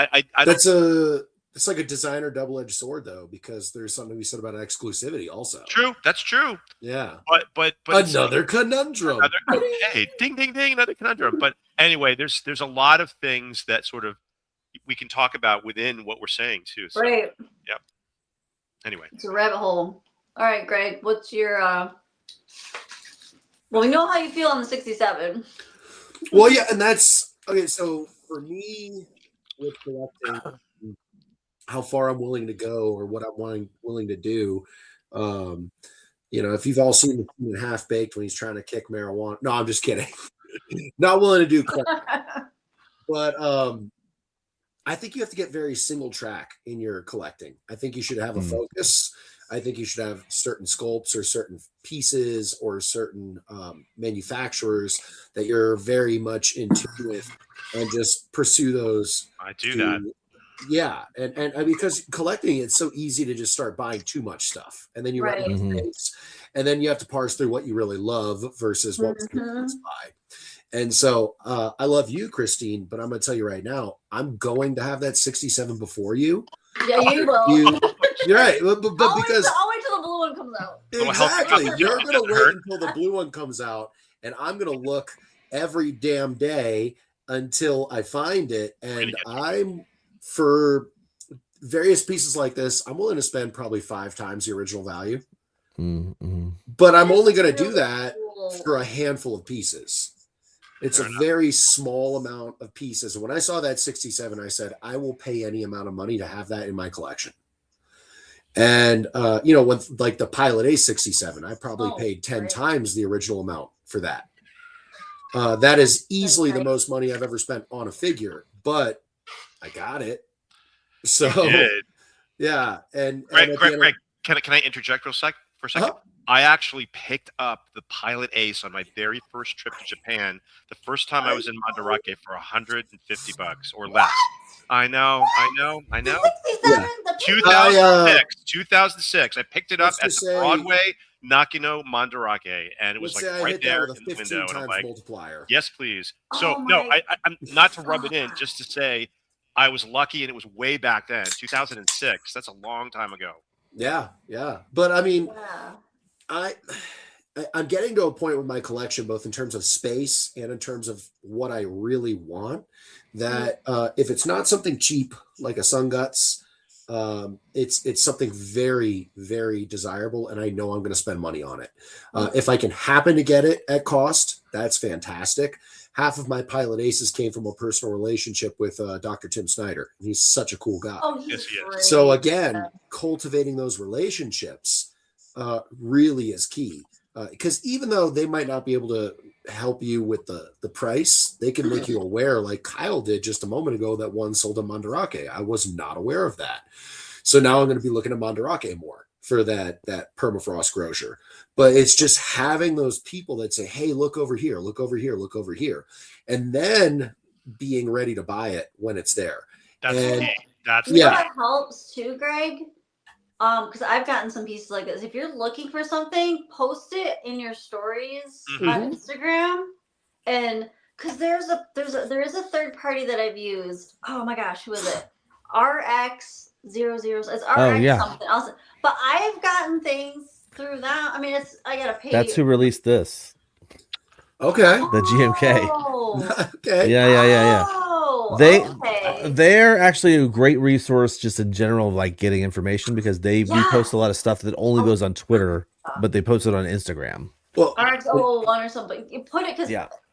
It's like a designer double-edged sword though, because there's something to be said about exclusivity also. True. That's true. Yeah. But another conundrum. Hey, ding, ding, ding, another conundrum. But anyway, there's a lot of things that sort of we can talk about within what we're saying too. So, right. Yeah. Anyway. It's a rabbit hole. All right, Greg, what's your well, we know how you feel on the 67. Well, yeah, and that's okay. So for me, with collecting, how far I'm willing to go or what I'm willing to do, if you've all seen the scene in Half Baked when he's trying to kick marijuana. No, I'm just kidding. Not willing to do crack. But I think you have to get very single track in your collecting. I think you should have a focus. I think you should have certain sculpts or certain pieces or certain manufacturers that you're very much in tune with and just pursue those. I do that. Yeah. And because collecting, it's so easy to just start buying too much stuff. And then you run out of space. And then you have to parse through what you really love versus what you buy. And so I love you, Christine, but I'm going to tell you right now, I'm going to have that 67 before you. Yeah, you will. You're right, but because I'll wait till the blue one comes out. Exactly, you're gonna wait until the blue one comes out, and I'm gonna look every damn day until I find it. And I'm for various pieces like this, I'm willing to spend probably 5 times the original value. But I'm only gonna do that for a handful of pieces. It's a very small amount of pieces. And when I saw that 67, I said, I will pay any amount of money to have that in my collection. And, when like the Pilot A67, I probably paid 10 times the original amount for that. That is easily the most money I've ever spent on a figure, but I got it. So, yeah. And Greg, can I interject for a second? I actually picked up the Pilot Ace on my very first trip to Japan. The first time I was in Mandarake for $150 or less. I know. 2006. I picked it up at the Broadway Nakino Mandarake, and it was like right there in the window. And I'm like, multiplier. Yes, please. So I'm not to rub it in, just to say I was lucky, and it was way back then, 2006. That's a long time ago. Yeah. But I mean, I'm getting to a point with my collection, both in terms of space and in terms of what I really want, that if it's not something cheap like a Sun Guts, it's something very, very desirable, and I know I'm going to spend money on it. If I can happen to get it at cost, that's fantastic. Half of my Pilot Aces came from a personal relationship with Dr. Tim Snyder. He's such a cool guy. Oh, he's great. So again, cultivating those relationships really is key. Because even though they might not be able to help you with the price, they can make you aware, like Kyle did just a moment ago, that one sold a Mandarake. I was not aware of that. So now I'm going to be looking at Mandarake more for that permafrost grocer. But it's just having those people that say, hey, look over here, look over here, look over here. And then being ready to buy it when it's there. That's that helps too, Greg. Because I've gotten some pieces like this. If you're looking for something, post it in your stories on Instagram, and because there is a third party that I've used. Oh my gosh, who is it? RX00. It's RX something else. But I've gotten things through that. I mean, I gotta pay. That's who released this. Okay. The GMK. Oh. Okay. Yeah. Oh, They're actually a great resource just in general, like getting information, because they repost a lot of stuff that only goes on Twitter, but they post it on Instagram. Well, RX001 or something. You put it because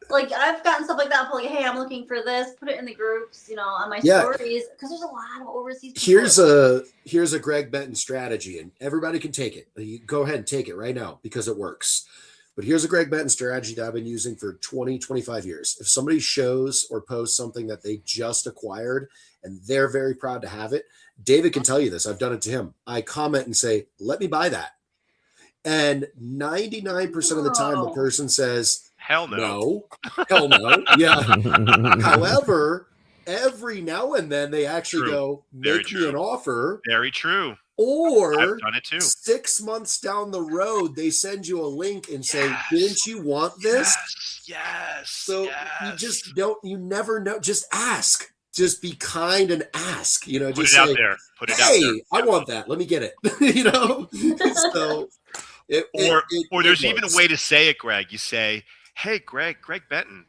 like I've gotten stuff like that. Like, hey, I'm looking for this. Put it in the groups, on my stories, because there's a lot of overseas people. Here's a Greg Benton strategy, and everybody can take it. You go ahead and take it right now because it works. But here's a Greg Benton strategy that I've been using for 20, 25 years. If somebody shows or posts something that they just acquired and they're very proud to have it, David can tell you this. I've done it to him. I comment and say, let me buy that. And 99% of the time, the person says, hell no. No. Hell no. Yeah. However, every now and then they actually go, make me an offer. Very true. Or I've done it too. 6 months down the road, they send you a link and say, didn't you want this? Yes. So you never know. Just ask. Just be kind and ask. Put it out there. Put it out there. Hey, I want that. Let me get it. So or there's even a way to say it, Greg. You say, hey, Greg Benton,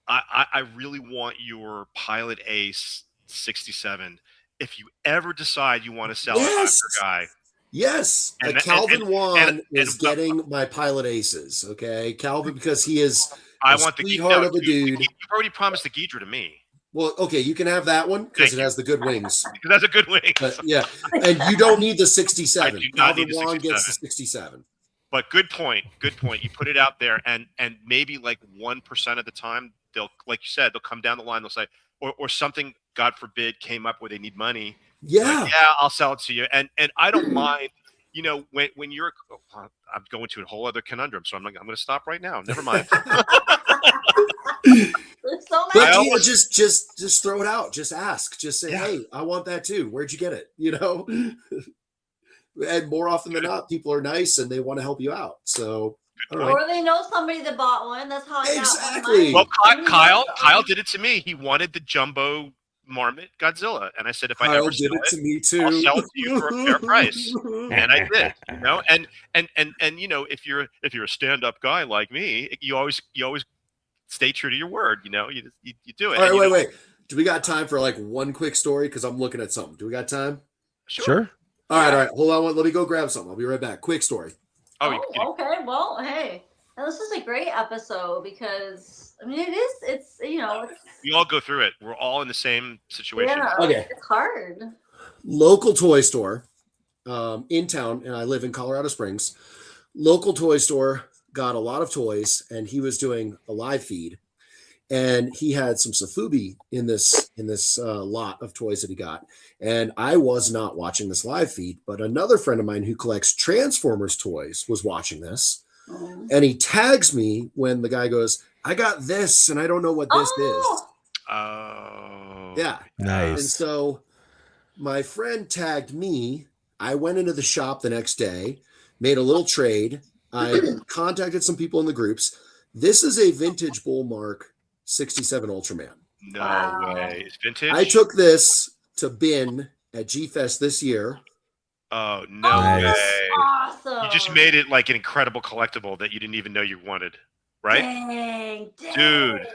I really want your Pilot Ace 67. If you ever decide you want to sell it to your guy. Yes. Calvin Wan is getting my Pilot Aces. Okay. Calvin, because he is I want the sweetheart of a dude. You've already promised the Ghidra to me. Well, okay, you can have that one because it has the good wings. Because that's a good wing. Yeah. And you don't need the 67. I do not Calvin need the Wan 67. gets the 67. But good point. You put it out there, and maybe like 1% of the time they'll, like you said, they'll come down the line. They'll say, or something, God forbid, came up where they need money. Yeah, I'll sell it to you, and I don't mind. When you're, I'm going to a whole other conundrum, so I'm going to stop right now. Never mind. But just throw it out. Just ask. Just say, hey, I want that too. Where'd you get it? And more often than not, people are nice and they want to help you out. So, or they know somebody that bought one. That's how I got one. Well, Kyle did it to me. He wanted the jumbo Marmot Godzilla, and I said, if I ever did it to me too, I'll sell it to you for a fair price. And I did. And if you're a stand-up guy like me, you always stay true to your word. You do it. All right, wait. Do we got time for like one quick story? Because I'm looking at something. Do we got time? Sure. All right. Hold on. Let me go grab something. I'll be right back. Quick story. Okay. Well, hey, And this is a great episode because I mean it's We all go through it. We're all in the same situation. yeah, Okay. it's hard. Local toy store in town, and I live in Colorado Springs. Local toy store got a lot of toys, and he was doing a live feed, and he had some Safubi in this lot of toys that he got. And I was not watching this live feed, but another friend of mine who collects Transformers toys was watching this, and he tags me when the guy goes, "I got this, and I don't know what this is." Oh, yeah, Nice. And so my friend tagged me. I went into the shop the next day, made a little trade. I contacted some people in the groups. This is a vintage Bullmark 67 Ultraman. No way. It's vintage? I took this to bin at G-Fest this year. Oh, no Nice. way. Awesome. You just made it like an incredible collectible that you didn't even know you wanted, right? Dang. Dude.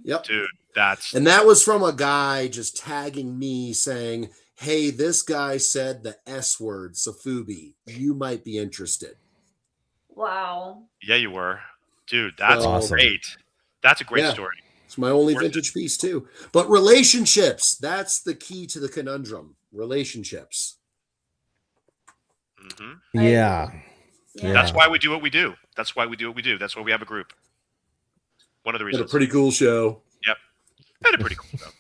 Yep. Dude, that's... And that was from a guy just tagging me saying, "Hey, this guy said the S word, Safubi. You might be interested." Wow. Yeah, you were. Dude, that's Awesome. great. That's a great Yeah. story. It's my only vintage piece too. But relationships, that's the key to the conundrum. Relationships. Mm-hmm. Yeah. That's why we do what we do. That's why we do what we do. That's why we have a group. One of the Had reasons. a pretty cool show. Yep. Had a pretty cool show.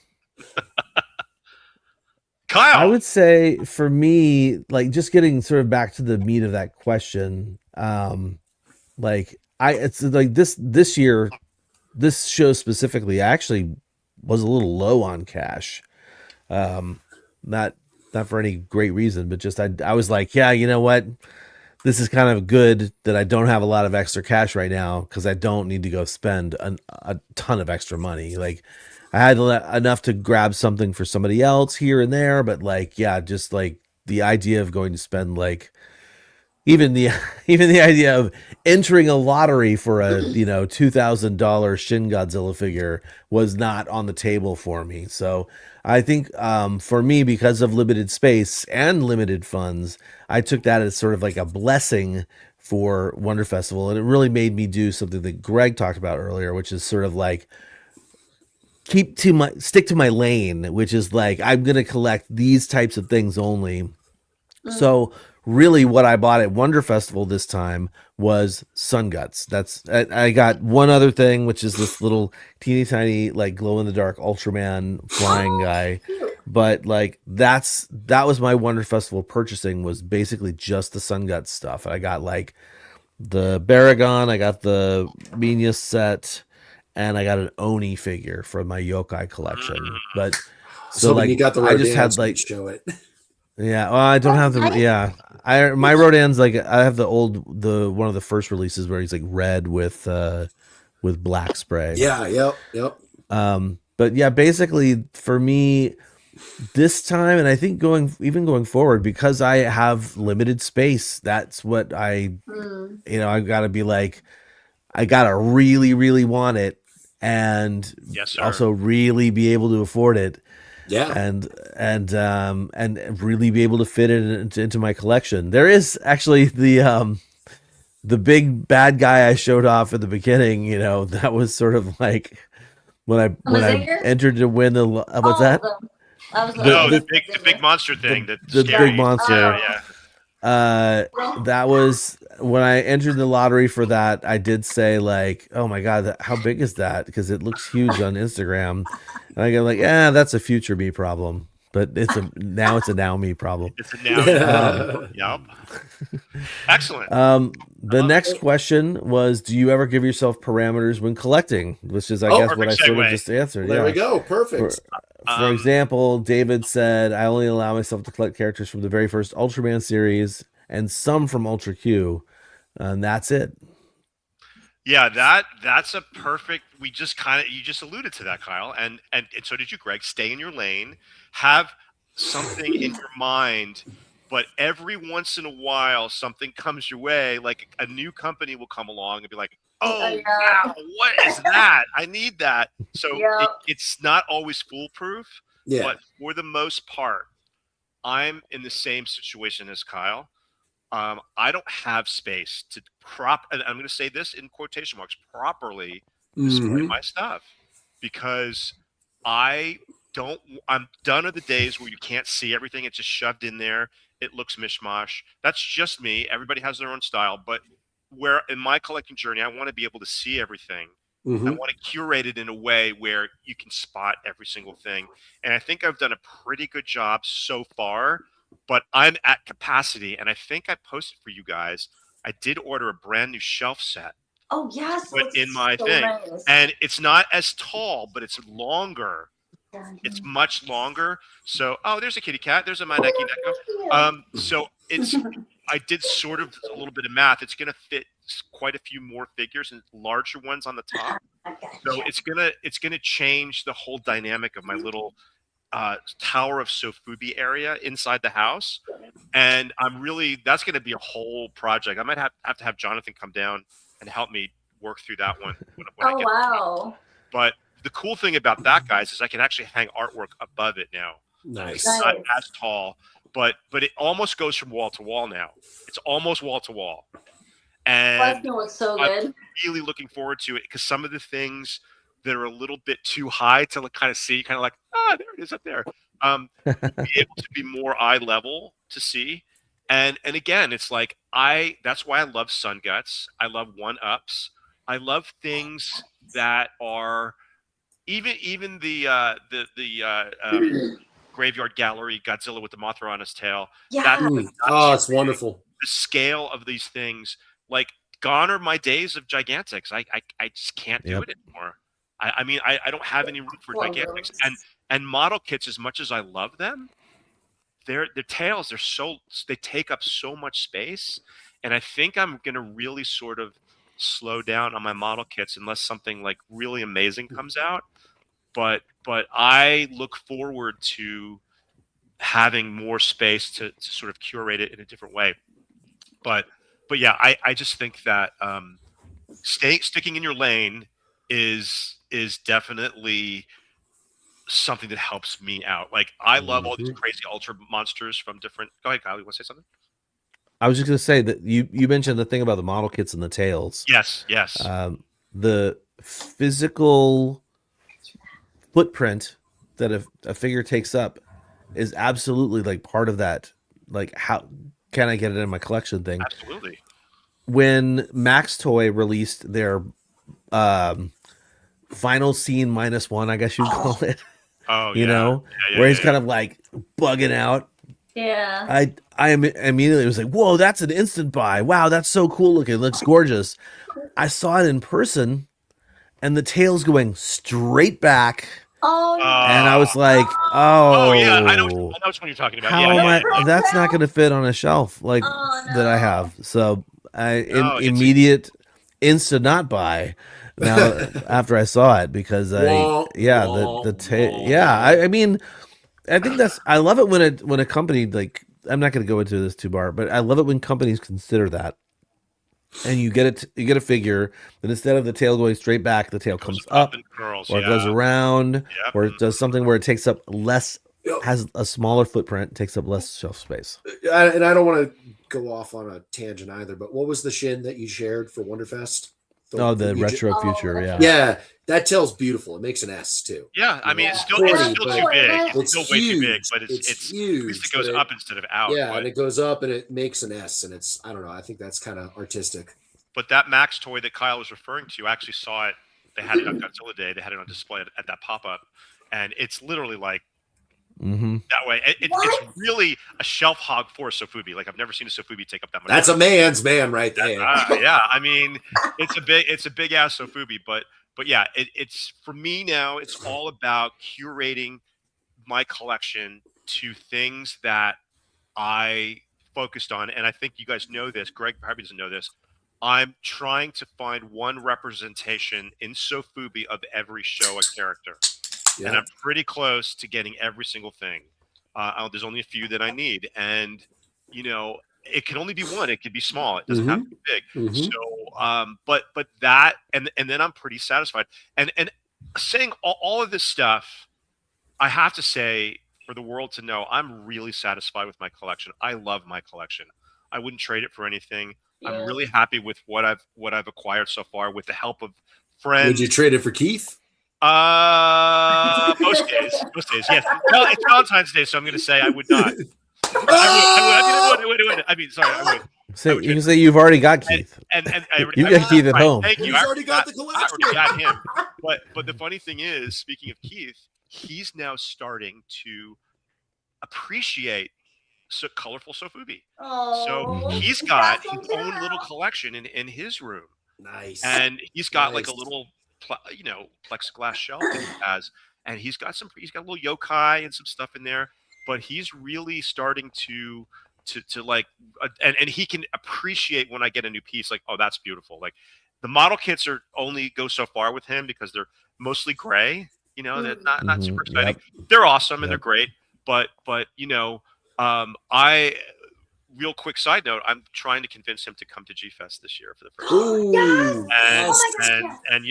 Kyle! I would say for me, like just getting sort of back to the meat of that question, it's like this year, this show specifically, I actually was a little low on cash. Not for any great reason, but just I was like, yeah, you know what? This is kind of good that I don't have a lot of extra cash right now because I don't need to go spend a ton of extra money. Like I had enough to grab something for somebody else here and there, but like, yeah, just like the idea of going to spend like even the idea of entering a lottery for a $2,000 Shin Godzilla figure was not on the table for me. So I think for me, because of limited space and limited funds, I took that as sort of like a blessing for Wonder Festival, and it really made me do something that Greg talked about earlier, which is sort of like stick to my lane, which is like I'm gonna collect these types of things only. So really what I bought at Wonder Festival this time was Sun Guts. I got one other thing, which is this little teeny tiny like glow in the dark Ultraman flying guy. But like that was my Wonder Festival purchasing, was basically just the Sun Guts stuff. I got like the Baragon, I got the Minya set, and I got an Oni figure from my Yokai collection. But so like you got the I just had Rodans like show it. Yeah, well, I don't have the my Rodan's like I have the one of the first releases where he's like red with black spray. Yeah, yep. But yeah, basically for me this time, and I think going forward, because I have limited space, that's what I gotta be like, I gotta really, really want it, and also really be able to afford it. Yeah, and really be able to fit it into my collection. There is actually the big bad guy I showed off at the beginning. That was sort of like when I entered to win the what's that? The big monster thing. The big monster. That was when I entered the lottery for that. I did say like, "Oh my god, how big is that?" Because it looks huge on Instagram, and I go like, that's a future me problem, but it's a now me problem. It's a now. Yep. Excellent. The next question was, do you ever give yourself parameters when collecting? Which is, I guess, what I sort of just answered. There we go. Perfect. For example, David said, I only allow myself to collect characters from the very first Ultraman series and some from Ultra Q, and that's it. Yeah, that's a perfect. You just alluded to that, Kyle, and so did you, Greg. Stay in your lane, have something in your mind, but every once in a while something comes your way, like a new company will come along and be like, "Oh, wow, what is that? I need that." So it's not always foolproof, but for the most part, I'm in the same situation as Kyle. I don't have space to and I'm going to say this in quotation marks, properly display my stuff, because I don't. I'm done of the days where you can't see everything. It's just shoved in there. It looks mishmash. That's just me. Everybody has their own style, but where in my collecting journey, I want to be able to see everything. I want to curate it in a way where you can spot every single thing. And I think I've done a pretty good job so far, but I'm at capacity. And I think I posted for you guys, I did order a brand new shelf set. Oh, yes. Put in my thing. Nice. And it's not as tall, but it's longer. It's much longer. So, oh, there's a kitty cat. There's a Maneki Neko. So I did sort of a little bit of math. It's going to fit quite a few more figures and larger ones on the top. So it's gonna change the whole dynamic of my little Tower of Sofubi area inside the house. And that's going to be a whole project. I might have to have Jonathan come down and help me work through that one. When I get wow. But the cool thing about that, guys, is I can actually hang artwork above it now. Nice. It's not as tall, but it almost goes from wall to wall now. It's almost wall to wall. And That's gonna look so good. I'm really looking forward to it, because some of the things that are a little bit too high to kind of see, kind of like, there it is up there. Be able to be more eye level to see. And again, it's like that's why I love Sun Guts. I love one-ups. I love things that are even the Graveyard Gallery Godzilla with the Mothra on his tail. Yeah. It's wonderful. The scale of these things, like, gone are my days of Gigantics. I just can't do it anymore. I mean, I don't have any room for Gigantics. And model kits, as much as I love them, their tails, they take up so much space. And I think I'm gonna really sort of slow down on my model kits unless something like really amazing comes out. But I look forward to having more space to sort of curate it in a different way. But yeah, I just think that sticking in your lane is definitely something that helps me out. Like, I love all these crazy ultra monsters from different. Go ahead, Kyle. You want to say something? I was just going to say that you mentioned the thing about the model kits and the tails. Yes. The physical footprint that a figure takes up is absolutely like part of that. Like, how can I get it in my collection thing? Absolutely. When Max Toy released their final scene -1, I guess you'd call it. Oh, you know, where he's kind of like bugging out. Yeah. I immediately was like, whoa, that's an instant buy. Wow, that's so cool looking. It looks gorgeous. I saw it in person, and the tail's going straight back. Oh, and I was like, yeah, I know which one you're talking about. How am I? That's not going to fit on a shelf like that I have. So immediate instant not buy now after I saw it, because I mean, I think I love it when a company, like, I'm not going to go into this too far, but I love it when companies consider that. And you get a figure that instead of the tail going straight back, the tail comes up and curls, or it goes around, or it does something where it takes up less, has a smaller footprint, takes up less shelf space. And I don't want to go off on a tangent either, but what was the shin that you shared for Wonderfest? The retro future, yeah. Yeah, that tail's beautiful. It makes an S too. Yeah, I mean, it's still too big. It's still way too big, but it's huge. At least it goes up instead of out. Yeah, and it goes up and it makes an S, and it's, I don't know, I think that's kind of artistic. But that Max toy that Kyle was referring to, I actually saw it. They had it on Godzilla Day. They had it on display at that pop-up, and it's literally like that way. It's really a shelf hog for a Sofubi. Like, I've never seen a Sofubi take up that much. That's a man's man right there. Yeah, I mean, it's a big ass Sofubi, but yeah, it's for me now. It's all about curating my collection to things that I focused on, and I think you guys know this. Greg probably doesn't know this. I'm trying to find one representation in Sofubi of every Showa character. Yeah. And I'm pretty close to getting every single thing. There's only a few that I need. And, you know, it can only be one. It could be small. It doesn't have to be big. So, but that, and then I'm pretty satisfied. And saying all of this stuff, I have to say, for the world to know, I'm really satisfied with my collection. I love my collection. I wouldn't trade it for anything. Yeah. I'm really happy with what I've acquired so far with the help of friends. Would you trade it for Keith? Most days, yes. Well, it's Valentine's Day, so I'm going to say I would not. I mean, sorry, I would. So you can say you've already got Keith. And you got Keith at home. Thank you. He's already got the collection. I already got him. But the funny thing is, speaking of Keith, he's now starting to appreciate colorful Sofubi. Oh, so he's got his own little collection in his room. Nice. And he's got like a little, plexiglass shelf that he has, and he's got a little yokai and some stuff in there. But he's really starting to like, and he can appreciate when I get a new piece. Like, oh, that's beautiful. Like, the model kits only go so far with him because they're mostly gray. They're not super exciting. Yep. They're awesome and they're great. But real quick side note, I'm trying to convince him to come to G-Fest this year for the first time. Yes! And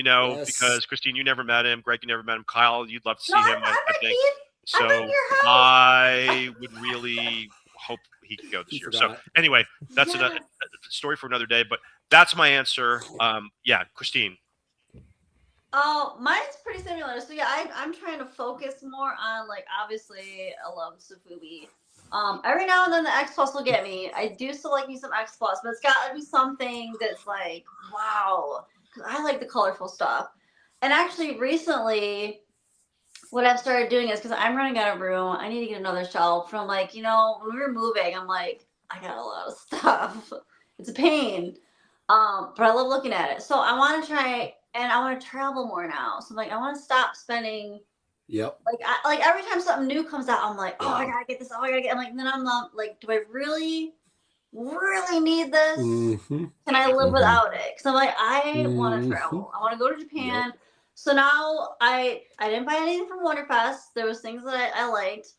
because Christine, you never met him, Greg, you never met him, Kyle, you'd love to see him, I think. So I would really hope he could go this year. So anyway, that's another story for another day, but that's my answer. Yeah, Christine. Oh, mine's pretty similar. So yeah, I'm trying to focus more on, like, obviously I love Sofubi. Every now and then the X Plus will get me. I do still like me some X Plus, but it's got to be something that's like, wow, because I like the colorful stuff. And actually, recently, what I've started doing is, because I'm running out of room, I need to get another shelf. From like, when we were moving, I'm like, I got a lot of stuff. It's a pain, but I love looking at it. So I want to try, and I want to travel more now. So I'm like, I want to stop spending. Yep. Like every time something new comes out, I'm like, oh, I gotta get this. Oh, I gotta get. I'm like, then I'm not like, do I really need this? Mm-hmm. Can I live without it? Because I'm like, I want to travel. I want to go to Japan. Yep. So now I didn't buy anything from Wonderfest. There was things that I liked,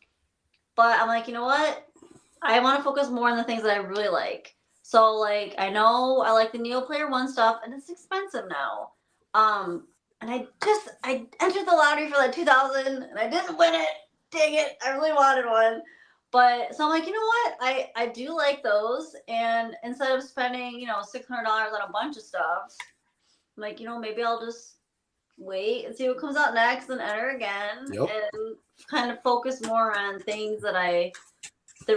but I'm like, you know what? I want to focus more on the things that I really like. So like, I know I like the Neo Player One stuff, and it's expensive now. And I entered the lottery for that 2000, and I didn't win it. Dang it! I really wanted one, but so I'm like, you know what? I do like those, and instead of spending $600 on a bunch of stuff, I'm like, maybe I'll just wait and see what comes out next and enter again, and kind of focus more on things that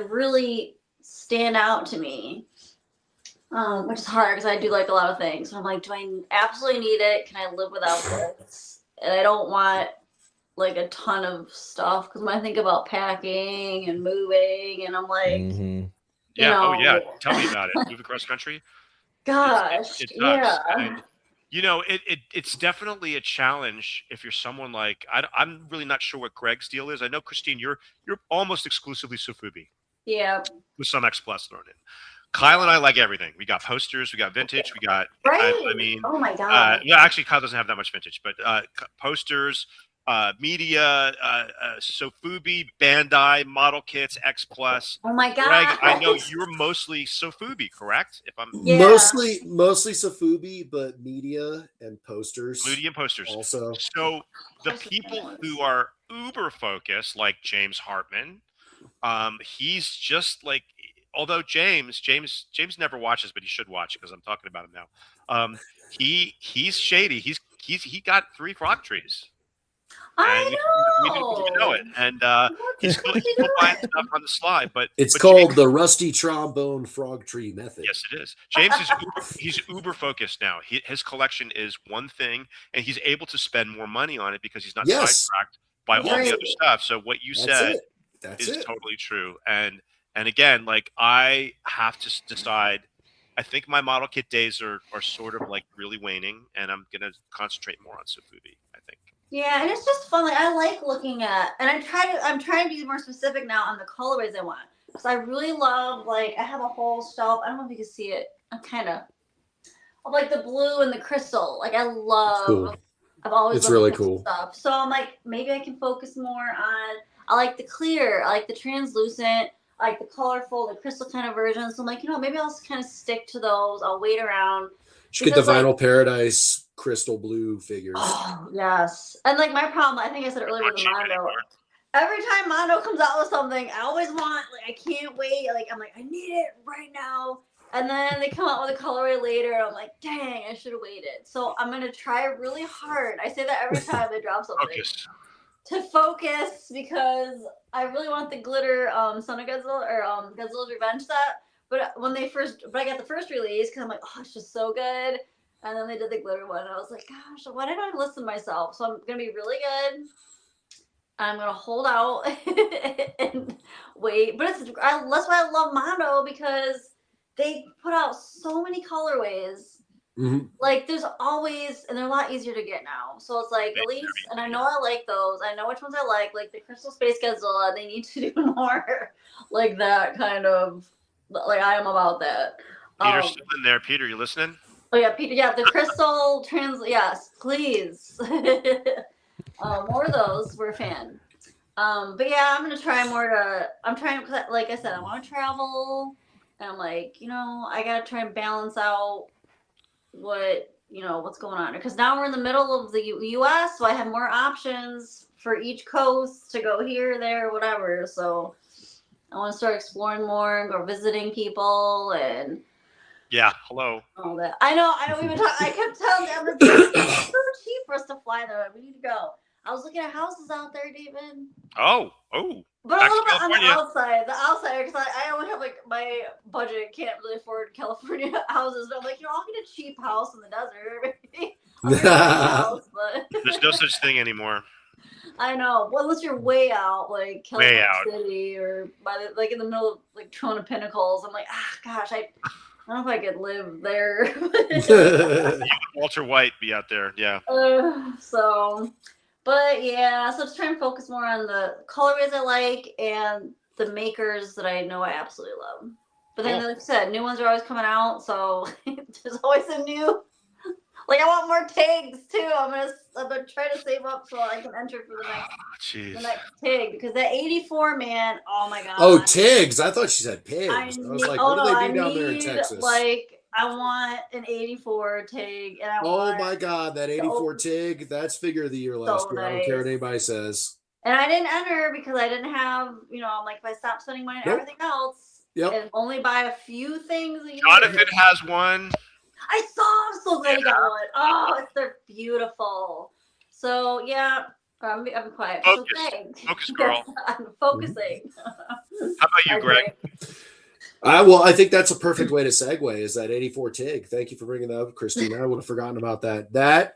really stand out to me. Which is hard because I do like a lot of things. So I'm like, do I absolutely need it? Can I live without this? And I don't want like a ton of stuff because when I think about packing and moving, and I'm like, yeah, oh yeah, tell me about it. Move across country. Gosh, yeah. And, it's definitely a challenge if you're someone like I'm really not sure what Greg's deal is. I know Christine, you're almost exclusively Sofubi. Yeah. With some X Plus thrown in. Kyle and I like everything. We got posters, we got vintage, we got. Right. I mean, oh my god. Yeah, actually, Kyle doesn't have that much vintage, but posters, media, Sofubi, Bandai, model kits, X Plus. Oh my god. Greg, I know you're mostly Sofubi, correct? If I'm mostly Sofubi, but media and posters. Media and posters. Also, so the people who are uber focused, like James Hartman, he's just like. Although James never watches, but he should watch because I'm talking about him now. He's shady. He got 3 frog trees. I know. We didn't even know it, and he's still buying stuff on the sly. But it's called the rusty trombone frog tree method. Yes, it is. James he's uber focused now. His collection is one thing, and he's able to spend more money on it because he's not sidetracked by all the other stuff. So what you said is totally true, And again, like I have to decide. I think my model kit days are sort of like really waning, and I'm gonna concentrate more on Sofubi, I think. Yeah, and it's just fun. Like I like looking at, and I'm trying to be more specific now on the colorways I want, because I really love, like, I have a whole shelf. I don't know if you can see it. I'm kind of like the blue and the crystal. Like I love. Cool. I've always it's loved really that cool stuff. So I'm like, maybe I can focus more on. I like the clear. I like the translucent. Like the colorful, the crystal kind of version. So I'm like, maybe I'll just kind of stick to those. I'll wait around. Should get the Vinyl Paradise crystal blue figures. Oh, yes. And like my problem, I think I said earlier with the Mondo, every time Mondo comes out with something, I always want, like, I can't wait. Like, I'm like, I need it right now. And then they come out with a colorway later, and I'm like, dang, I should have waited. So I'm gonna try really hard. I say that every time they drop something. To focus, because I really want the glitter Son of Godzilla or Godzilla's Revenge set. But I got the first release because I'm like, oh, it's just so good. And then they did the glitter one, and I was like, gosh, why didn't I listen to myself? So I'm gonna be really good. I'm gonna hold out and wait. But that's why I love Mono, because they put out so many colorways. Mm-hmm. Like, there's always, and they're a lot easier to get now. So it's like, at least, and I know I like those. I know which ones I like the Crystal Space Godzilla. They need to do more like that kind of, like, I am about that. Peter's still in there. Peter, you listening? Oh yeah, Peter. Yeah, the Crystal yes, please. More of those. We're a fan. But yeah, I'm gonna try more I'm trying, because, like I said, I want to travel, and I'm like, I gotta try and balance out what's going on, because now we're in the middle of the U.S., so I have more options for each coast to go here, there, whatever. So I want to start exploring more and go visiting people and hello. all that. I know. We've been talking. I kept telling them it's so cheap for us to fly there. We need to go. I was looking at houses out there, David. Oh. But a little bit on the outside, because I only have, like, my budget can't really afford California houses. But I'm like, I'll get a cheap house in the desert. I'll get a house, but There's no such thing anymore. I know. Well, unless you're way out, like California Way out. City, or like in the middle of, like, Trona Pinnacles. I'm like, gosh, I don't know if I could live there. Walter White be out there, yeah. But yeah, so just trying to focus more on the colorways I like and the makers that I know I absolutely love. But then, like I said, new ones are always coming out, so there's always a new. Like, I want more tags too. I'm gonna try to save up so I can enter for the next tag, because that 84, man, oh my god. Oh, Tigs! I thought she said pigs. I was like, what do they do down there in Texas? Like, I want an 84 TIG, and my god, that 84 TIG, that's figure of the year last year. I don't care what anybody says. And I didn't enter because I didn't have, I'm like, if I stop spending money on everything else and only buy a few things a year. Jonathan has one. I saw. I'm so glad he got one. Oh, they're beautiful. So yeah, I'm quiet. Focus, so thanks. Focus, girl. I'm focusing. How about you, Greg? Well, I think that's a perfect way to segue, is that 84 TIG. Thank you for bringing that up, Christine. I would have forgotten about that. That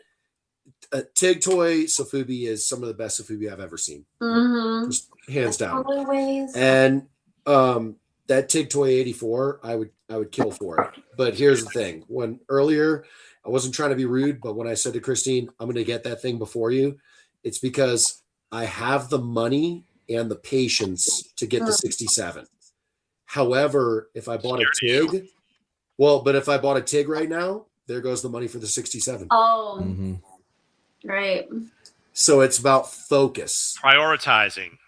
TIG toy Sofubi is some of the best Sofubi I've ever seen. Mm-hmm. Just hands down. Always. And that TIG toy 84, I would kill for it. But here's the thing. When earlier, I wasn't trying to be rude, but when I said to Christine, I'm going to get that thing before you, it's because I have the money and the patience to get the 67. However, if I bought a TIG, if I bought a TIG right now, there goes the money for the 67. Oh, right. So it's about focus. Prioritizing.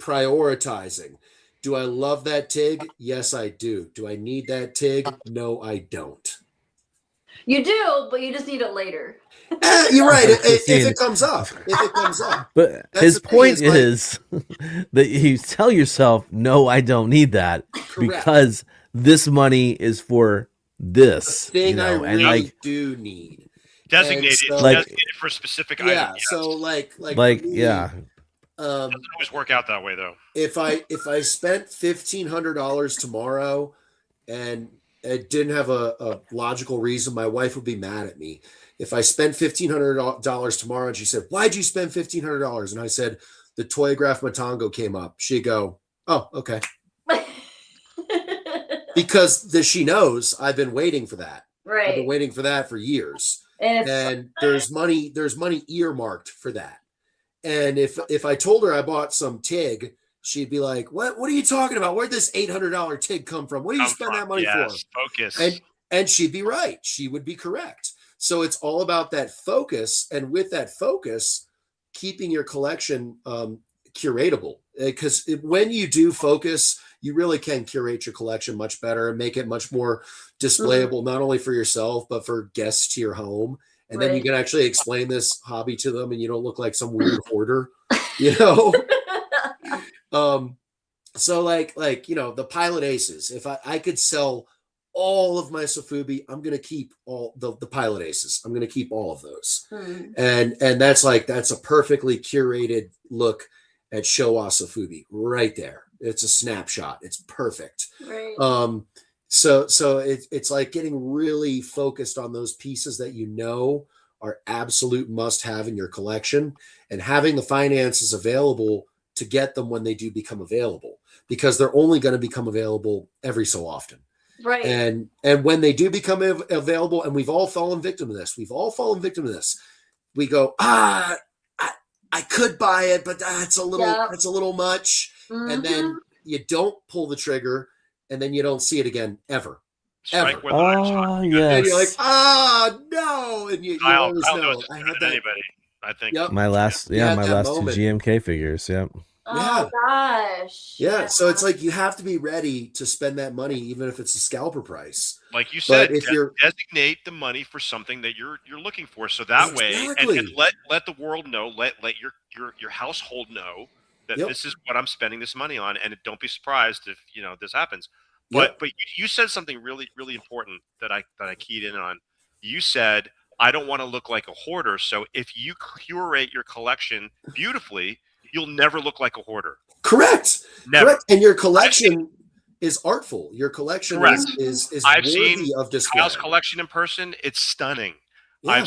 Do I love that TIG? Yes, I do. Do I need that TIG? No, I don't. You do, but you just need it later. You're right. If it comes up. But That's his point like, is that you tell yourself, no, I don't need that, because this money is for this. Thing I really do need. Designated for a specific item. Yeah. So like doesn't always work out that way, though. If I spent $1,500 tomorrow and it didn't have a logical reason, my wife would be mad at me. If I spent $1,500 tomorrow and she said, "Why'd you spend $1,500?" and I said, "The Toygraph Matango came up," she'd go, "Oh, okay." Because she knows I've been waiting for that. Right. I've been waiting for that for years. And there's money earmarked for that. And if I told her I bought some TIG, she'd be like, What are you talking about? Where'd this $800 TIG come from? What do you spend that money for? Focus. And she'd be right. She would be correct. So it's all about that focus. And with that focus, keeping your collection curatable. Because when you do focus, you really can curate your collection much better and make it much more displayable, not only for yourself, but for guests to your home. And then you can actually explain this hobby to them and you don't look like some weird hoarder, So like the Pilot Aces. If I could sell all of my Sofubi, I'm gonna keep all the Pilot Aces. I'm gonna keep all of those. And that's a perfectly curated look at Showa Sofubi right there. It's a snapshot. It's perfect. Right. So it's like getting really focused on those pieces that are absolute must have in your collection, and having the finances available to get them when they do become available, because they're only going to become available every so often. Right. And when they do become available, and we've all fallen victim to this. We go, I could buy it, but that's a little much. And then you don't pull the trigger, and then you don't see it again ever. Ever. Oh, yes. And you're like, no. And you always know. I had that. Anybody, I think. Yep. My last two moment. GMK figures. Yep. Oh gosh. Yeah. So it's like you have to be ready to spend that money, even if it's a scalper price. Like you said, designate the money for something that you're looking for, so that way, and let the world know, let your household know that this is what I'm spending this money on, and don't be surprised if this happens. But you said something really, really important that I keyed in on. You said, I don't want to look like a hoarder. So if you curate your collection beautifully, you'll never look like a hoarder. Correct. Never. Correct. And your collection is artful. Your collection is worthy of display. Kyle's collection in person. It's stunning. Yeah. I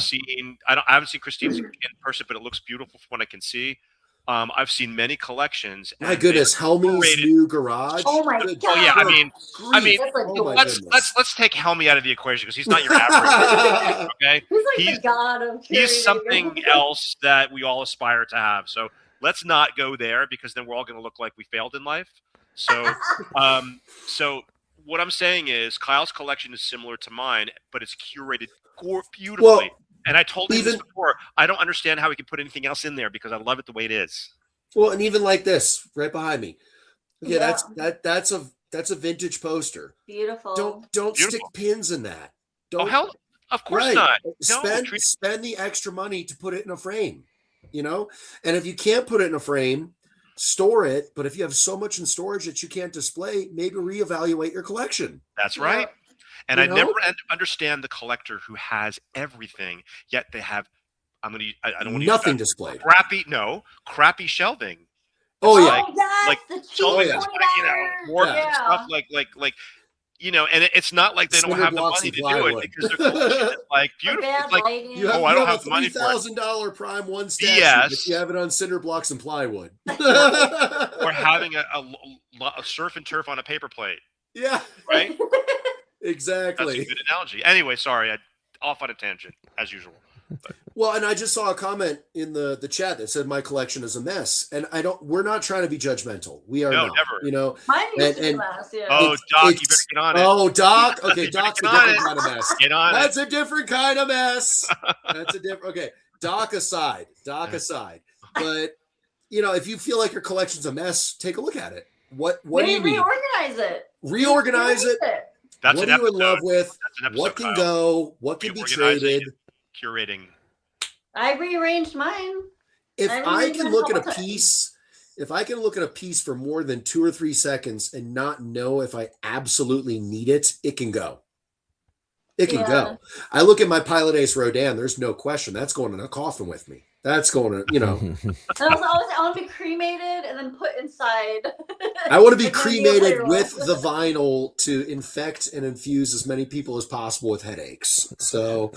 haven't seen Christine's in person, but it looks beautiful from what I can see. I've seen many collections. My goodness, Helmy's new garage. Oh my god! Oh yeah, I mean, let's take Helmy out of the equation because he's not your average. Okay, he's the god of curating. He's something else that we all aspire to have. So let's not go there, because then we're all going to look like we failed in life. So, so what I'm saying is, Kyle's collection is similar to mine, but it's curated beautifully. Well, and I told him this before. I don't understand how he can put anything else in there, because I love it the way it is. Well, and even like this right behind me. Okay, that's a vintage poster. Beautiful. Don't stick pins in that. Don't. Oh hell, of course not. No, spend the extra money to put it in a frame. And if you can't put it in a frame, store it. But if you have so much in storage that you can't display, maybe reevaluate your collection. That's right. And I never understand the collector who has everything, yet they have, I don't want to nothing displayed. Crappy shelving. Oh yeah. The shelving is stuff like and it's not like they don't have the money to do it, because their collection is like beautiful. It's like, I don't have the money for it. $3,000 Prime 1 statue, but you have it on cinder blocks and plywood. Or having a surf and turf on a paper plate. Yeah. Right? Exactly. That's a good analogy. Anyway, sorry, I off on a tangent as usual. But. Well, and I just saw a comment in the chat that said my collection is a mess, and we're not trying to be judgmental. We are not. Never. Mine used to be a mess. Yeah. Oh, Doc, you better get on it. Oh, Doc. Okay, Doc's a different kind of mess. Get on That's a different kind of mess. That's a different. Okay, Doc aside. But if you feel like your collection's a mess, take a look at it. What do you need? Reorganize it. That's what are you in love with? What can go? What can be traded? Curating. I rearranged mine. If I can look at a piece for more than 2 or 3 seconds and not know if I absolutely need it, it can go. It can go. I look at my Pilot Ace Rodin. There's no question that's going in a coffin with me. That's going to, I want to be cremated and then put inside. I want to be cremated with the vinyl to infect and infuse as many people as possible with headaches. So,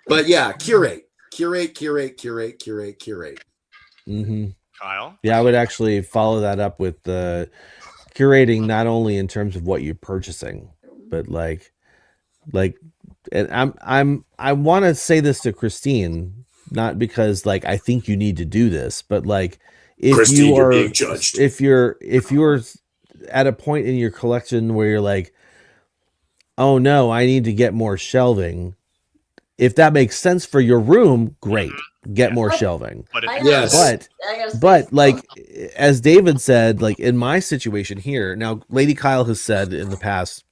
but yeah, curate. Mm-hmm. Kyle? Yeah, I would actually follow that up with the curating, not only in terms of what you're purchasing, but like, and I want to say this to Christine, not because like I think you need to do this, but like if Christine, you are you're being judged. if you're at a point in your collection where you're like, oh no, I need to get more shelving. If that makes sense for your room, great. Get more shelving. But like as David said, like in my situation here, now Lady Kyle has said in the past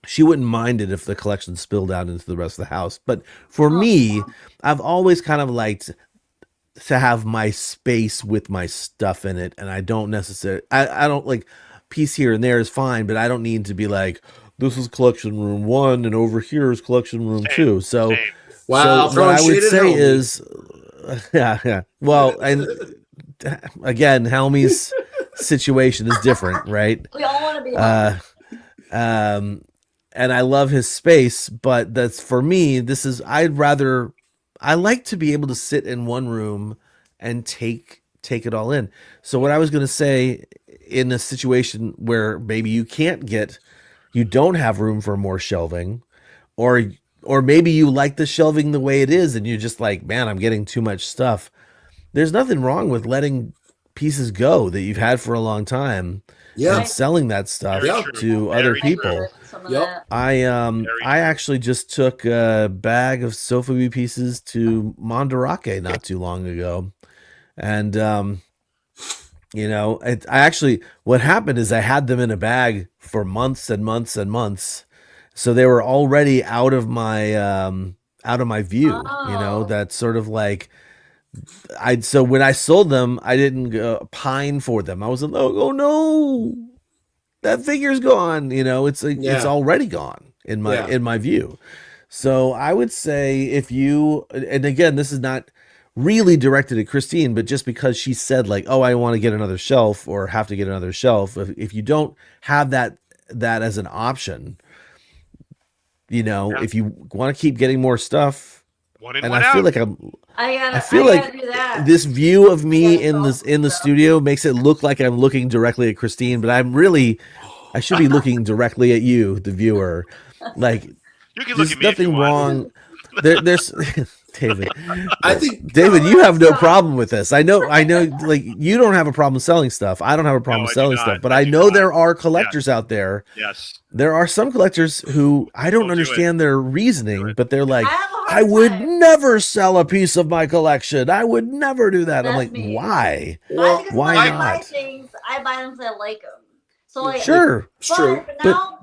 she wouldn't mind it if the collection spilled out into the rest of the house. But for me, I've always kind of liked to have my space with my stuff in it, and I don't necessarily. I don't like piece here and there is fine, but I don't need to be like, this is collection room 1 and over here is collection room 2. So, wow, so what I would say Helmy. is, yeah. Well, and again, Helmy's situation is different, right? We all want to be. And I love his space, but that's for me. I like to be able to sit in one room and take it all in. So what I was going to say, in a situation where maybe you don't have room for more shelving, or maybe you like the shelving the way it is and you're just like, man, I'm getting too much stuff. There's nothing wrong with letting pieces go that you've had for a long time and selling that stuff to other people. I actually just took a bag of Sofubi pieces to Mandarake not too long ago. And what happened is I had them in a bag for months and months and months. So they were already out of my view, that's sort of like, so when I sold them, I didn't pine for them. I was like, oh no, that figure's gone. It's already gone in my view. So I would say if you, and again, this is not really directed at Christine, but just because she said like, oh, I want to get another shelf or have to get another shelf. If you don't have that as an option, if you want to keep getting more stuff, I feel like I feel like this view of me in the studio makes it look like I'm looking directly at Christine, but I should be looking directly at you, the viewer. Like, you can there's look at me nothing wrong. There's David. I think David, you have no problem with this. I know. Like, you don't have a problem selling stuff. I don't have a problem selling stuff. But I know there are collectors out there. Yes. There are some collectors who I don't understand their reasoning, but they're like, I would never sell a piece of my collection. I would never do that. I'm like, why? Well, why I not? I buy them because I like them. So like, sure,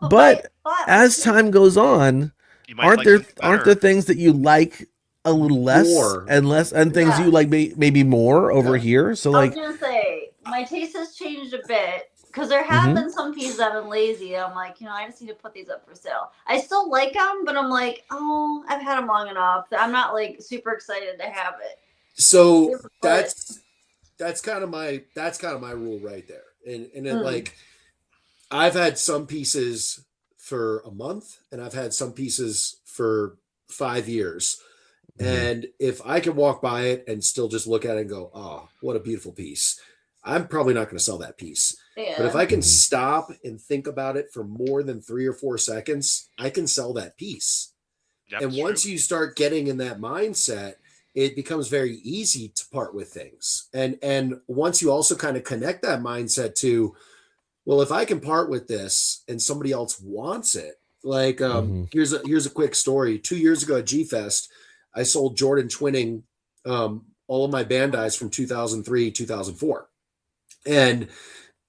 but as time goes on, aren't there things that you like a little less and things you like maybe more over here? So like, I was gonna say my taste has changed a bit because there have been some pieces I've been lazy. I'm like, I just need to put these up for sale. I still like them, but I'm like, oh, I've had them long enough that I'm not like super excited to have it. So that's kind of my rule right there. And it, like, I've had some pieces for a month and I've had some pieces for 5 years. And if I can walk by it and still just look at it and go, oh, what a beautiful piece, I'm probably not going to sell that piece. Yeah. But if I can stop and think about it for more than 3 or 4 seconds, I can sell that piece. That's and once you start getting in that mindset, it becomes very easy to part with things. And once you also kind of connect that mindset to, well, if I can part with this and somebody else wants it, like here's a quick story. 2 years ago at G-Fest, I sold Jordan Twinning all of my Bandais from 2003, 2004. And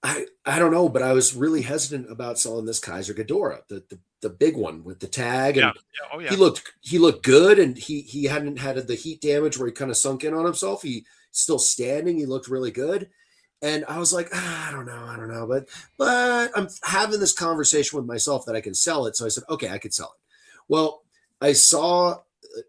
I don't know, but I was really hesitant about selling this Kaiser Ghidorah, the big one with the tag. And he looked good, and he hadn't had the heat damage where he kind of sunk in on himself. He's still standing. He looked really good. And I was like, I don't know, but I'm having this conversation with myself that I can sell it. So I said, okay, I could sell it. Well, I saw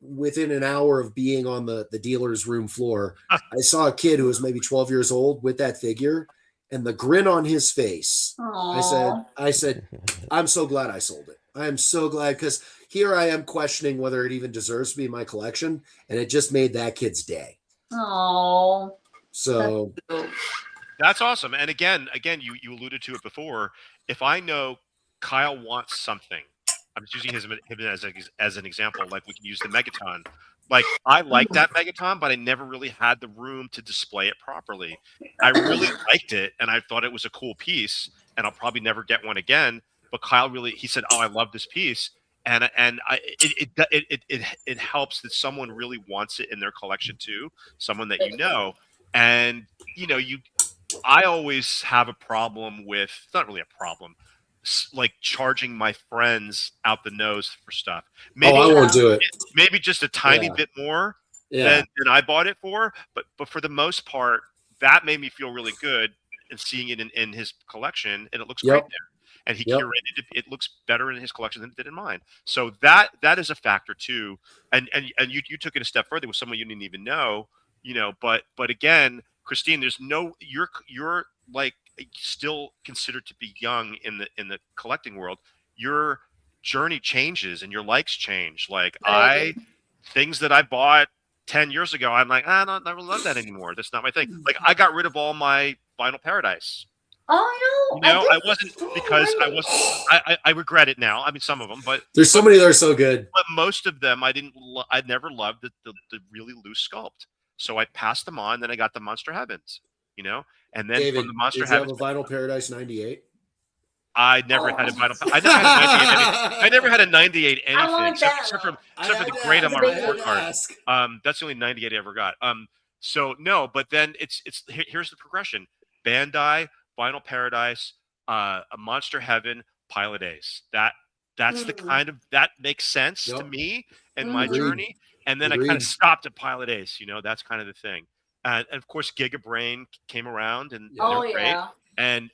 within an hour of being on the dealer's room floor, I saw a kid who was maybe 12 years old with that figure, and the grin on his face. Aww. I said, I'm so glad I sold it. I am so glad, because here I am questioning whether it even deserves to be in my collection, and it just made that kid's day. Oh, so that's awesome. And again, you alluded to it before. If I know Kyle wants something, I'm just using him as an example. Like, we can use the Megaton. Like, I like that Megaton, but I never really had the room to display it properly. I really liked it, and I thought it was a cool piece, and I'll probably never get one again. But Kyle he said, "Oh, I love this piece," and it helps that someone really wants it in their collection too, someone that you know, and I always have a problem with, it's not really a problem, like charging my friends out the nose for stuff. Maybe I won't do it. Maybe just a tiny bit more, than I bought it for. But for the most part, that made me feel really good and seeing it in his collection, and it looks great there. And he curated it. It looks better in his collection than it did in mine. So that is a factor too. And you took it a step further with someone you didn't even know, but again, Christine, there's no, you're like still considered to be young in the collecting world. Your journey changes and your likes change. Like things that I bought 10 years ago, I'm like, I don't love that anymore. That's not my thing. Like I got rid of all my Vinyl Paradise. Oh, I know. I wasn't because I wasn't. I regret it now. I mean, some of them, but there's so many that are so good. But most of them, I didn't. I never loved the really loose sculpt. So I passed them on. Then I got the Monster Heavens, and then David, from the Monster did you Heavens, have a Vinyl Paradise '98. I never had a Vinyl. I never had a '98. I never had a '98 anything except for the great on my report card. That's the only '98 I ever got. So no, but then it's here's the progression: Bandai, Vinyl Paradise, a Monster Heaven, Pilot Ace. That's the kind of that makes sense to me and my journey. And then I kind of stopped at Pilot Ace. That's kind of the thing. And of course, Giga Brain came around, and they're great. And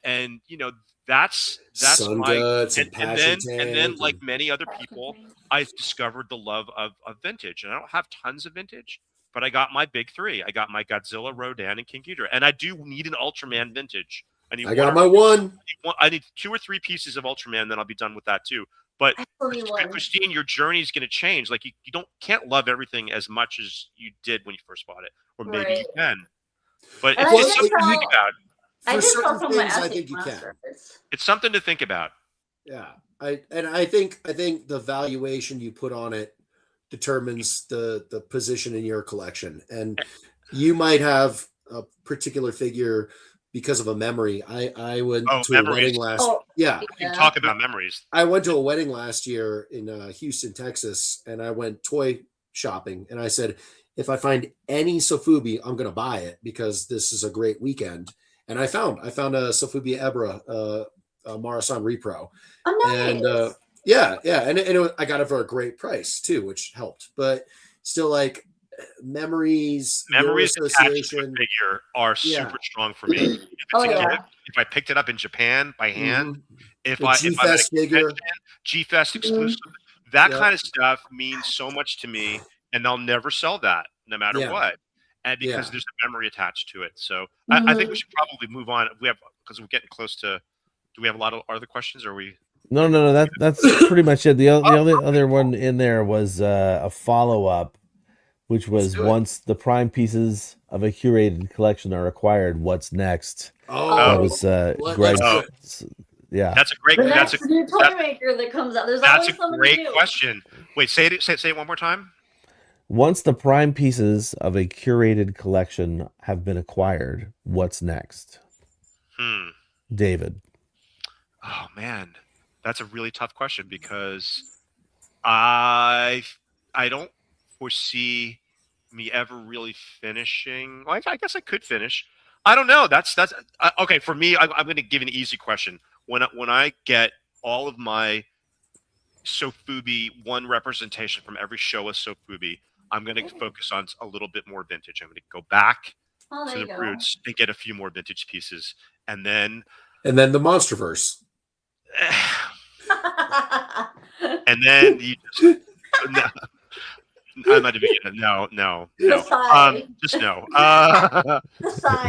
that's Sun my Guts and then like many other people, I discovered the love of vintage. And I don't have tons of vintage, but I got my big three. I got my Godzilla, Rodan, and King Ghidorah. And I do need an Ultraman vintage. I got my one. I need 2 or 3 pieces of Ultraman, then I'll be done with that too. But Christine, your journey is going to change. Like you can't love everything as much as you did when you first bought it, or maybe you can. But it's something to think about. For certain things, I think you can. It's something to think about. Yeah, I think the valuation you put on it determines the position in your collection, and you might have a particular figure because of a memory. I went to a wedding last. You can talk about memories. I went to a wedding last year in Houston, Texas, and I went toy shopping, and I said, if I find any Sofubi, I'm going to buy it because this is a great weekend. And I found a Sofubi Ebra Marasan Repro. Oh, nice. And I got it for a great price too, which helped. But still, like memories attached to a figure are super strong for me. If I picked it up in Japan by hand, if I'm at a G-Fest exclusive, that kind of stuff means so much to me, and they'll never sell that no matter what. And because there's a memory attached to it. So I think we should probably move on. Because we're getting close to. Do we have a lot of other questions? Or are we? No. That's pretty much it. The only other one in there was a follow-up, which was once the prime pieces of a curated collection are acquired, what's next? That was Greg. Yeah, that's a great. That's a new toy maker that comes out. That's a great question. Wait, say it one more time. Once the prime pieces of a curated collection have been acquired, what's next? David. Oh man, that's a really tough question because I don't foresee me ever really finishing. Well, I guess I could finish. I don't know. That's okay for me. I'm going to give an easy question. When I get all of my Sofubi, one representation from every show of Sofubi, I'm going to focus on a little bit more vintage. I'm going to go back to the roots and get a few more vintage pieces, and then the Monsterverse, and then you just. I'm not even no. Just no.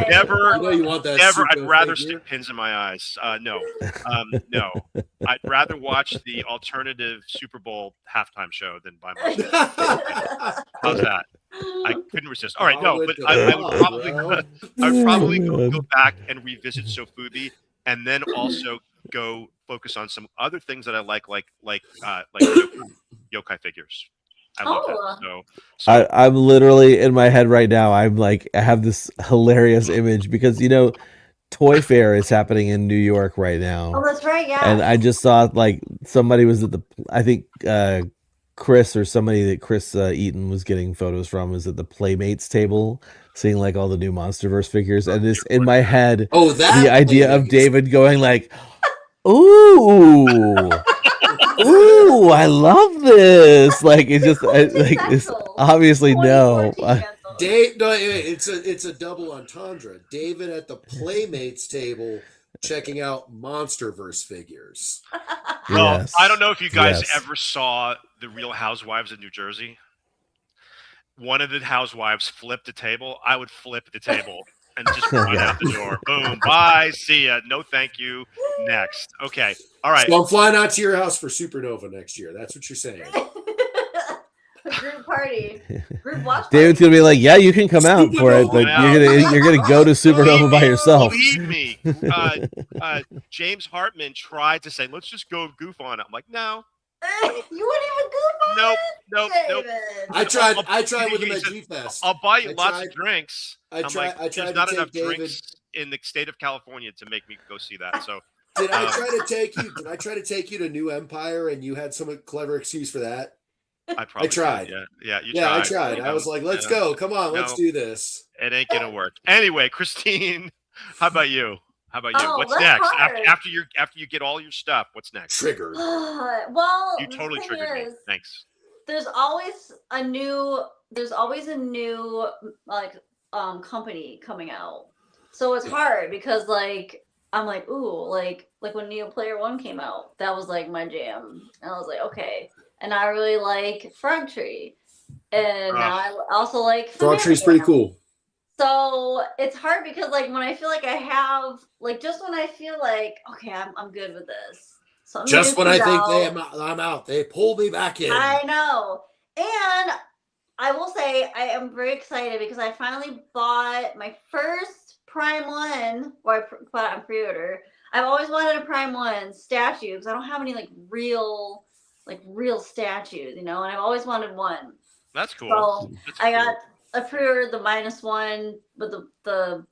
Never. You want that never. I'd rather stick pins in my eyes. No. I'd rather watch the alternative Super Bowl halftime show than buy my. How's that? I couldn't resist. All right, no, but I would probably go back and revisit Sofubi, and then also go focus on some other things that I like yokai figures. I love that. So I'm literally in my head right now. I'm like, I have this hilarious image because Toy Fair is happening in New York right now. Oh, that's right, yeah. And I just saw like somebody was at I think Chris or somebody that Chris Eaton was getting photos from was at the Playmates table, seeing like all the new Monsterverse figures, and this in my head. The idea of David going like, "Ooh." Ooh, I love this. Like it's just like it's obviously no. Dave, no, it's a double entendre. David at the Playmates table checking out MonsterVerse figures. Yes. I don't know if you guys Yes. ever saw The Real Housewives of New Jersey. One of the housewives flipped a table. I would flip the table and just run out the door. Boom. Bye. See ya. No, thank you. Next. Okay. All right. So I'm flying out to your house for Supernova next year. That's what you're saying. Group party. Group watch party. David's gonna be like, yeah, you can come out for it, but you're gonna go to Supernova by yourself. Believe me. James Hartman tried to say, let's just go goof on it. I'm like, no. You wouldn't even goof on Nope. I tried with him at G-Fest. I'll buy you lots of drinks. I tried There's not enough drinks in the state of California to make me go see that. So Did I try to take you to New Empire and you had some clever excuse for that? I tried. Did, yeah. You tried. tried. I tried. I was like, let's go. Come on, let's do this. It ain't gonna work. Anyway, Christine, how about you? Oh, What's that's next? hard. After you get all your stuff, what's next? Triggered. Well, You totally the thing triggered me. is, Thanks. There's always a new like company coming out. So it's hard because like I'm like, ooh, like when Neo Player One came out, that was like my jam. And I was like, okay. And I really like Frog Tree. And now I also like Frog Tree's pretty cool. So it's hard because like when I feel like I have like just when I feel like okay, I'm good with this. So just when I think I'm out, they pull me back in. I know. And I will say I am very excited because I finally bought my first Prime 1, or I bought it on pre-order. I've always wanted a Prime 1 statue because I don't have any like real statues, and I've always wanted one. That's cool. So I pre-ordered the -1 with the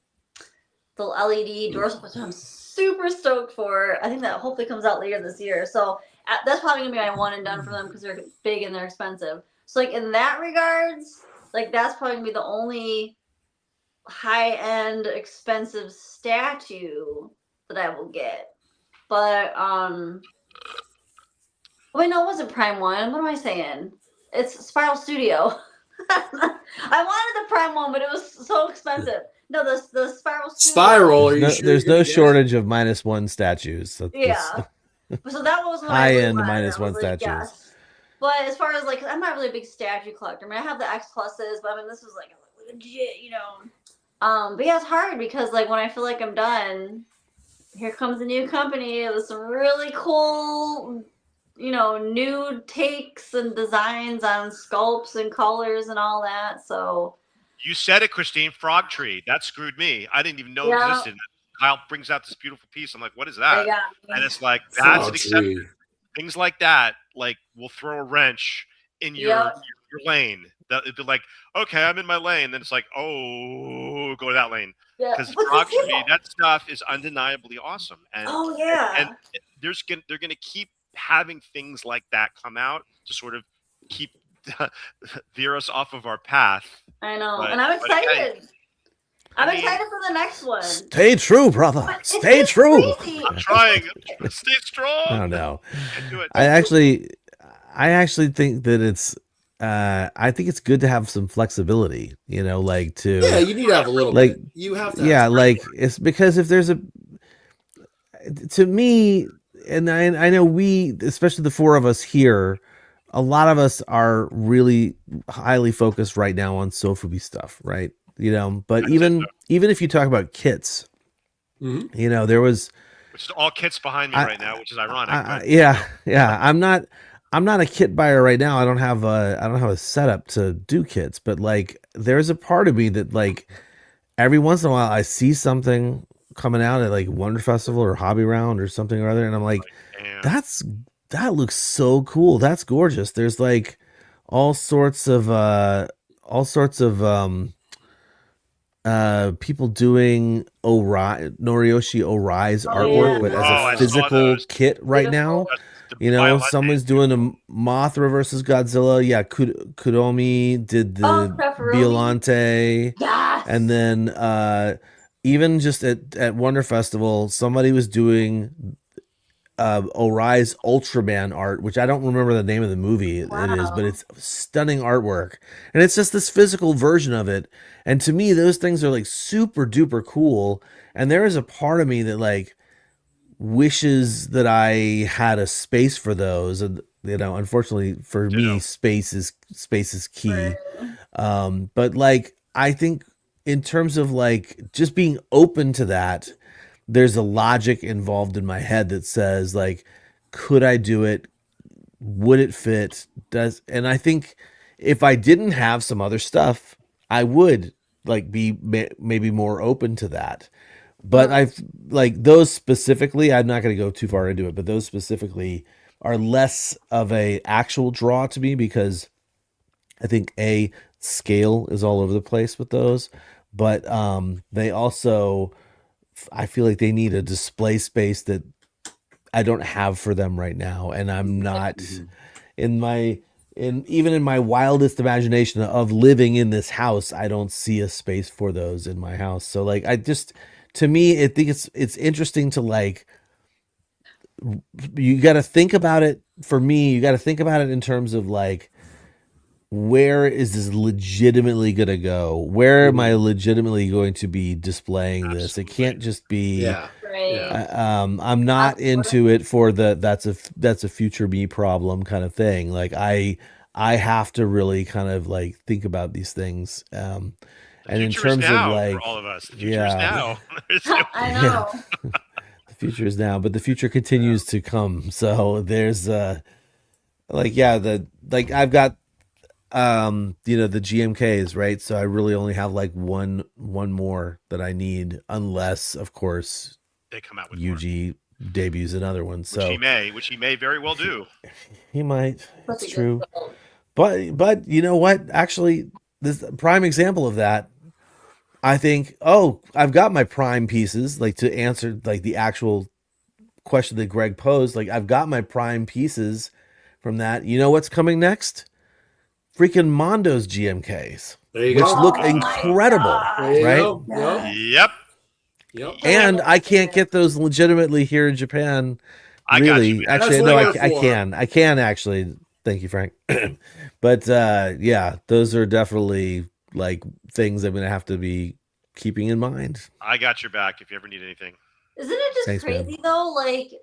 LED doors, which I'm super stoked for. I think that hopefully comes out later this year. So that's probably gonna be my one and done for them because they're big and they're expensive. So like in that regards, like that's probably gonna be the only high-end expensive statue that I will get. But wait, no, it wasn't Prime 1. What am I saying? It's Spiral Studio. I wanted the Prime 1, but it was so expensive. No, the Spiral Studio. Spiral. Are you sure There's no shortage of -1 statues. So that was high-end -1 statues. Yes. But as far as like, I'm not really a big statue collector. I mean, I have the X pluses, but I mean, this was like legit, But yeah, it's hard because like when I feel like I'm done, here comes a new company with some really cool, new takes and designs on sculpts and colors and all that. So You said it, Christine. Frog Tree. That screwed me. I didn't even know it existed. Kyle brings out this beautiful piece. I'm like, what is that? And it's like, that's an exception. Things like that, like, will throw a wrench in your lane. It'd be like, okay, I'm in my lane. Then it's like, oh, go to that lane. Because Frog Tree, that stuff is undeniably awesome. And, and they're going to keep having things like that come out to sort of keep veer us off of our path. I know, and I'm excited. I'm excited for the next one. Stay true, brother. Stay true. I'm trying. Stay strong. I don't know. Do it. I actually think that it's. I think it's good to have some flexibility. Like to. Yeah, you need to have a little. Like bit. You have to. Yeah, like it's because if there's to me, and I know we, especially the four of us here, a lot of us are really highly focused right now on Sofubi stuff, right? But even if you talk about kits, there was, which is all kits behind me right now, which is ironic. I'm not a kit buyer right now. I don't have a setup to do kits, but like there's a part of me that like every once in a while I see something coming out at like Wonder Festival or Hobby Round or something or other, and I'm like, that looks so cool. That's gorgeous. There's like all sorts of people doing Noriyoshi Orai's artwork, but as a physical kit right now. Someone's doing a Mothra versus Godzilla. Yeah, Kuromi did the Violante. Yes. And then even just at Wonder Festival, somebody was doing Ori's Ultraman art, which I don't remember the name of the movie it is, but it's stunning artwork. And it's just this physical version of it. And to me, those things are like super duper cool. And there is a part of me that like wishes that I had a space for those. And unfortunately for me, space is key. But like I think in terms of like just being open to that, there's a logic involved in my head that says like, could I do it? Would it fit? And I think if I didn't have some other stuff, I would like be maybe more open to that. But I've like those specifically, I'm not going to go too far into it, but those specifically are less of a actual draw to me because I think scale is all over the place with those, but they also I feel like they need a display space that I don't have for them right now, and I'm not even in my wildest imagination of living in this house, I don't see a space for those in my house. So like to me, I think it's interesting to like you got to think about it. For me, you got to think about it in terms of like, where is this legitimately going to go? Where am I legitimately going to be displaying this? It can't just be, I'm not into it for that's a future me problem kind of thing. Like I have to really kind of like think about these things. And in terms of like, for all of us, the future is now. I know. The future is now, but the future continues to come. So there's I've got the GMKs, right? So I really only have like one more that I need, unless of course they come out with UG debuts another one. So which he may very well do. He might. It's true. But you know what? Actually, this prime example of that, I think, I've got my prime pieces, like to answer like the actual question that Greg posed. Like I've got my prime pieces from that. You know what's coming next? Freaking Mondo's GMKs, which look incredible, right? Yep. And I can't get those legitimately here in Japan. Really, actually, no, I can. I can actually. Thank you, Frank. But yeah, those are definitely like things I'm gonna have to be keeping in mind. I got your back if you ever need anything. Isn't it just crazy though? Like,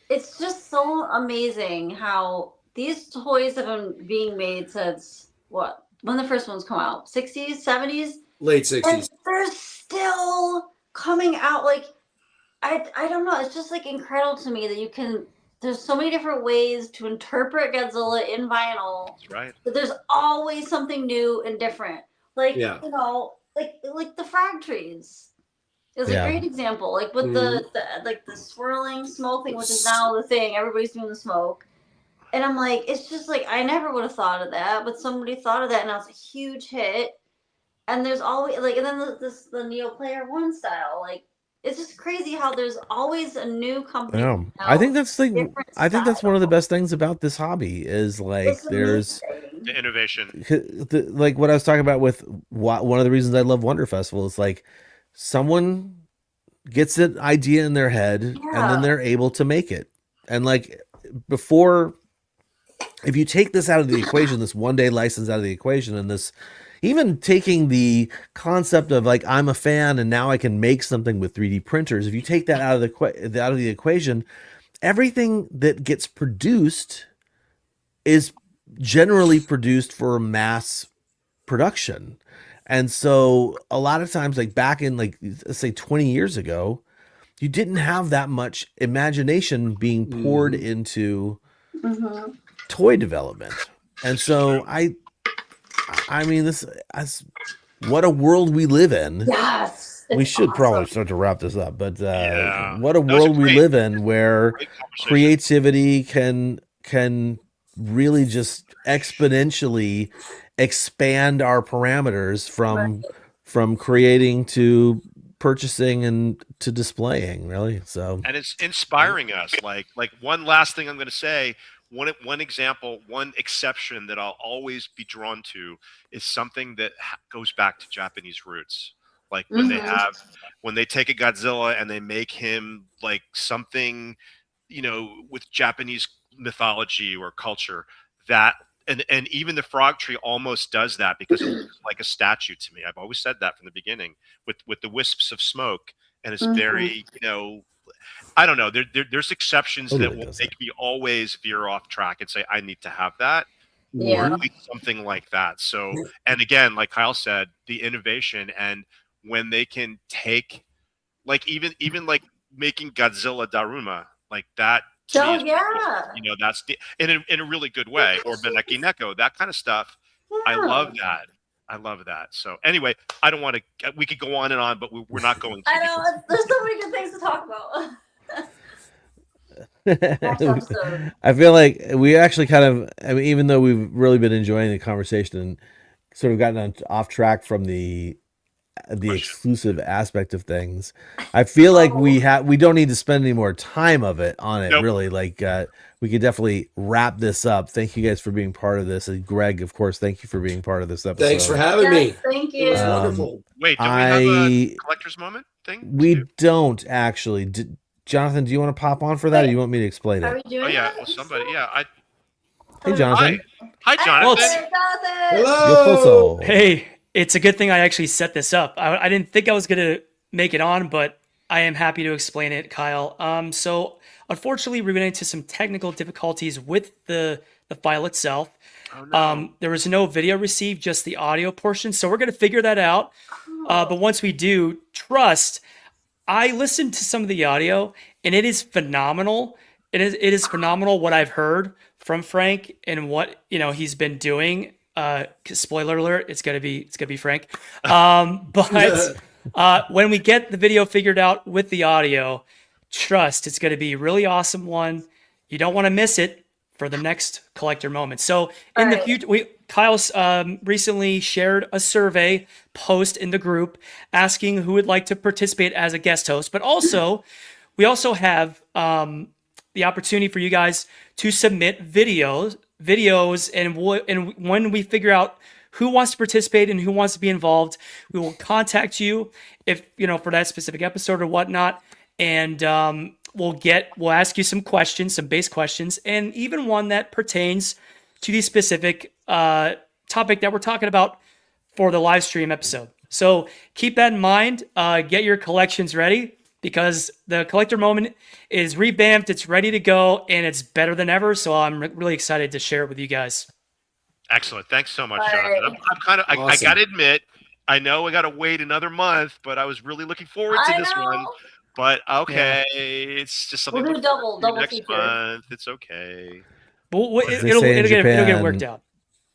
it's just so amazing how these toys have been being made since when the first ones come out? 60s, 70s? Late 60s. And they're still coming out. Like, I don't know. It's just like incredible to me that there's so many different ways to interpret Godzilla in vinyl. That's right. But there's always something new and different. Like, like the frag trees. It was a great example, like with the swirling smoke thing, which is now the thing. Everybody's doing the smoke, and I'm like, it's just like I never would have thought of that, but somebody thought of that, and now it's a huge hit. And there's always like, and then the Neo Player One style, like it's just crazy how there's always a new company. Yeah. I think that's one of the best things about this hobby is like there's the innovation. Like what I was talking about with one of the reasons I love Wonder Festival is like, someone gets an idea in their head and then they're able to make it. And like before, if you take this out of the equation, this one day license out of the equation, and this, even taking the concept of like, I'm a fan and now I can make something with 3D printers. If you take that out of the equation, everything that gets produced is generally produced for mass production. And so a lot of times, like back in like, let's say 20 years ago, you didn't have that much imagination being poured into toy development. And so I mean, what a world we live in. Yes. We should probably start to wrap this up, but what a world we live in where creativity can really just exponentially expand our parameters from creating to purchasing and to displaying, really. So, and it's inspiring us. Like one last thing I'm going to say, one example, one exception that I'll always be drawn to is something that goes back to Japanese roots. Like when they take a Godzilla and they make him like something, with Japanese mythology or culture, that and even the frog tree almost does that because it looks like a statue to me. I've always said that from the beginning with the wisps of smoke, and it's very, I don't know. There's exceptions that will make me always veer off track and say I need to have that, or at least something like that. So, and again, like Kyle said, the innovation, and when they can take, like even like making Godzilla Daruma like that. Oh yeah, that's in a really good way, or Maneki Neko, that kind of stuff. I love that. I love that. So anyway, I don't want to. We could go on and on, but we're not going to. I know there's so many good things to talk about. I feel like we actually kind of, I mean, even though we've really been enjoying the conversation and sort of gotten off track from the exclusive aspect of things, I feel like we don't need to spend any more time on it. Nope. Really, like we could definitely wrap this up. Thank you guys for being part of this, and Greg, of course, thank you for being part of this episode. Thanks for having me. Thank you. It was wonderful. Wait, do we have a collector's moment thing? We don't actually. Jonathan, do you want to pop on for that, or you want me to explain it? Are we doing well, somebody, Hey, Jonathan. Hi, Jonathan. Hello. Hey, it's a good thing I actually set this up. I didn't think I was going to make it on, but I am happy to explain it, Kyle. So unfortunately, we ran into some technical difficulties with the file itself. Oh, no. There was no video received, just the audio portion. So we're going to figure that out. But once we do, trust, I listened to some of the audio, and it is phenomenal. It is phenomenal what I've heard from Frank and what he's been doing. Spoiler alert, it's gonna be Frank. But when we get the video figured out with the audio, trust, it's gonna be a really awesome one. You don't want to miss it for the next collector moment. So in the future, Kyle recently shared a survey post in the group asking who would like to participate as a guest host, but also we also have the opportunity for you guys to submit videos, and when we figure out who wants to participate and who wants to be involved, we will contact you if for that specific episode or whatnot, and we'll ask you some questions, some base questions, and even one that pertains to the specific topic that we're talking about for the live stream episode. So keep that in mind. Get your collections ready, because the collector moment is revamped, it's ready to go, and it's better than ever. So I'm really excited to share it with you guys. Excellent. Thanks so much, Jonathan. I'm kind of, awesome. I got to admit, I know I got to wait another month, but I was really looking forward to this one. But okay, it's just something. We'll do double next feature. month. It's okay. It'll get worked out.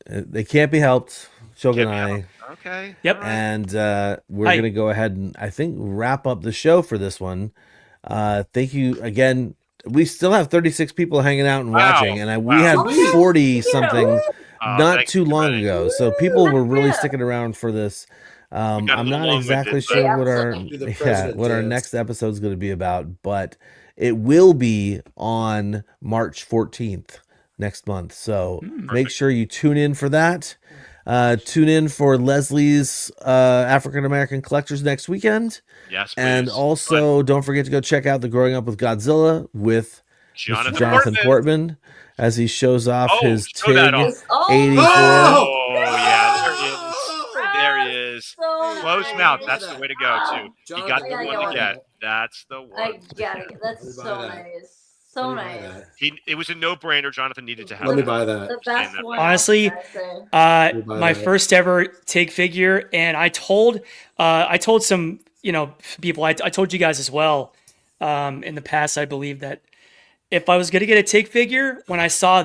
They can't be helped. Shogunai. Okay. Yep. And we're going to go ahead and, I think, wrap up the show for this one. Thank you again. We still have 36 people hanging out and watching, and we had 40 something not too long ago. So people were really sticking around for this. I'm not exactly sure what our next episode is going to be about, but it will be on March 14th next month. So make sure you tune in for that. Tune in for Leslie's African American Collectors next weekend. Yes, please. And also, don't forget to go check out the Growing Up with Godzilla with Mr. Jonathan Portman as he shows off his TIG 84. Oh, yeah, there he is. So closed mouth. That's the way to go, too. You got the one to get. That's the one. I got it. That's so nice. So nice. It was a no-brainer. Jonathan needed to have. Let me buy that. The best one. Honestly, my first ever TIG figure, and I told some people, I told you guys as well in the past, I believe that if I was going to get a TIG figure, when I saw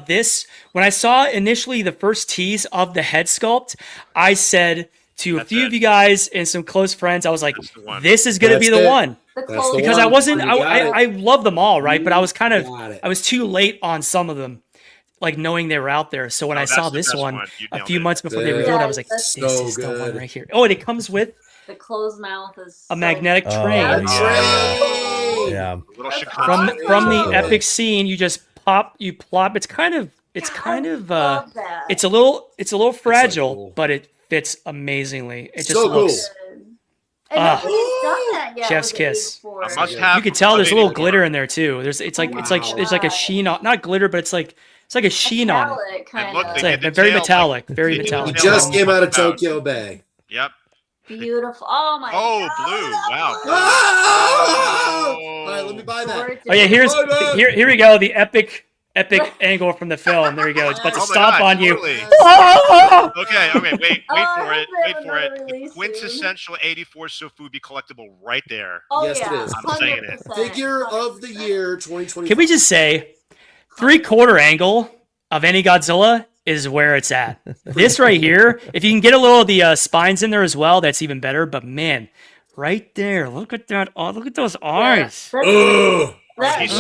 initially the first tease of the head sculpt, I said to a few of you guys and some close friends, I was like, this is going to be the one. Because I wasn't, I love them all, right? But I was I was too late on some of them, like knowing they were out there. So when I saw this one a few months before they revealed, I was like, this is the one right here. Oh, and it comes with the closed mouth is a magnetic tray. Yeah. From the epic scene, you just plop. It's a little fragile, but it fits amazingly. It just looks. And nobody's done that yet. Chef's with kiss. 84. A must-have You can tell from there's a little 84. glitter in there too. There's like there's like a sheen on, not glitter, but it's like a sheen on it. Metallic, kind And look, of. they It's did like the very tail, metallic, like, very they did the metallic. tail Just on came out of the boat. Tokyo Bay. Yep. Beautiful. Oh my Oh, god. blue. Wow. All right, let me buy that. Oh yeah, here we go. The epic angle from the film. There we go. It's about to Oh my stomp God, on you. totally. Okay, wait for it. Wait for it. The quintessential 84 Sofubi collectible right there. Oh, Yes, yeah. it is. I'm saying it. Figure of the year 2020. Can we just say 3/4 angle of any Godzilla is where it's at. This right here, if you can get a little of the spines in there as well, that's even better. But man, right there, look at that. Oh, look at those eyes. That's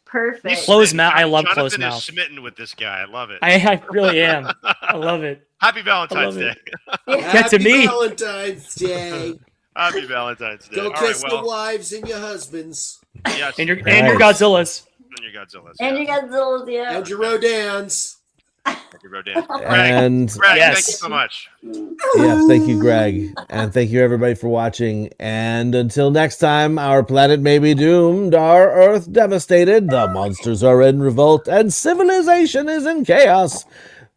perfect. Closed mouth. I love Jonathan closed is mouth. smitten with this guy. I love it. I really am. I love it. Happy Valentine's Day. Yeah, to me. Valentine's Day. Happy Valentine's Day. Go All kiss right, the well, wives and your husbands. yes. And your Godzillas. And your Godzillas. And you got Zills, yeah. And your Rodans. And Greg, yes. thank you so much. Yeah, thank you, Greg. And thank you, everybody, for watching. And until next time, our planet may be doomed, our Earth devastated, the monsters are in revolt, and civilization is in chaos.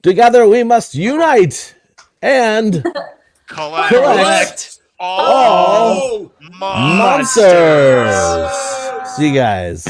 Together we must unite and collect all monsters. See you guys.